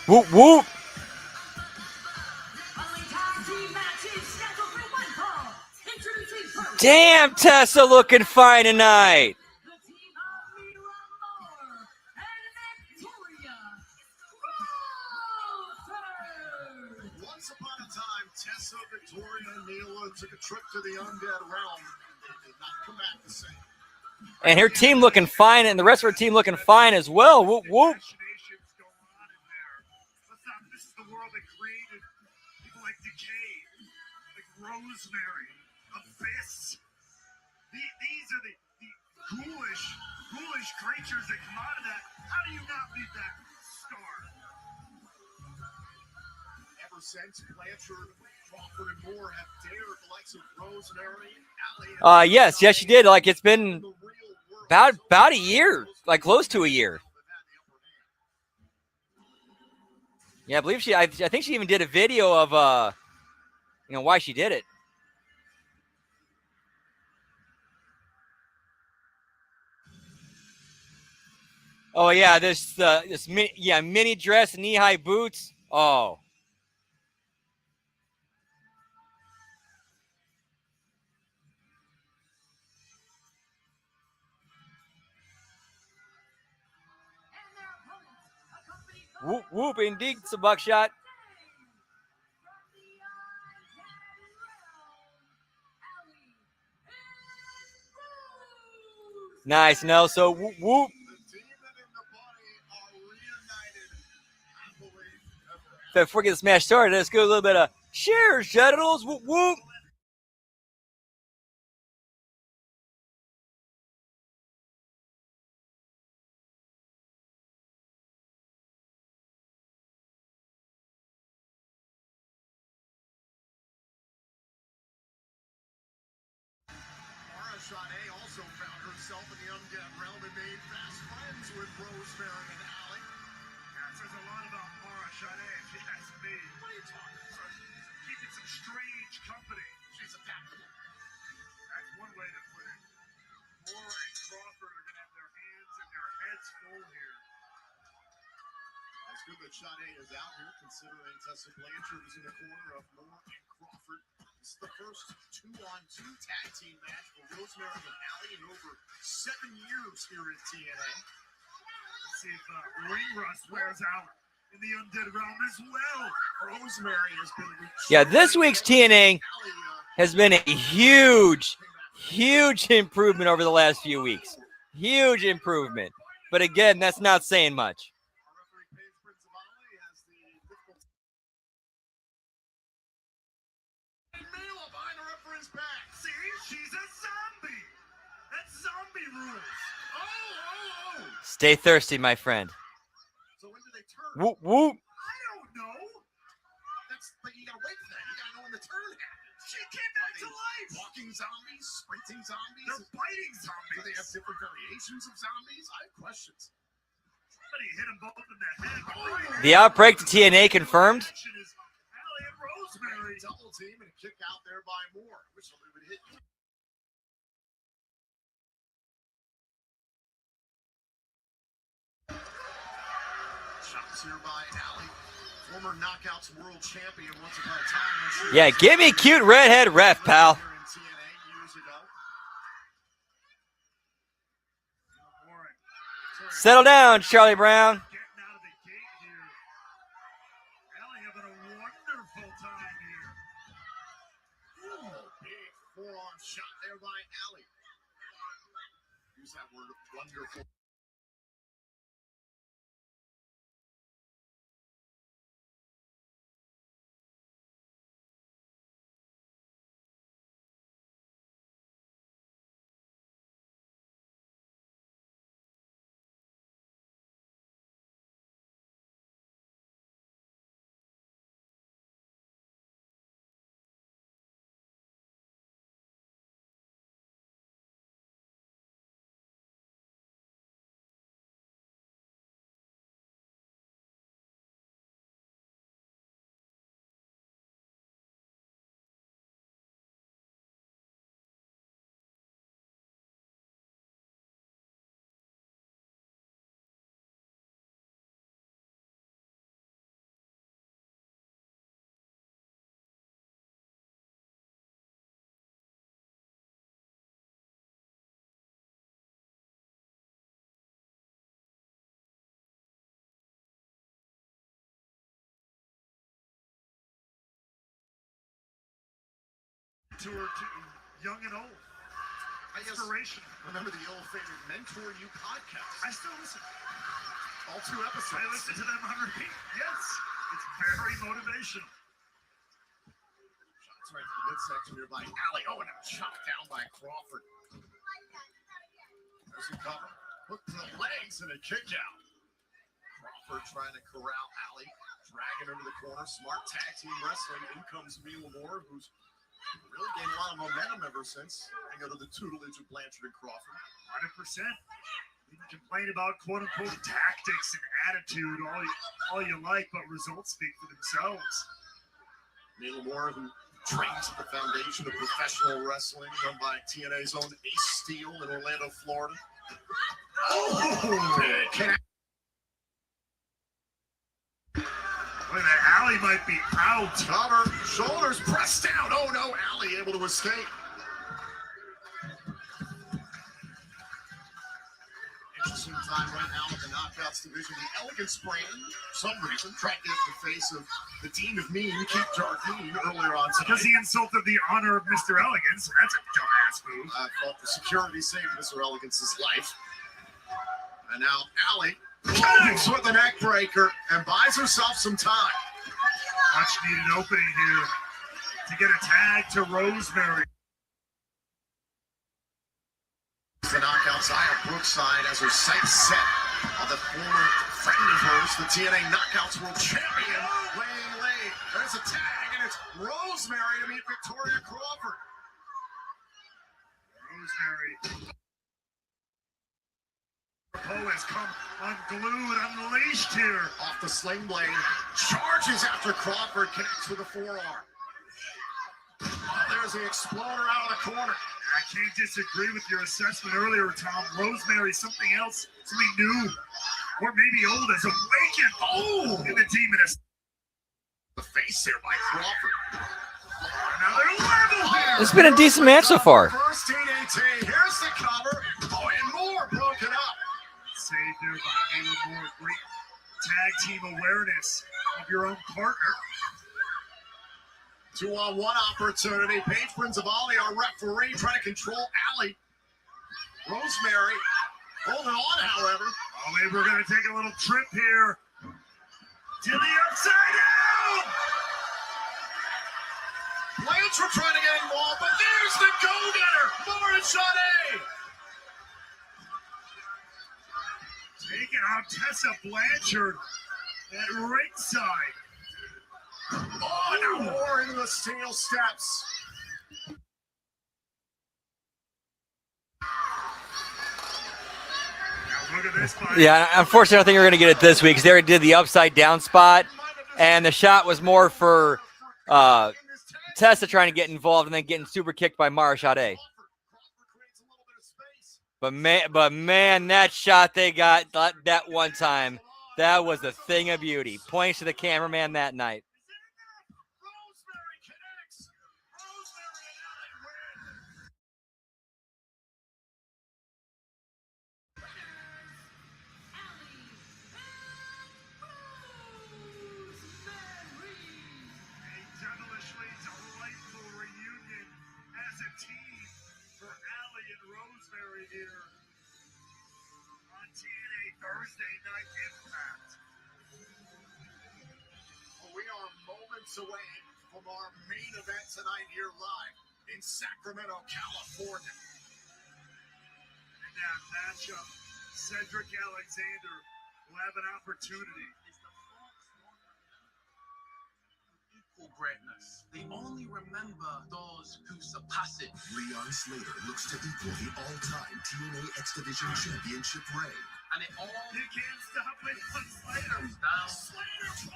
Whoop, whoop. Damn, Tessa looking fine tonight. Once upon a time, Tessa, Victoria, and Neela took a trip to the undead realm. They did not come back the same. And her team looking fine, and the rest of her team looking fine as well. Whoop, whoop. This is the world that created people like Decay, like Rosemary, Abyss. These are the ghoulish creatures that come out of that. How do you not beat that star? Ever since Blanchard, Crawford, and Moore have dared the likes of Rosemary, Allie, Yes, she did. Like, it's been about a year, like close to a year. Yeah, I believe I think she even did a video of why she did it. Oh yeah, this mini dress, knee-high boots. Oh. Whoop, whoop, indeed, it's a buckshot. Nice, Nelson. Whoop, whoop. Before we get this match started, let's go a little bit of cheers, genitals. Whoop, whoop. Shanae also found herself in the undead realm and made fast friends with Rosemary and Allie. That says a lot about Mara Shanae, if you ask me. What are you talking about? Keeping some strange company. She's adaptable. That's one way to put it. Moore and Crawford are going to have their hands and their heads full here. It's good that Shanae is out here, considering Tessa Blanchard is in the corner of Moore and Crawford. This is the first 2-on-2 tag team match for Rosemary and Allie in over 7 years here at TNA. Let's see if ring rust wears out in the undead realm as well. Rosemary has been... Yeah, this week's TNA has been a huge improvement over the last few weeks. Huge improvement. But again, that's not saying much. Stay thirsty, my friend. So when do they turn? Whoop, whoop. I don't know. But you gotta wait for that. You gotta know when the turn happens. She came back to life. Walking zombies, sprinting zombies. They're biting zombies. Do they have different variations of zombies? I have questions. Somebody hit them both in the head. The outbreak to TNA confirmed. Allie and Rosemary. Double team and a kick out there by Moore. Wish somebody would hit you. Shots here by Allie, former Knockouts world champion once upon a time. Yeah, give me cute redhead ref, pal. Settle down, Charlie Brown. Getting out of the gate here. Allie having a wonderful time here. Oh, big forearm shot there by Allie. Use that word, wonderful. To her, young and old. Inspiration. Remember the ill-fated Mentor You podcast? I still listen. All 2 episodes. I listen to them on repeat. Yes, it's very motivational. Shots right to the midsection here by Allie. Oh, and a chop down by Crawford. There's a cover. Hook to the legs and a kick out. Crawford trying to corral Allie. Dragging her to the corner. Smart tag team wrestling. In comes Mila Moore, who's really gained a lot of momentum ever since they go to the tutelage of Blanchard and Crawford. 100%. You can complain about quote-unquote tactics and attitude all you like, but results speak for themselves. Mila Moore, who trains at the foundation of professional wrestling, run by TNA's own Ace Steel in Orlando, Florida. Oh, big. Look at that. Allie might be out. Cover, shoulders pressed down. Oh no, Allie able to escape. Interesting time right now in the Knockouts division. The Elegant sprain, for some reason, tried to get in the face of the Dean of Mean, Keith Jardine, earlier on tonight. Because he insulted the honor of Mr. Elegance. That's a dumbass move. I thought the security saved Mr. Elegance's life. And now Allie connects with the neck breaker and buys herself some time. Much needed opening here to get a tag to Rosemary. The knockout Zaya Brookside has her sights set on the former friend of hers, the TNA Knockouts World Champion, laying late. There's a tag, and it's Rosemary to meet Victoria Crawford. Rosemary. Poe has come unglued, unleashed here. Off the sling blade, charges after Crawford connects with the forearm. There's the exploder out of the corner. I can't disagree with your assessment earlier, Tom. Rosemary, something else, something new, or maybe old, has awakened. Oh, in the demon. The face there by Crawford. Another level here. It's been a decent match so far. First TNT. Here's the cover. Oh, and more broken up. Saved there by Mila Moore. Great tag team awareness of your own partner. 2-on-1 opportunity. Paige Prinzavali, our referee, trying to control Allie. Rosemary holding on, however. Oh, maybe we're going to take a little trip here to the upside down. Blanchard trying to get involved, but there's the go-getter, Lauren Sade. Taking out Tessa Blanchard at ringside. Oh, now more into the steel steps. Now look at this fight. Yeah, unfortunately, I don't think we're going to get it this week because they already did the upside down spot, and the shot was more for Tessa trying to get involved and then getting super kicked by Mara Sade. But man, that shot they got that one time, that was a thing of beauty. Points to the cameraman that night. Rosemary here on TNA Thursday Night Impact. We are moments away from our main event tonight here live in Sacramento, California. In that matchup, Cedric Alexander will have an opportunity. Equal greatness. They only remember those who surpass it. Leon Slater looks to equal the all-time TNA X Division Championship reign. And it all You can't stop Leon Slater. comes down Slater put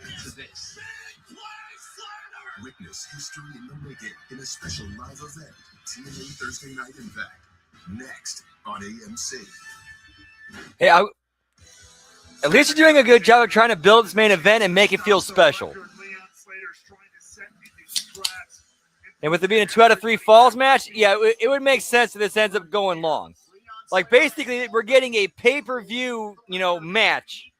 in to this. big play, Slater. Witness history in the making in a special live event, TNA Thursday Night Impact. Next on AMC. Hey, at least you're doing a good job of trying to build this main event and make it feel special. And with it being a 2 out of 3 falls match, yeah, it would make sense that this ends up going long. Like, basically, we're getting a pay-per-view, match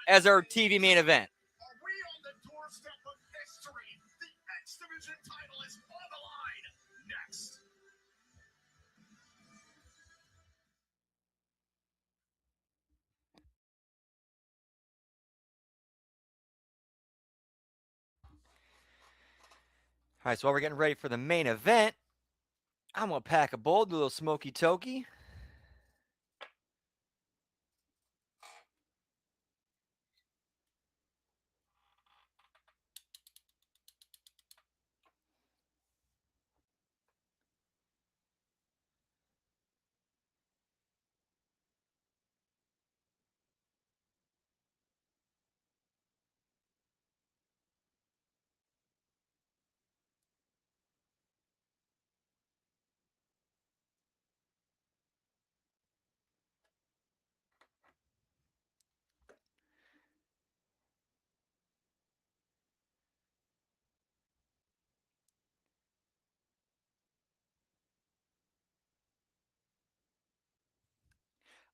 as our TV main event. Are we on the doorstep of history? The X Division title is on the line. Next. All right, so while we're getting ready for the main event, I'm going to pack a bowl, do a little smoky tokey.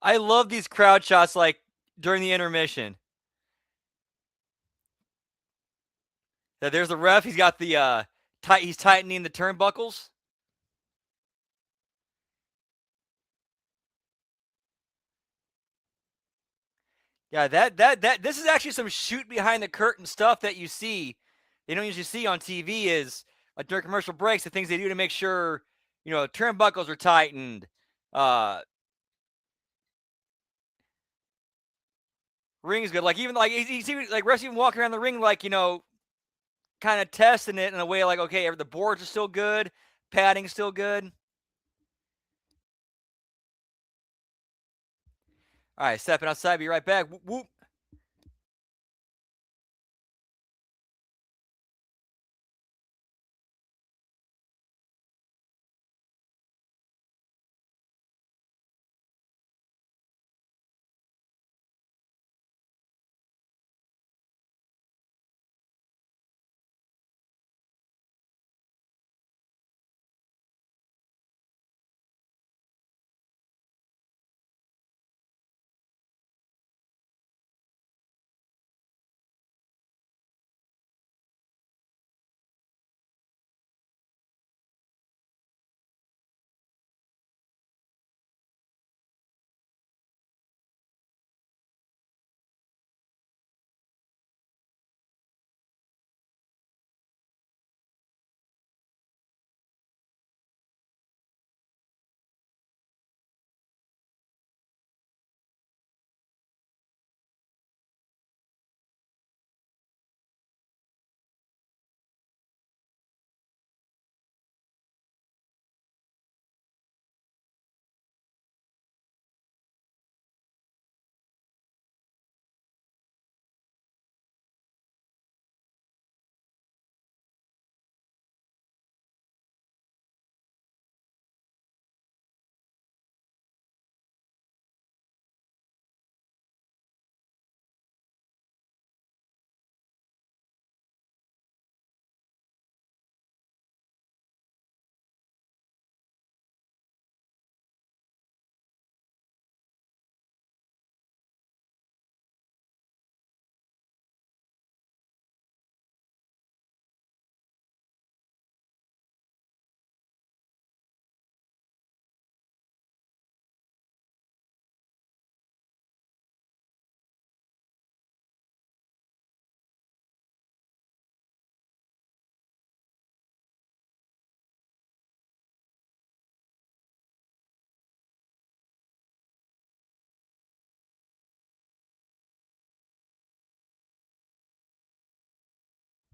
I love these crowd shots, like, during the intermission. Yeah, there's the ref. He's got the he's tightening the turnbuckles. Yeah, this is actually some shoot behind the curtain stuff that you see. They don't usually see on TV is like during commercial breaks, the things they do to make sure, turnbuckles are tightened. Ring is good. Like, even like you see like refs even walking around the ring like, kind of testing it in a way like, okay, the boards are still good, padding's still good. All right, stepping outside, be right back. Whoop, whoop.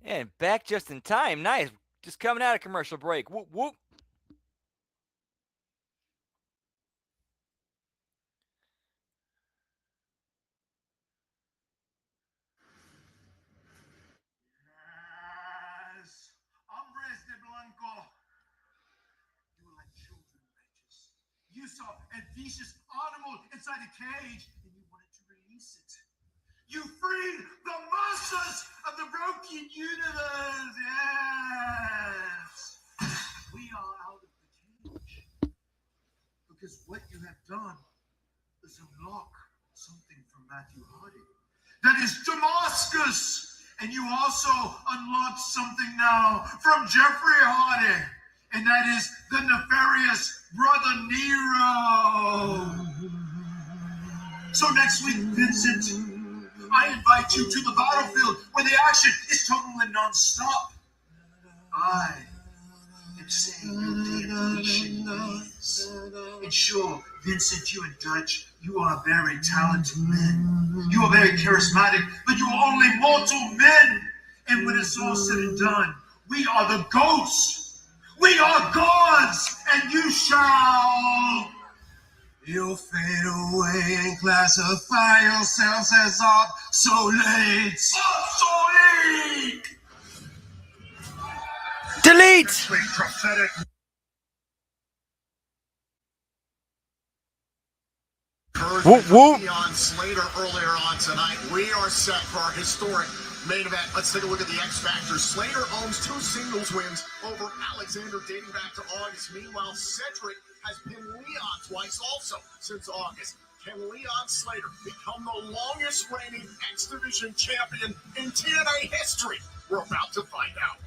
And back just in time. Nice. Just coming out of commercial break. Whoop, whoop. Yes. Hombres de Blanco. You were like children, Regis. You saw a vicious animal inside a cage and you wanted to release it. You freed the masters of the broken universe. Yes. We are out of the cage. Because what you have done is unlock something from Matthew Hardy. That is Damascus. And you also unlocked something now from Jeffrey Hardy. And that is the nefarious Brother Nero. So next week, Vincent, I invite you to the battlefield where the action is totally non-stop. I am saying your dedication is. And sure, Vincent, you and Dutch, you are very talented men. You are very charismatic, but you are only mortal men. And when it's all said and done, we are the ghosts. We are gods, and you shall... You'll fade away and classify yourselves as obsolete. Obsolete! Delete! Prophetic. Whoop, whoop. On Slater earlier on tonight. We are set for our historic main event. Let's take a look at the X Factor. Slater owns 2 singles wins over Alexander dating back to August. Meanwhile, Cedric has pinned Leon twice also since August. Can Leon Slater become the longest reigning X Division champion in TNA history? We're about to find out.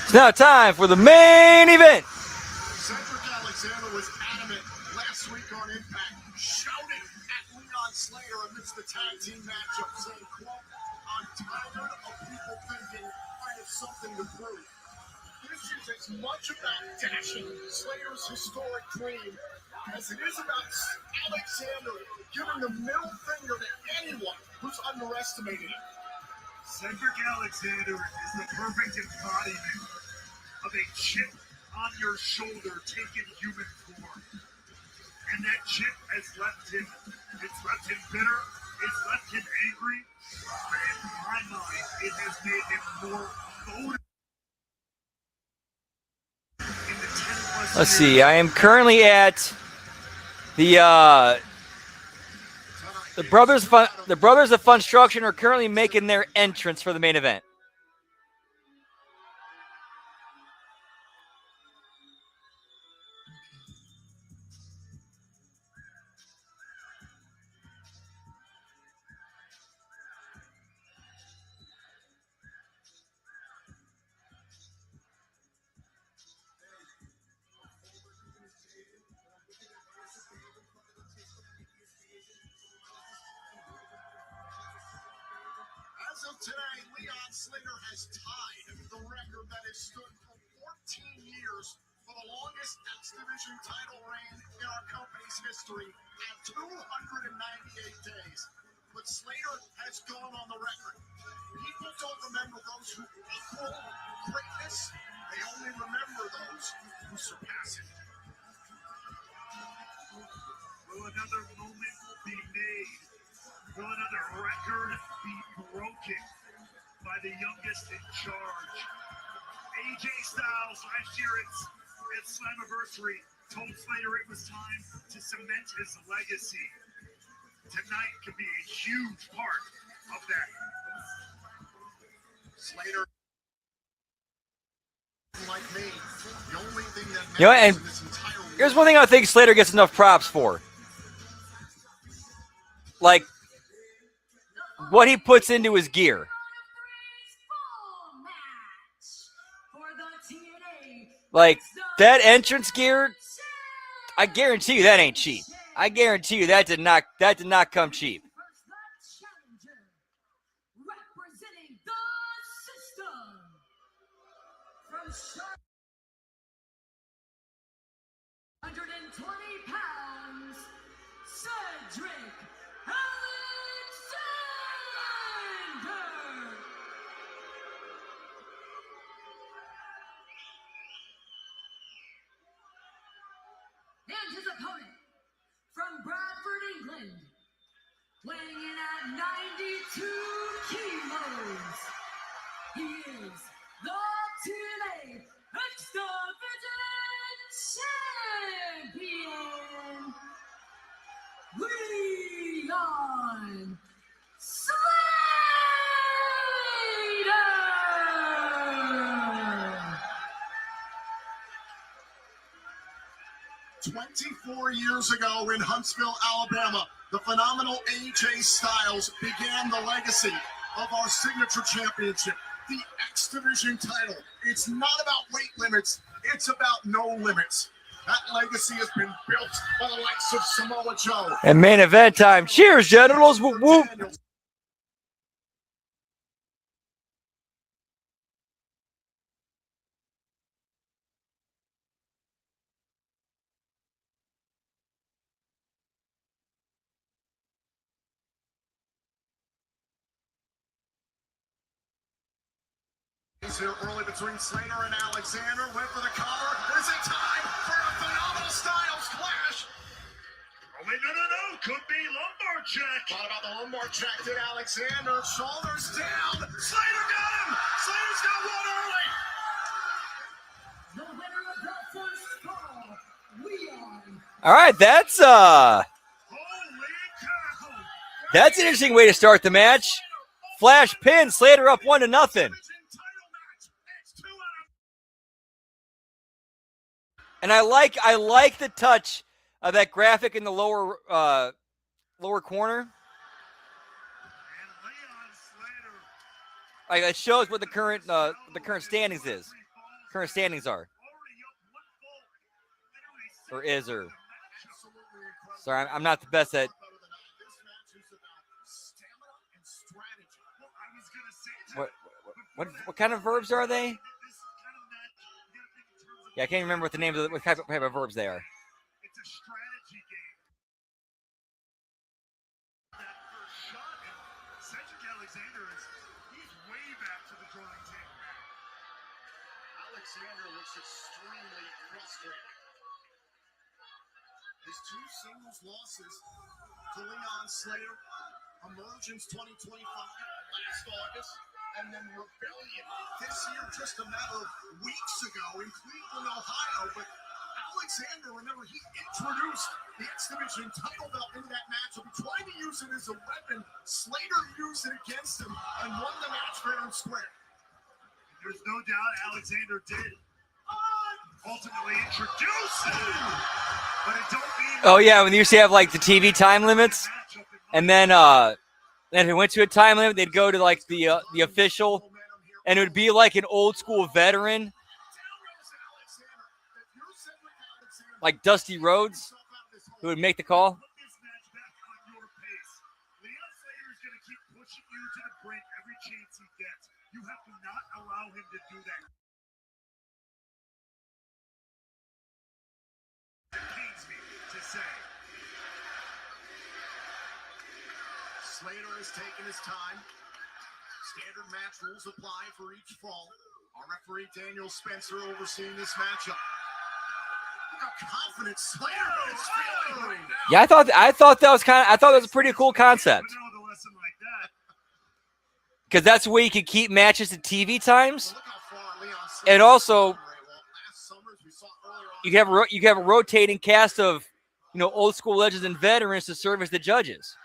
It's now time for the main event. Cedric Alexander was adamant last week on Impact, shouting at Leon Slater amidst the tag team matchup, saying, quote, I'm tired of people thinking I have something to prove. This is as much about dashing Slater's historic dream as it is about Alexander giving the middle finger to anyone who's underestimated him. Cedric Alexander is the perfect embodiment of a chip on your shoulder taking human form. And that chip has left him, it's left him bitter, it's left him angry, but in my mind, it has made him more motivated. Let's see. I am currently at the Brothers of Funstruction are currently making their entrance for the main event. As of today, Leon Slater has tied the record that has stood for 14 years for the longest X Division title reign in our company's history at 298 days. But Slater has gone on the record. People don't remember those who equal greatness. They only remember those who surpass it. Will another moment be made? Will another record be broken by the youngest in charge? AJ Styles last year at Slammiversary told Slater it was time to cement his legacy. Tonight could be a huge part of that. Slater, like me, the only thing that You know, and here's one thing I think Slater gets enough props for. Like, what he puts into his gear. For the TNA Like, that entrance gear, I guarantee you that ain't cheap. I guarantee you that did not come cheap. Representing the system from 120 pounds, Cedric Alexander. And his opponent from Bradford, England, weighing in at 92 kilos, he is the TNA X Division Champion, Leon Slater! 24 years ago in Huntsville, Alabama, the phenomenal AJ Styles began the legacy of our signature championship, the X Division title. It's not about weight limits, it's about no limits. That legacy has been built by the likes of Samoa Joe. And main event time. Cheers, generals. Whoop, whoop. He's here early between Slater and Alexander. Went for the cover. Is it time for a phenomenal Styles clash? Oh, wait, no. Could be lumbar check. Thought about the lumbar check. Did Alexander. Shoulders down. Slater got him. Slater's got one early. The winner of the first call, Leon. All right, that's an interesting way to start the match. Flash pin, Slater up 1-0. And I like the touch of that graphic in the lower corner. Like, it shows what the current standings is. Current standings are. Or is, or. Sorry, I'm not the best at. What kind of verbs are they? Yeah, I can't remember what the names of what type of verbs they are. It's a strategy game. That first shot, and Cedric Alexander he's way back to the drawing table now. Alexander looks extremely frustrated. His two singles losses to Leon Slater, Emergence 2025 last August, and then Rebellion this year, just a matter of weeks ago in Cleveland, Ohio. But Alexander, remember, he introduced the X Division title belt into that matchup. He tried to use it as a weapon. Slater used it against him and won the match fair and square. There's no doubt Alexander did ultimately introduce him, but it don't mean. Oh yeah, when you used to have like the TV time limits, and then if it went to a time limit, they'd go to like the official, and it would be like an old school veteran, like Dusty Rhodes, who would make the call. You have to not allow him to do that. It pains me to say. Slater has taken his time. Standard match rules apply for each fall. Our referee Daniel Spencer overseeing this matchup. Look how confident Slater is feeling right now. Yeah, I thought that was a pretty cool concept. Because that's the way you can keep matches at TV times, and also you have a rotating cast of old school legends and veterans to serve as the judges.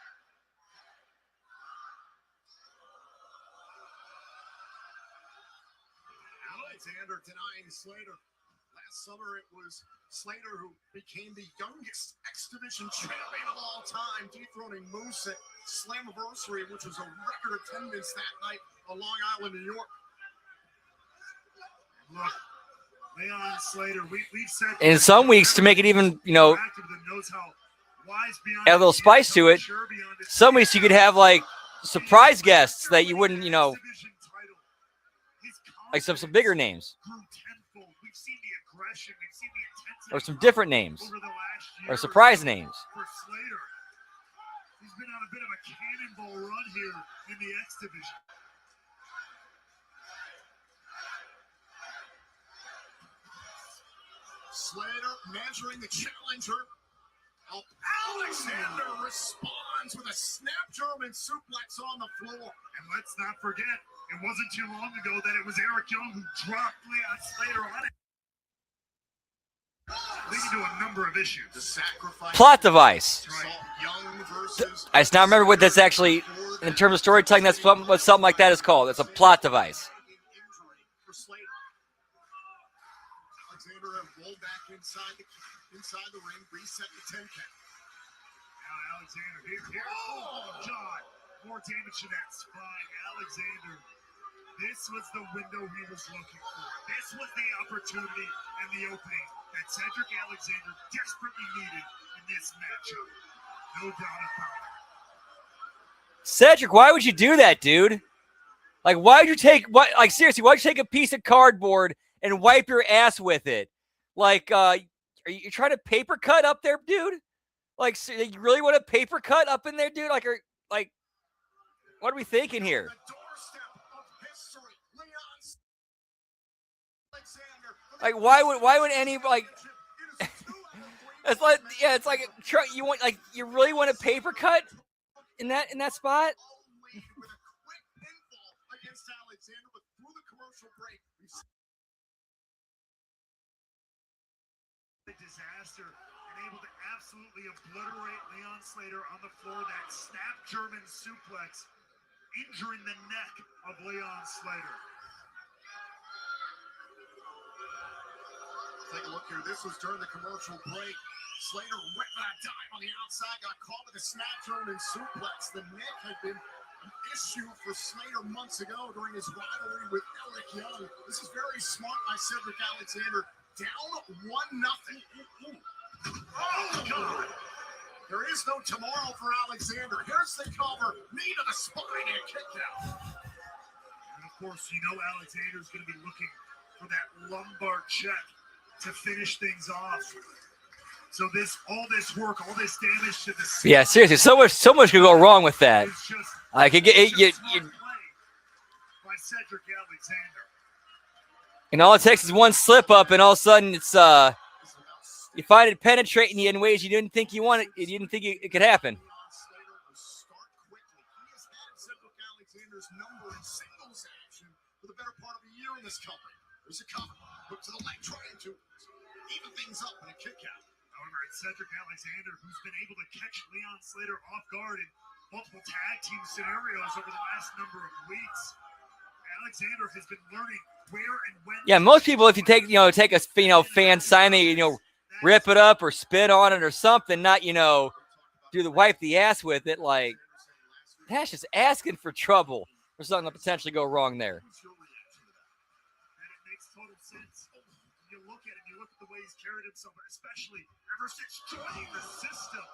Alexander denying Slater. Last summer it was Slater who became the youngest X Division champion of all time, dethroning Moose at Slammiversary, which was a record attendance that night on Long Island, New York. Look, Leon Slater, we've said in some weeks to make it even, you know, add a little spice to it. Some weeks you could have like surprise guests that you wouldn't, you know, like some bigger names, or some different names, or surprise names. He's been on a bit of a cannonball run here in the X division. Slater measuring the challenger. Alexander responds with a snap German suplex on the floor. And let's not forget, it wasn't too long ago that it was Eric Young who dropped Leon Slater on it. Leading to a number of issues. The sacrifice. Plot device. Young versus I just now remember what that's actually, in terms of storytelling, that's what something like that is called. It's a plot device. Alexander rolled back inside the ring, reset the 10 count. Now Alexander, here. Oh, John. More damage to that spine. Alexander, this was the window he was looking for. This was the opportunity and the opening that Cedric Alexander desperately needed in this matchup. No doubt about it. Cedric, why would you do that, dude? Like, why would you take, like, seriously, why'd you take a piece of cardboard and wipe your ass with it? Like, are you trying to paper cut up there, dude? Like, so you really want a paper cut up in there, dude? Like, what are we thinking here? Like, why would any, like, it's like, yeah, it's like, you want, like, you really want a paper cut in that spot? The disaster and able to absolutely obliterate Leon Slater on the floor. That snap German suplex, injuring the neck of Leon Slater. Take a look here. This was during the commercial break. Slater went that dive on the outside, got caught with a snap German suplex. The neck had been an issue for Slater months ago during his rivalry with Eric Young. This is very smart by Cedric Alexander. Down 1-0. Oh, God. There is no tomorrow for Alexander. Here's the cover. Knee to the spine and kick out. And, of course, you know Alexander's going to be looking for that lumbar check to finish things off. So all this work, all this damage to the spine. Yeah, seriously, so much could go wrong with that. I could get it. By Cedric Alexander. And all it takes is one slip up, and all of a sudden it's you find it penetrating you in ways you didn't think you wanted. You didn't think it could happen. Alexander's number in singles action for the better part of a year in this company. There's a cover, hook to the leg, trying to even things up in a kick out. However, it's Cedric Alexander who's been able to catch Leon Slater off guard in multiple tag team scenarios over the last number of weeks. Alexander has been learning where and when. Yeah, most people, if you take a fan sign, they rip it up or spit on it or something, not do the wipe the ass with it. Like, that's just asking for trouble for something to potentially go wrong there. And it makes total sense. You look at it, you look at the way he's carried himself, especially ever since joining the system.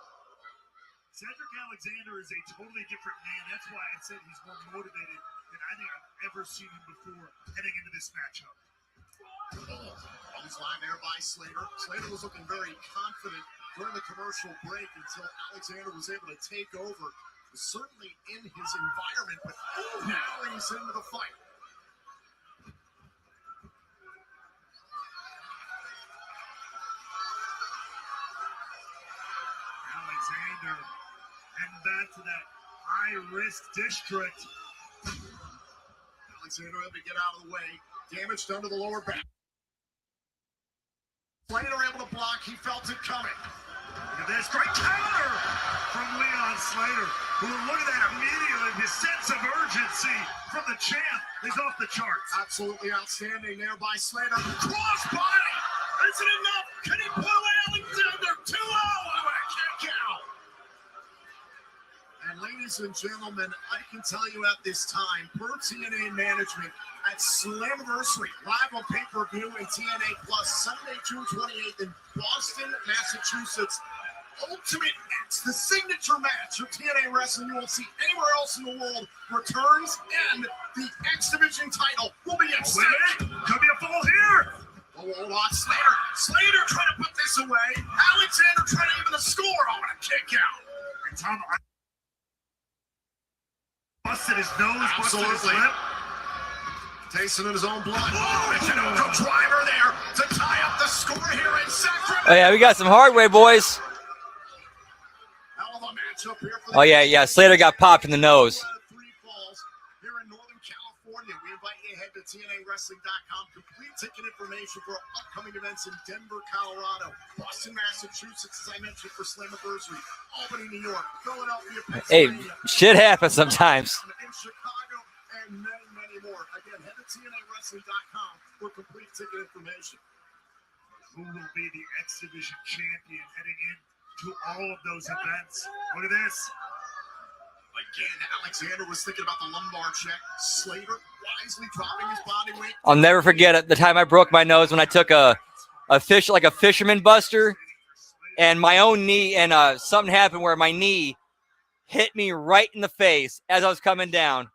Cedric Alexander is a totally different man. That's why I said he's more motivated than I think I've ever seen him before heading into this matchup. He's lying there by Slater. Slater was looking very confident during the commercial break until Alexander was able to take over. Certainly in his environment, but now he's into the fight. Alexander heading back to that high-risk district. Alexander had to get out of the way. Damage done to the lower back. Slater able to block. He felt it coming. Look at this great counter from Leon Slater. Who, look at that immediately. His sense of urgency from the champ is off the charts. Absolutely outstanding there by Slater. Cross body. Is it enough? Can he pull Alexander 2-0 with a kick out? And ladies and gentlemen, I can tell you at this time, per TNA management, at Slammiversary, live on pay-per-view and TNA Plus, Sunday, June 28th in Boston, Massachusetts. Ultimate X, the signature match of TNA wrestling you won't see anywhere else in the world, returns, and the X Division title will be at stake. Could be a fall here. Oh, hold on, Slater trying to put this away. Alexander trying to even the score on a kick out. And Tom busted his nose, busted his Absolutely. lip. Tasting in his own blood. Oh, driver there to tie up the score here in Sacramento. Oh yeah, we got some hard way, boys. Hell of a matchup here for the Oh yeah. Slater got popped in the nose. Here in Northern California, we invite you to head to TNAWrestling.com. Complete ticket information for upcoming events in Denver, Colorado, Boston, Massachusetts, as I mentioned, for Slammiversary, Albany, New York, Philadelphia, Hey, Pennsylvania, shit happens sometimes. in Chicago, and many, many more. Again, head to TNAWrestling.com for complete ticket information. Who will be the X Division champion heading in to all of those events? Look at this. Again, Alexander was thinking about the lumbar check. Slater wisely dropping his body weight. I'll never forget it. The time I broke my nose when I took a fisherman buster, and my own knee, and something happened where my knee hit me right in the face as I was coming down.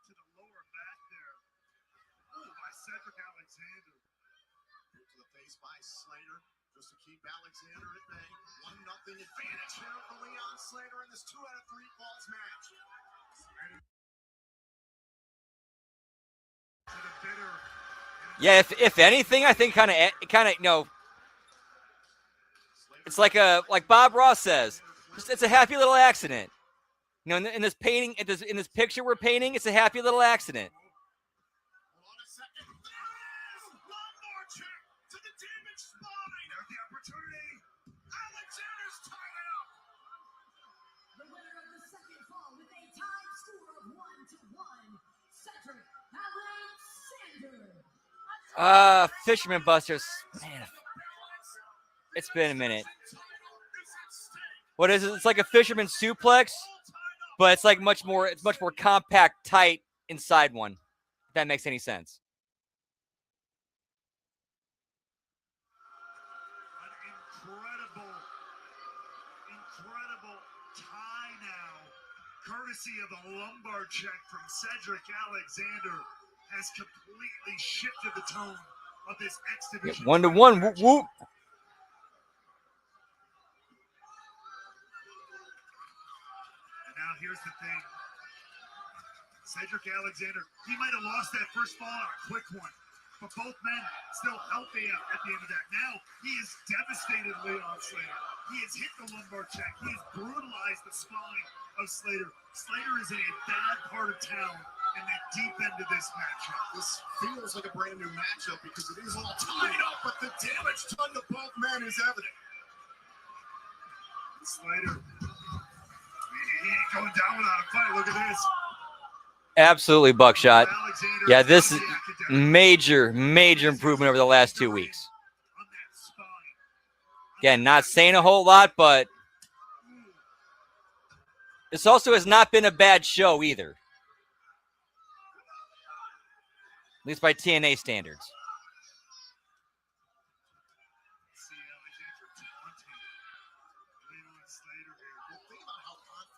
Yeah, if anything, I think kind of it's like Bob Ross says, it's a happy little accident. You know, in this painting, in this picture we're painting, it's a happy little accident. Fisherman busters. Man, it's been a minute. What is it? It's like a fisherman suplex, but it's like much more compact, tight inside one. If that makes any sense. Incredible tie now, courtesy of a lumbar check from Cedric Alexander, has completely shifted the tone of this X Division. 1-1, whoop whoop. And now here's the thing. Cedric Alexander, he might have lost that first fall on a quick one, but both men still healthy at the end of that. Now he has devastated Leon Slater. He has hit the lumbar check. He has brutalized the spine of Slater. Slater is in a bad part of town in the deep end of this matchup. This feels like a brand new matchup because it is all tied up, but the damage done to both men is evident. Slater, he ain't going down without a fight. Look at this. Absolutely buckshot. Yeah, this is major improvement over the last 2 weeks. Again, not saying a whole lot, but this also has not been a bad show either. At least by TNA standards.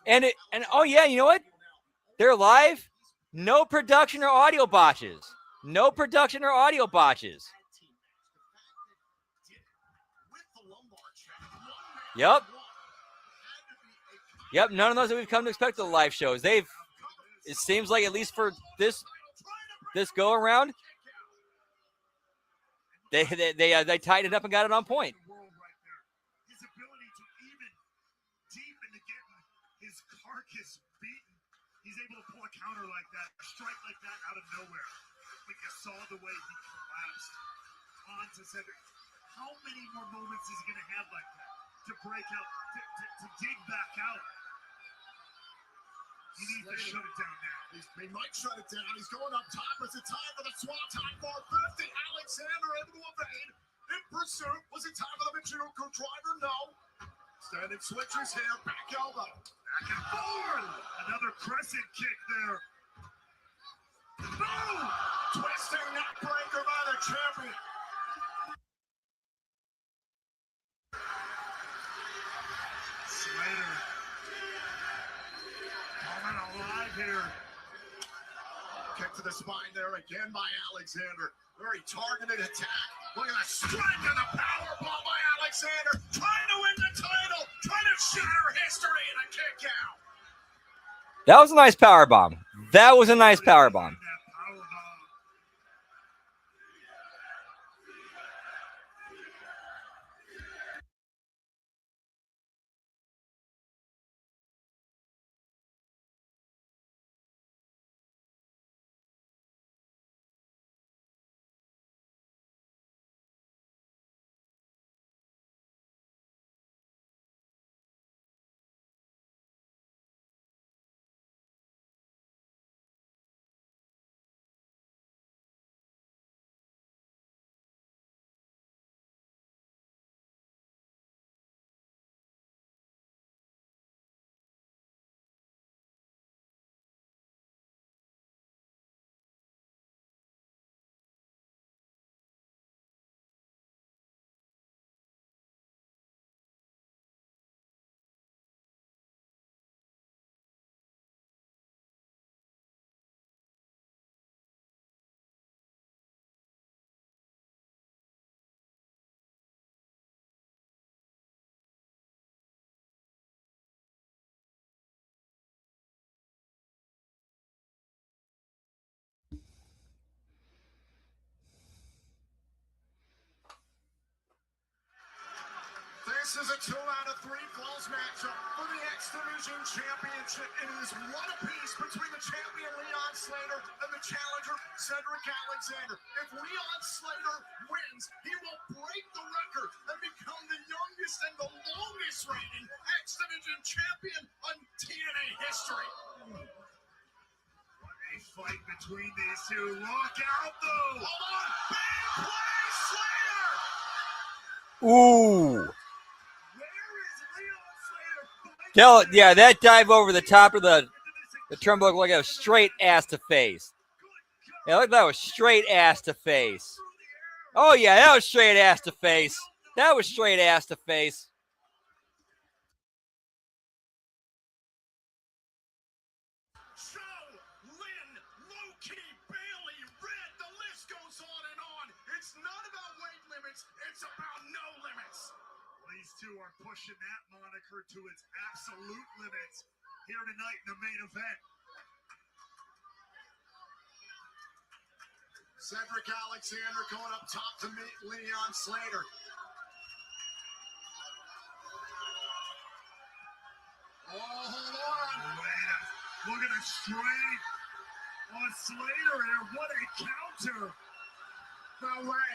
And oh yeah, you know what? They're live. No production or audio botches. No production or audio botches. Yep. None of those that we've come to expect at the live shows. It seems like, at least for this go around, they tied it up and got it on point. His ability to even deep into getting his carcass beaten, he's able to pull a counter like that, a strike like that out of nowhere. But you saw the way he collapsed onto Cedric. How many more moments is he going to have like that to break out, to dig back out? He needs to shut it down now. He might shut it down. He's going up top. Is it time for the Swanton 450? Alexander able to evade. In pursuit. Was it time for the Michinoku driver? No. Standing switches here. Back elbow. Back and forth. Another crescent kick there. Boom! Twisting neck breaker by the champion. Slater coming alive here. Kick to the spine there again by Alexander. Very targeted attack. Look at that strike and a power bomb by Alexander. Trying to win the title. Trying to shatter history in a kick out. That was a nice power bomb. That was a nice power bomb. This is a 2 out of 3 falls matchup for the X Division Championship. It is one apiece between the champion Leon Slater and the challenger Cedric Alexander. If Leon Slater wins, he will break the record and become the youngest and the longest reigning X Division champion on TNA history. A fight between these two. Look out though. Hold on. Big play, Slater. Ooh. Yeah, that dive over the top of the turnbuckle looked like it was straight ass to face. Yeah, look, that was straight ass to face. Oh yeah, that was straight ass to face. That was straight ass to face. Are pushing that moniker to its absolute limits here tonight in the main event. Cedric Alexander going up top to meet Leon Slater. Oh, hold on. Look at the straight on Slater here. What a counter. No way.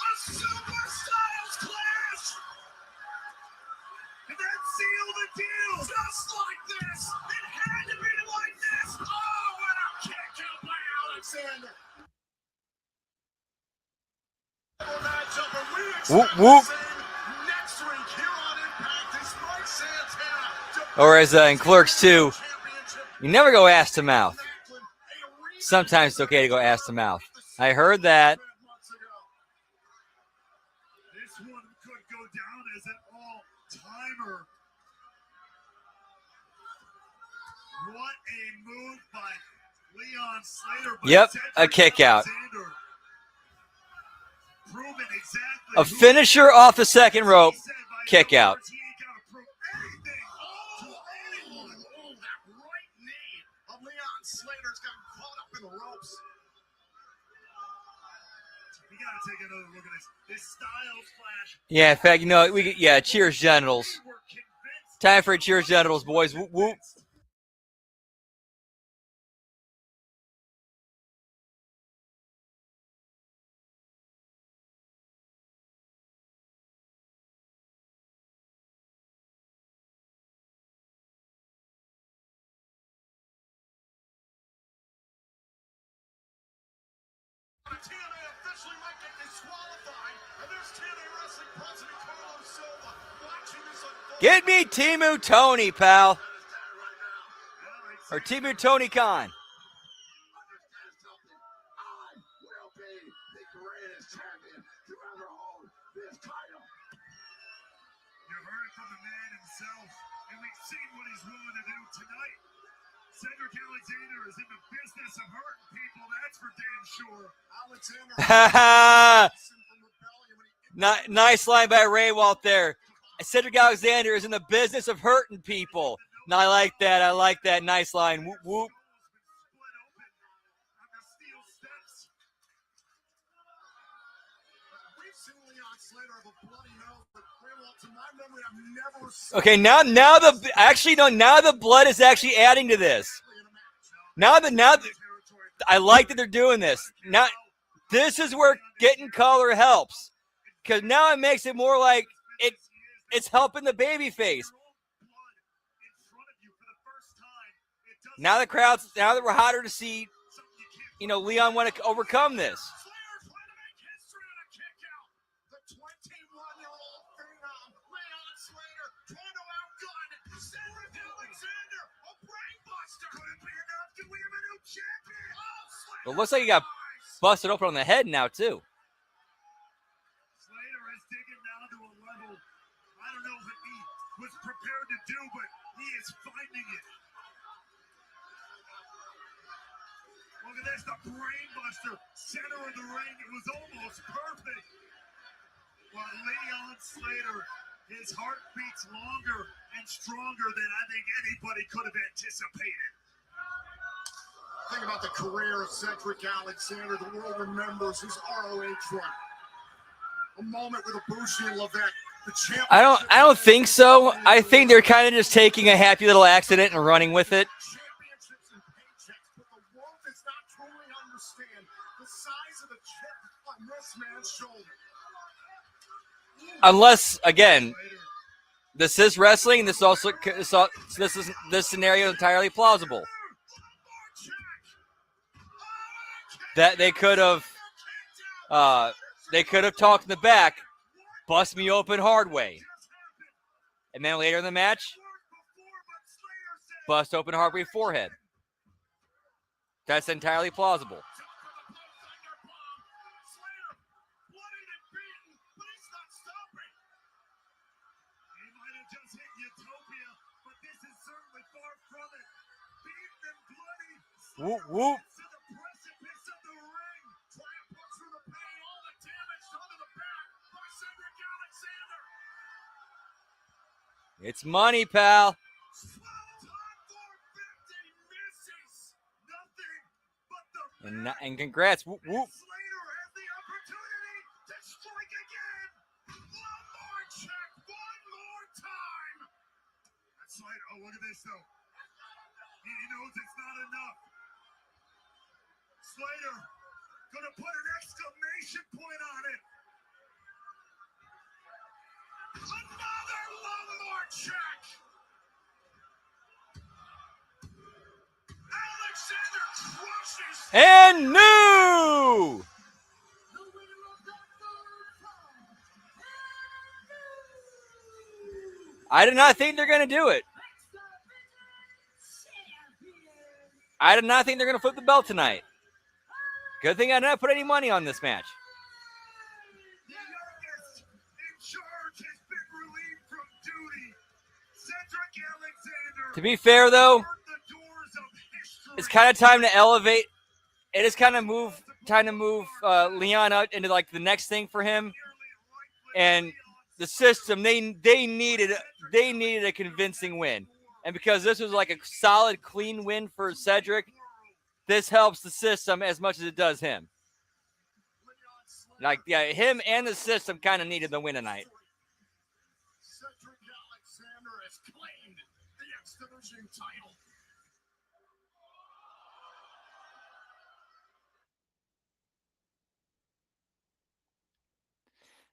A Super Styles Clash! Did that seal the deal? Just like this! It had to be like this! Oh, and a kick out by Alexander! Matchup, and we expect whoop. the same next week here on Impact. This Mike Santana. Or as in Clerks 2, you never go ass to mouth. Sometimes it's okay to go ass to mouth. I heard that. Timer. What a move by Leon Slater. Yep, a kick out. A finisher off the second rope, kick out. Take another look at this Styles Clash. Yeah, in fact, you know, cheers genitals. Time for cheers genitals, boys. Whoop, whoop. Get me Timu Tony, pal. Or Timu Tony Khan. from the man himself, and we've seen what he's willing to do tonight. Cedric Alexander is in the business of hurting people, that's for damn sure. Nice line by Ray Walt there. Cedric Alexander is in the business of hurting people. No, I like that. I like that. Nice line. Whoop, whoop. Okay, now the blood is actually adding to this. Now I like that they're doing this. Now this is where getting color helps, because now it makes it more like it's helping the baby face. Now the crowds, now that we're hotter to see, Leon want to overcome this. It looks like he got busted open on the head now, too. Slater is digging down to a level I don't know what he was prepared to do, but he is finding it. Look at this, the brainbuster, center of the ring. It was almost perfect. While Leon Slater, his heart beats longer and stronger than I think anybody could have anticipated. Think about the career of Cedric Alexander. The world remembers his ROH run. A moment with Ibushi and Levesque. The champion. I don't think so. I think they're kind of just taking a happy little accident and running with it. Championships and paychecks, but the world does not truly understand the size of the chip on this man's shoulder. Unless, again, this is wrestling. This scenario is entirely plausible. That they could have talked in the back, bust me open hard way, and then later in the match, bust open hard way forehead. That's entirely plausible. Whoop, whoop. It's money, pal. And congrats. Whoop, whoop. Oh, look at this, though. He knows it's not enough. Slater gonna put an exclamation point on it. Another lumbar check. Alexander crushes. And new. I did not think they're going to do it. I did not think they're going to flip the belt tonight. Good thing I did not put any money on this match. The youngest in charge has been relieved from duty. Cedric Alexander. To be fair, though, it's kind of time to elevate. It is kind of time to move Leon out into like the next thing for him. And the system, they needed a convincing win. And because this was like a solid, clean win for Cedric, this helps the system as much as it does him. Like, yeah, him and the system kind of needed the win tonight. Cedric Alexander has claimed the X Division title.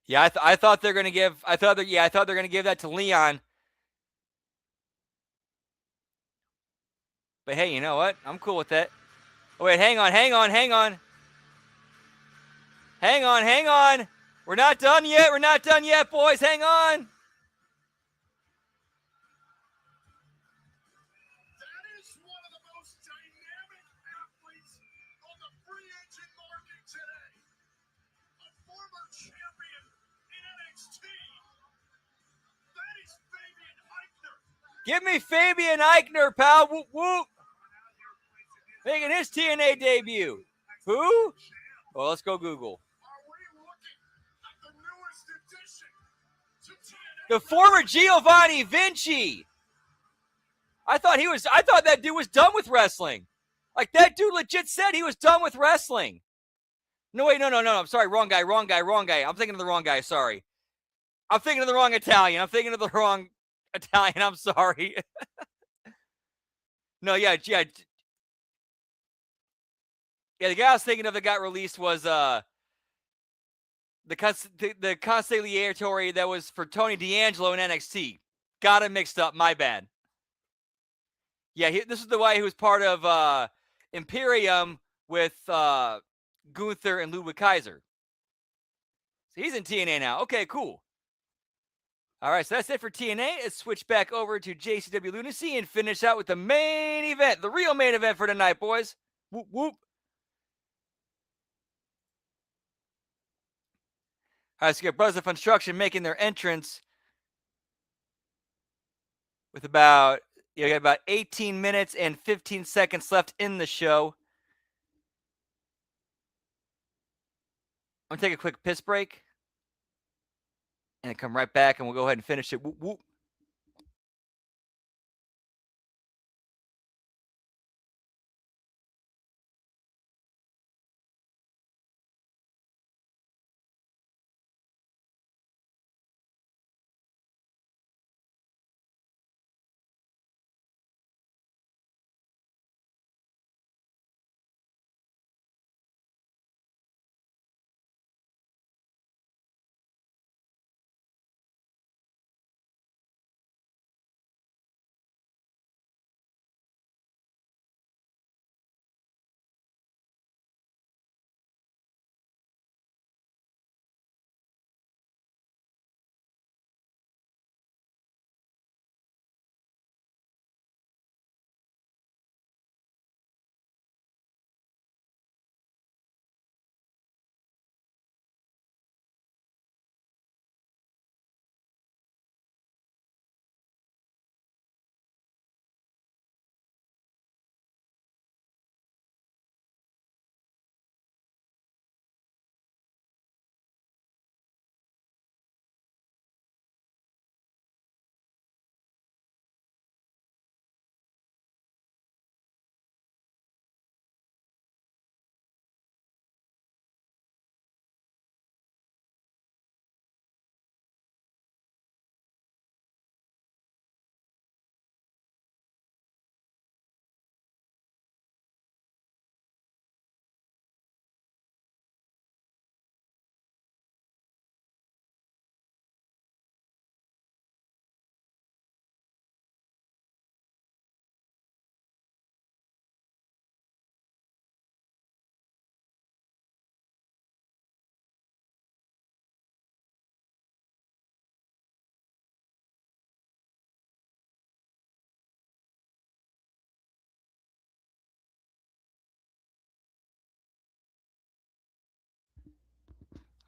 Yeah, I thought they're gonna give. I thought they're gonna give that to Leon. But hey, you know what? I'm cool with that. Oh wait, hang on. We're not done yet, boys. Hang on. That is one of the most dynamic athletes on the free agent market today. A former champion in NXT. That is Give me Fabian Eichner, pal. Whoop, whoop. Making his TNA debut. Who? Well, let's go Google. The former Giovanni Vinci. I thought that dude was done with wrestling. Like, that dude legit said he was done with wrestling. No, wait, no. I'm sorry. Wrong guy. I'm thinking of the wrong guy. Sorry. I'm thinking of the wrong Italian. I'm sorry. No, yeah. The guy I was thinking of that got released was the consigliere that was for Tony D'Angelo in NXT. Got it mixed up. My bad. Yeah, this is the guy who was part of Imperium with Gunther and Ludwig Kaiser. So he's in TNA now. Okay, cool. All right, so that's it for TNA. Let's switch back over to JCW Lunacy and finish out with the main event, the real main event for tonight, boys. Whoop, whoop. All right, so you got Brothers of Construction making their entrance with about 18 minutes and 15 seconds left in the show. I'm going to take a quick piss break and come right back, and we'll go ahead and finish it. Whoop, whoop.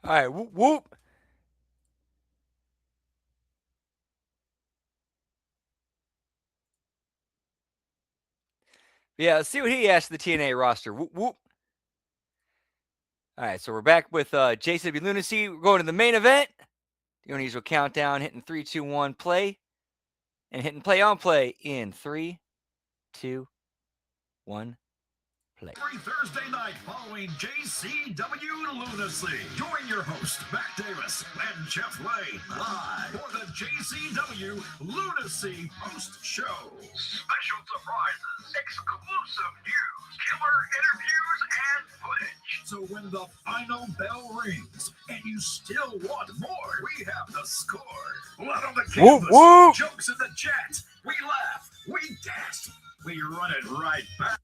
All right, whoop, whoop. Yeah, let's see what he asked the TNA roster. Whoop, whoop. All right, so we're back with JCW Lunacy. We're going to the main event. The usual countdown, hitting 3, 2, 1, play. And hitting play on play in 3, 2, 1, play. Every Thursday night following JCW Lunacy. Join your host, Matt Davis and Jeff Lane live for the JCW Lunacy Post Show. Special surprises, exclusive news, killer interviews, and footage. So when the final bell rings and you still want more, we have the score. Blood on the canvas, Whoop, whoop. Jokes in the chat. We laugh, we dance, we run it right back.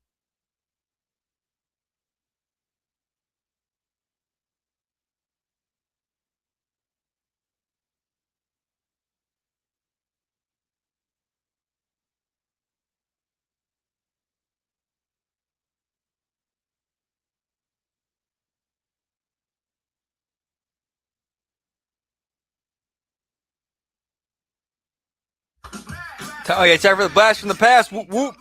Oh yeah, time for the blast from the past. Whoop whoop.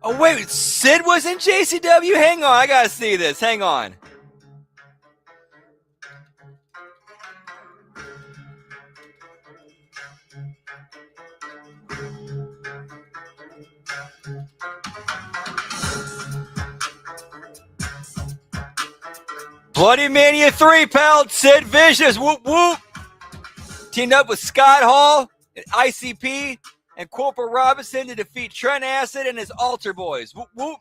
Oh wait, Sid was in JCW? Hang on, I gotta see this. Hang on. Bloody Mania 3, pal. Sid Vicious. Whoop whoop. Teamed up with Scott Hall, ICP, and Corporal Robinson to defeat Trent Acid and his Altar Boys. Whoop whoop.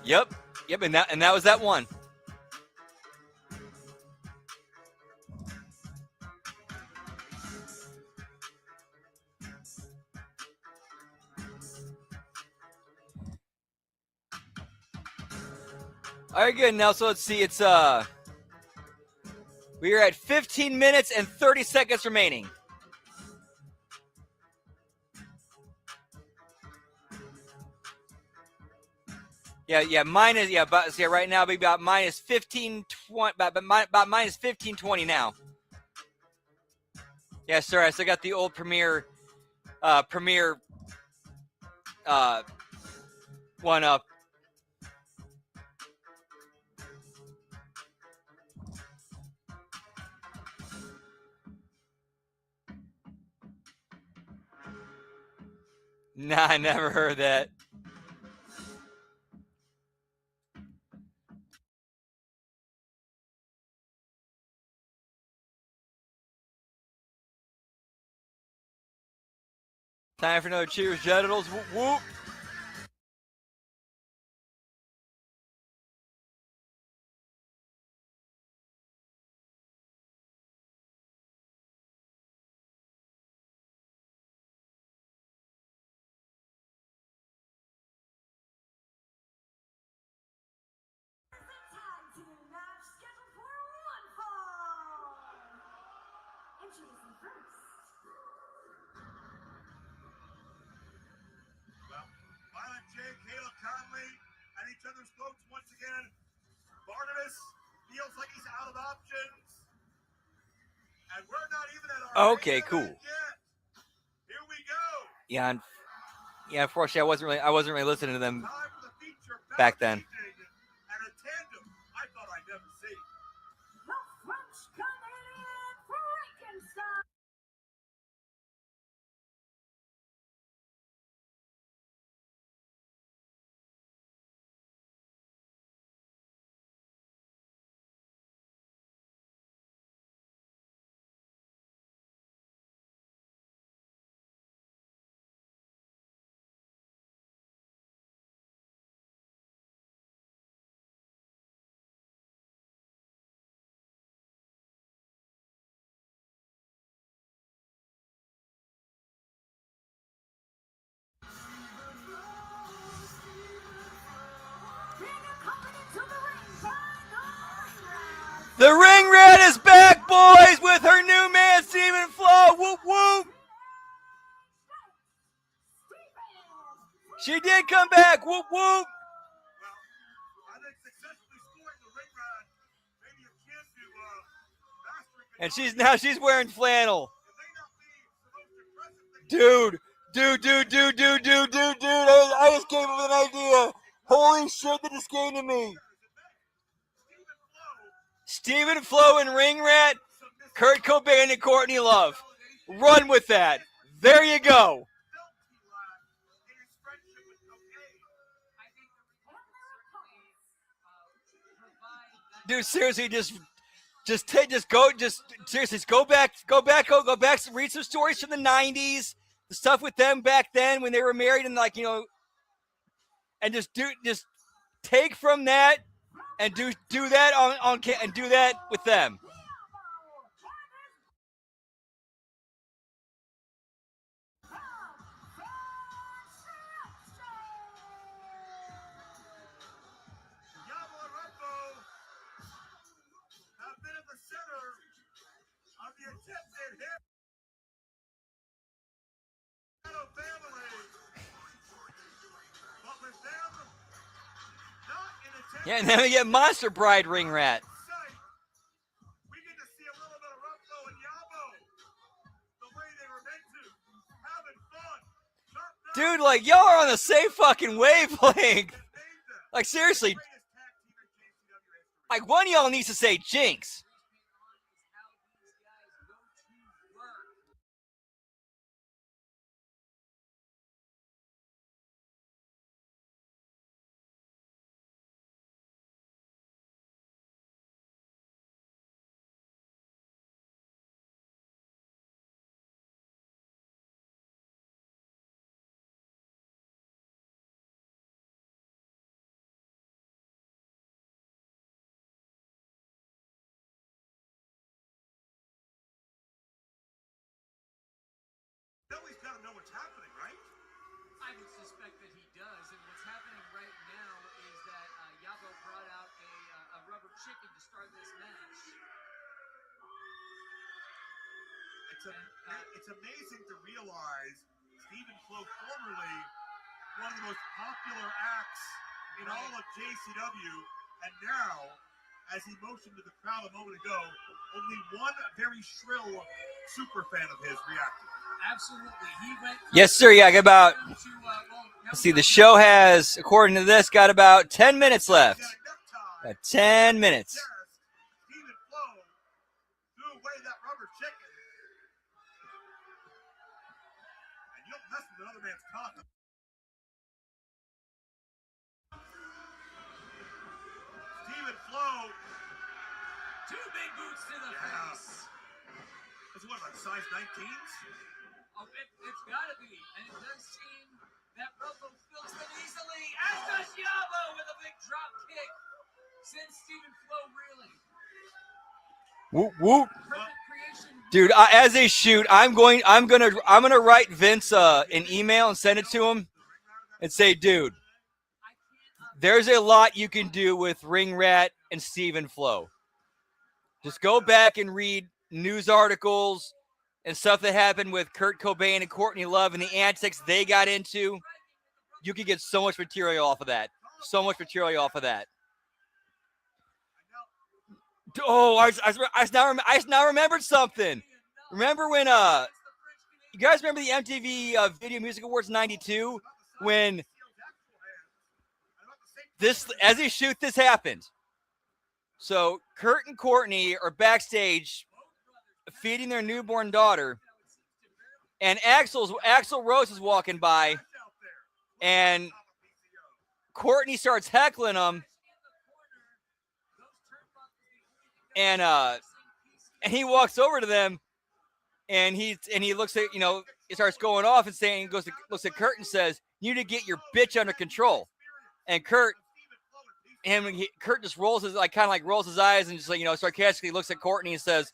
Yep, and that was that one. All right, good. Now, so let's see. It's we are at 15 minutes and 30 seconds remaining. But right now, maybe about minus 15, 20, about minus 15, 20 now. Yeah, sorry, I still got the old Premiere one up. Nah, I never heard that. Time for another Cheers Genitals. Whoop, whoop. Violent J, Caleb Conley, at each other's throats once again. Barnabas feels like he's out of options. And we're not even at our Okay, cool. yet. Here we go. Yeah, unfortunately, I wasn't really listening to them back then. And a tandem I thought I'd never see. The French Canadian Frankenstein. The Ring Rat is back, boys, with her new man, Stephen Flo. Whoop, whoop. She did come back. Whoop, whoop. And she's wearing flannel. Dude. I just came up with an idea. Holy shit, that just came to me. Stephen Flo and Ring Rat, Kurt Cobain and Courtney Love. Run with that. There you go. Dude, seriously, go back, read some stories from the 90s, the stuff with them back then when they were married, and and just take from that and do that on and do that with them. Yeah, and then we get Monster Bride Ring Rat. We get to see a little bit of Ruffalo and Yabo. The way they were meant to. Having fun. Dude, like, y'all are on the same fucking wavelength. Like, seriously. Like, one of y'all needs to say Jinx. He's got to know what's happening, right? I would suspect that he does, and what's happening right now is that Yabo brought out a rubber chicken to start this match. It's amazing to realize Stephen Flo, formerly one of the most popular acts in all of JCW, and now, as he motioned to the crowd a moment ago, only one very shrill super fan of his reacted. Absolutely. He went. Yes, sir. Yeah, I got about. Let's see. The show has, according to this, got about 10 minutes left. 10 minutes. Stephen Flo threw away that rubber chicken. And you don't mess with another man's coffee. Stephen Flo. Two big boots to the face. Is what, about size 19s? Oh, it's got to be. And it does seem that Ruffalo fills them easily. As does Yabo with a big drop kick. Sends Stephen Flo reeling. Whoop whoop. Dude, as they shoot, I'm gonna write Vince an email and send it to him and say, dude, there's a lot you can do with Ring Rat and Stephen Flo. Just go back and read news articles and stuff that happened with Kurt Cobain and Courtney Love and the antics they got into. You could get so much material off of that. So much material off of that. Oh, I now remembered something. Remember when you guys remember the MTV Video Music Awards '92 when this, as they shoot, this happened. So Kurt and Courtney are backstage feeding their newborn daughter, and Axl Rose is walking by, and Courtney starts heckling him, and he walks over to them, and he looks at, he starts going off and saying, looks at Kurt and says, "You need to get your bitch under control." And Kurt just rolls his rolls his eyes and just sarcastically looks at Courtney and says,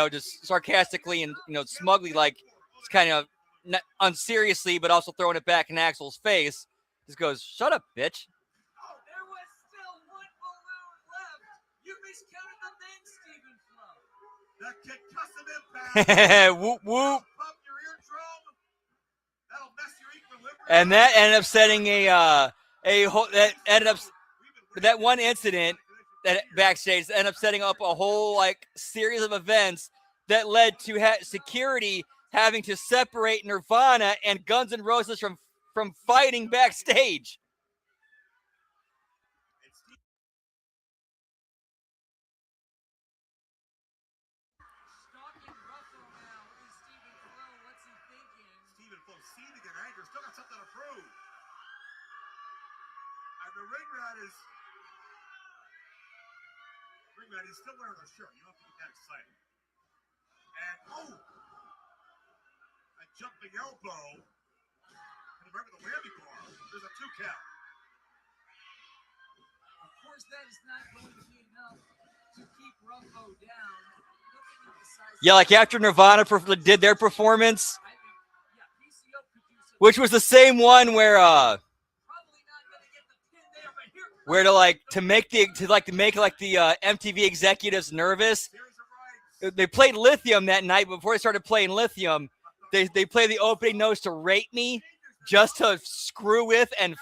just sarcastically and smugly, like it's kind of unseriously, but also throwing it back in Axl's face. Just goes, "Shut up, bitch." Oh, there was still one balloon left. You miscounted the men, Stephen Flo. That concussive impact. Whoop whoop. Pump your eardrum. That'll mess your equilibrium. And that ended up setting that one incident that backstage ended up setting up a whole series of events that led to security having to separate Nirvana and Guns N' Roses from fighting backstage. Stalking Ruffalo now is Stephen Flo. What's he thinking? Stephen Flo seething in anger, still got something to prove. And the Ring Rat is still wearing a shirt. You don't have to get that excited. And a jumping elbow. And remember the whammy bar. There's a 2 count. Of course, that is not going to be enough to keep Ruffalo down. Yeah, like after Nirvana did their performance, which was the same one where to make the MTV executives nervous. They played Lithium that night. Before they started playing Lithium, they played the opening notes to Rate Me, just to screw with and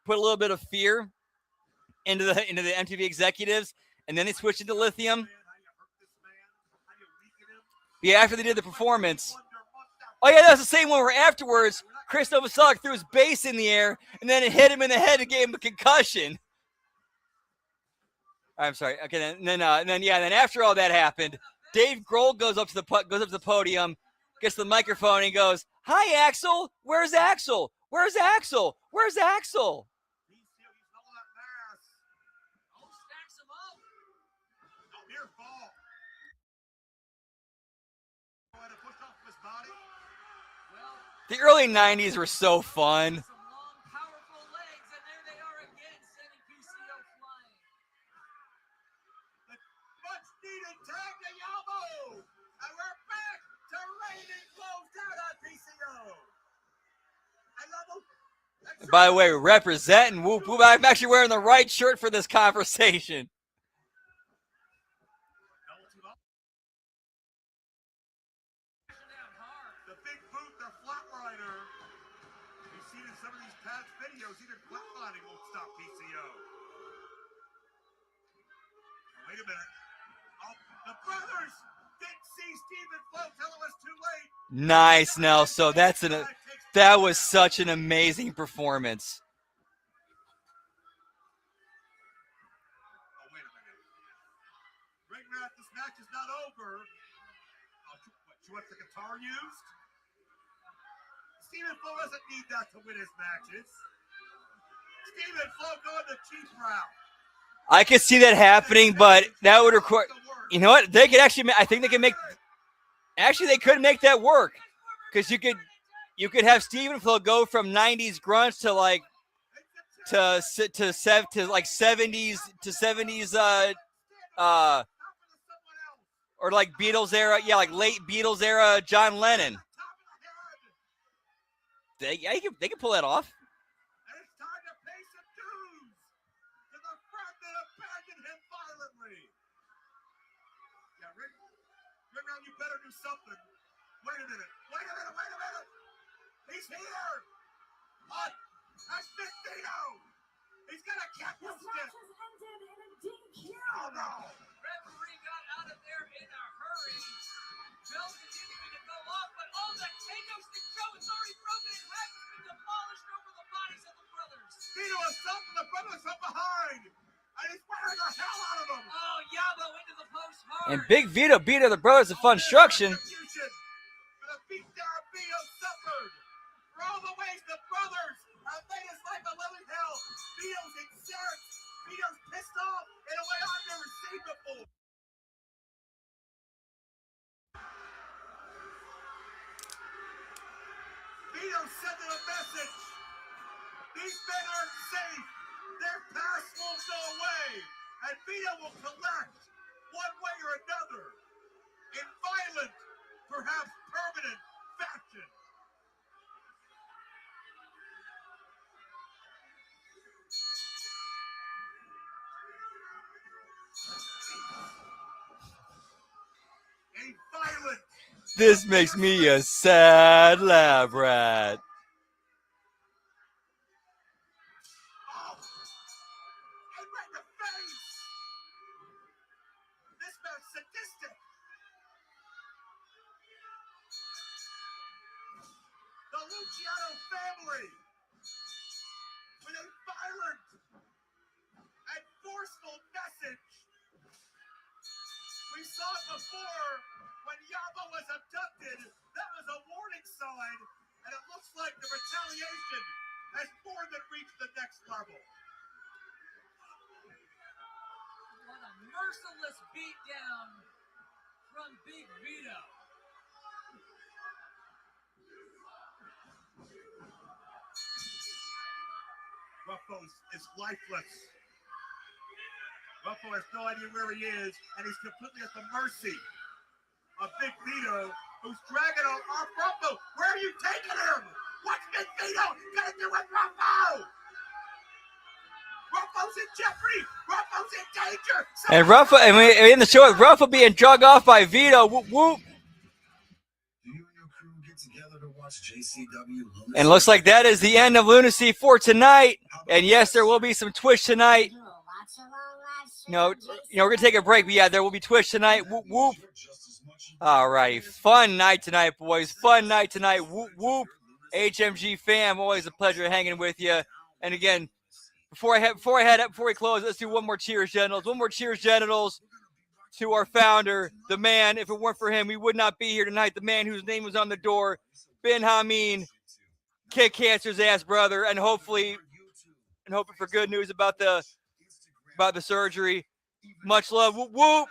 put a little bit of fear. into the MTV executives, and then they switched into Lithium. Yeah, after they did the performance. Oh yeah, that's the same one where afterwards Chris Novoselic threw his bass in the air, and then it hit him in the head and gave him a concussion. I'm sorry. Okay, then after all that happened, Dave Grohl goes up to the podium, gets the microphone, and he goes, "Hi, Axel. Where's Axel? Where's Axel? Where's Axel?" The early 90s were so fun. By the way, representing whoop whoop. I'm actually wearing the right shirt for this conversation. The big boot, the flatliner. We've seen in some of these past videos, even flatlining won't stop PCO. Wait a minute. Oh, the brothers didn't see Stephen Flo till it was too late. Nice, Nelson. That was such an amazing performance. Oh, wait a minute. Ring rat, this match is not over. She wants the guitar used? Stephen Flo doesn't need that to win his matches. Stephen Flo going the cheap route. I could see that happening, but that would require. You know what? They could actually. I think they can make. Actually, they could make that work, because you could have Stephen Flo go from '90s grunge to like to 70s or like Beatles era, like late Beatles era John Lennon. They can pull that off. And it's time to pay some dues to the friend that abandoned him violently. Yeah, Ring Round, you better do something. Wait a minute. He's here. That's Big Vito. He's got a cactus stick. Oh, no. Referee got out of there in a hurry. Bell continuing to go off, but all that takeoffs to Joe is already broken in half. Has been demolished over the bodies of the brothers. Vito is stopping the brothers from behind. And he's wearing the hell out of them. Oh, Yabo into the post hard. And Big Vito beat the brothers of Funstruction. For the beatdown Vito suffered. For all the ways the brothers have made his life a living hell. Vito's incensed. Vito's pissed off in a way I've never seen before. Vito's sending a message. These men aren't safe. Their past won't go away. And Vito will collect one way or another in violent, perhaps permanent fashion. A violent. This makes me a sad lab rat. This man's sadistic. The Luciano family with a violent and forceful message. We saw it before when Yabo was abducted. That was a warning sign, and it looks like the retaliation has more than reached the next level. What a merciless beatdown from Big Vito. Ruffo is lifeless. Ruffo has no idea where he is, and he's completely at the mercy of Big Vito, who's dragging him off Ruffo. Where are you taking him? What's Big Vito gonna do with Ruffo? Ruffo's in jeopardy. Ruffo's in danger. And Ruffo, in the show with Ruffo being drug off by Vito. Whoop whoop. And looks like that is the end of Lunacy for tonight. And yes, there will be some Twitch tonight. we're gonna take a break, but yeah, there will be Twitch tonight. Whoop whoop. All right, fun night tonight, boys. Fun night tonight. Whoop whoop. HMG fam, always a pleasure hanging with you. And again, before we close, let's do one more cheers, genitals. One more cheers, genitals, to our founder, the man. If it weren't for him, we would not be here tonight. The man whose name was on the door, Ben Hameen, kick cancer's ass, brother, and hoping for good news about the surgery. Much love. Whoop whoop.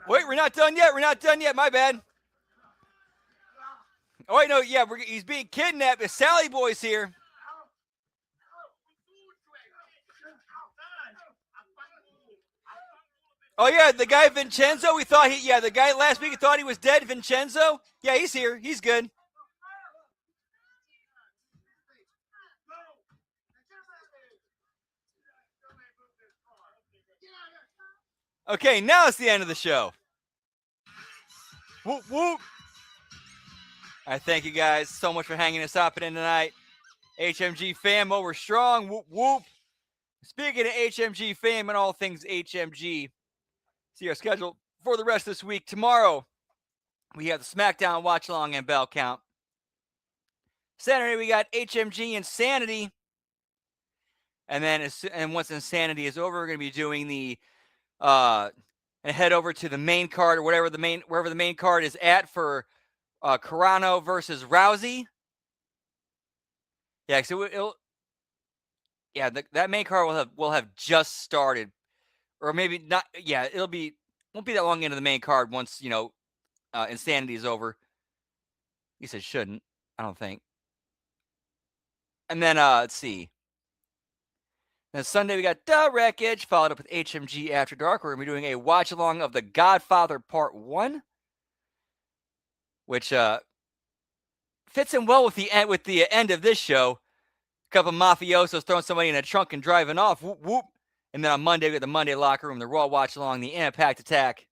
Wait, we're not done yet. We're not done yet. My bad. Oh, wait, no, yeah, he's being kidnapped. The Sally Boy's here. Oh, yeah, the guy Vincenzo, the guy last week thought he was dead, Vincenzo. Yeah, he's here. He's good. Okay, now it's the end of the show. Whoop, whoop. All right, thank you guys so much for hanging us up in tonight. HMG fam, we're strong. Whoop, whoop. Speaking of HMG fam and all things HMG, see our schedule for the rest of this week. Tomorrow, we have the SmackDown Watch Along and Bell Count. Saturday, we got HMG Insanity. And once Insanity is over, we're going to be doing the and head over to the main card or wherever the main card is at for Carano versus Rousey. Yeah, so that main card will have just started, or maybe not. Yeah, won't be that long into the main card once Insanity is over. At least it shouldn't. I don't think. And then let's see. Then Sunday we got The Wreckage, followed up with HMG After Dark. We're going to be doing a watch along of The Godfather Part 1, which fits in well with the end of this show. A couple of mafiosos throwing somebody in a trunk and driving off. Whoop, whoop. And then on Monday, we got the Monday Locker Room, the Raw Watch Along, the Impact Attack.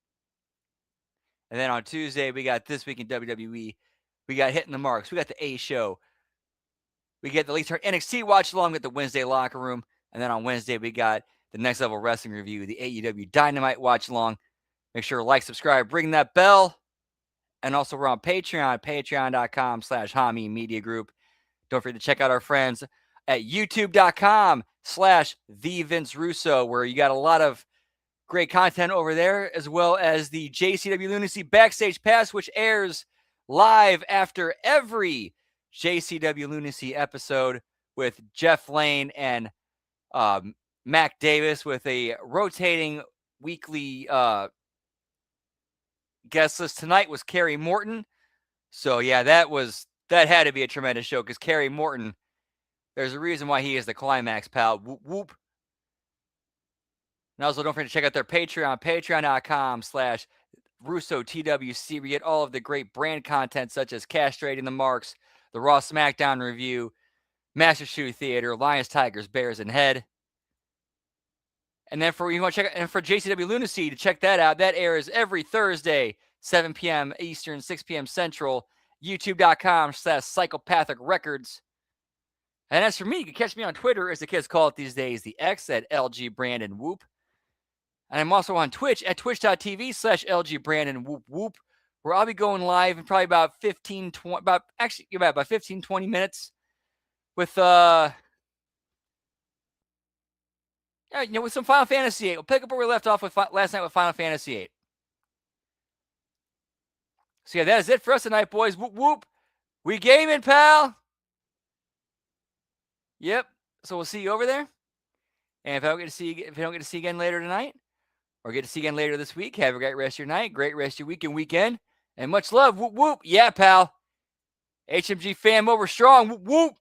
And then on Tuesday, we got This Week in WWE. We got Hitting the Marks. We got the A Show. We get the Lisa NXT Watch Along with the Wednesday Locker Room. And then on Wednesday, we got the Next Level Wrestling Review, the AEW Dynamite Watch Along. Make sure to like, subscribe, ring that bell. And also, we're on Patreon, patreon.com/Hami Media Group. Don't forget to check out our friends at youtube.com/The Vince Russo, where you got a lot of great content over there, as well as the JCW Lunacy Backstage Pass, which airs live after every JCW Lunacy episode with Jeff Lane and Mac Davis, with a rotating weekly guest list. Tonight was Kerry Morton. So yeah, that had to be a tremendous show, because Kerry Morton, there's a reason why he is the climax, pal. Whoop, whoop. And also, don't forget to check out their Patreon, patreon.com/RussoTWC. We get all of the great brand content, such as Castrating the Marks, the Raw SmackDown Review, Master Shoe Theater, Lions, Tigers, Bears, and Head. And then for JCW Lunacy, to check that out, that airs every Thursday, 7 p.m. Eastern, 6 p.m. Central, youtube.com/Psychopathic Records. And as for me, you can catch me on Twitter, as the kids call it these days, the X, at LG Brandon Whoop. And I'm also on Twitch at twitch.tv/LG Brandon Whoop Whoop, where I'll be going live in probably about 15, 20 minutes with with some Final Fantasy VIII. We'll pick up where we left off with last night with Final Fantasy VIII. So yeah, that is it for us tonight, boys. Whoop whoop. We gaming, pal. Yep. So we'll see you over there. And if I don't get to see you again later tonight, or get to see you again later this week, have a great rest of your night, great rest of your week and weekend, and much love. Whoop whoop. Yeah, pal. HMG fam over strong. Whoop whoop.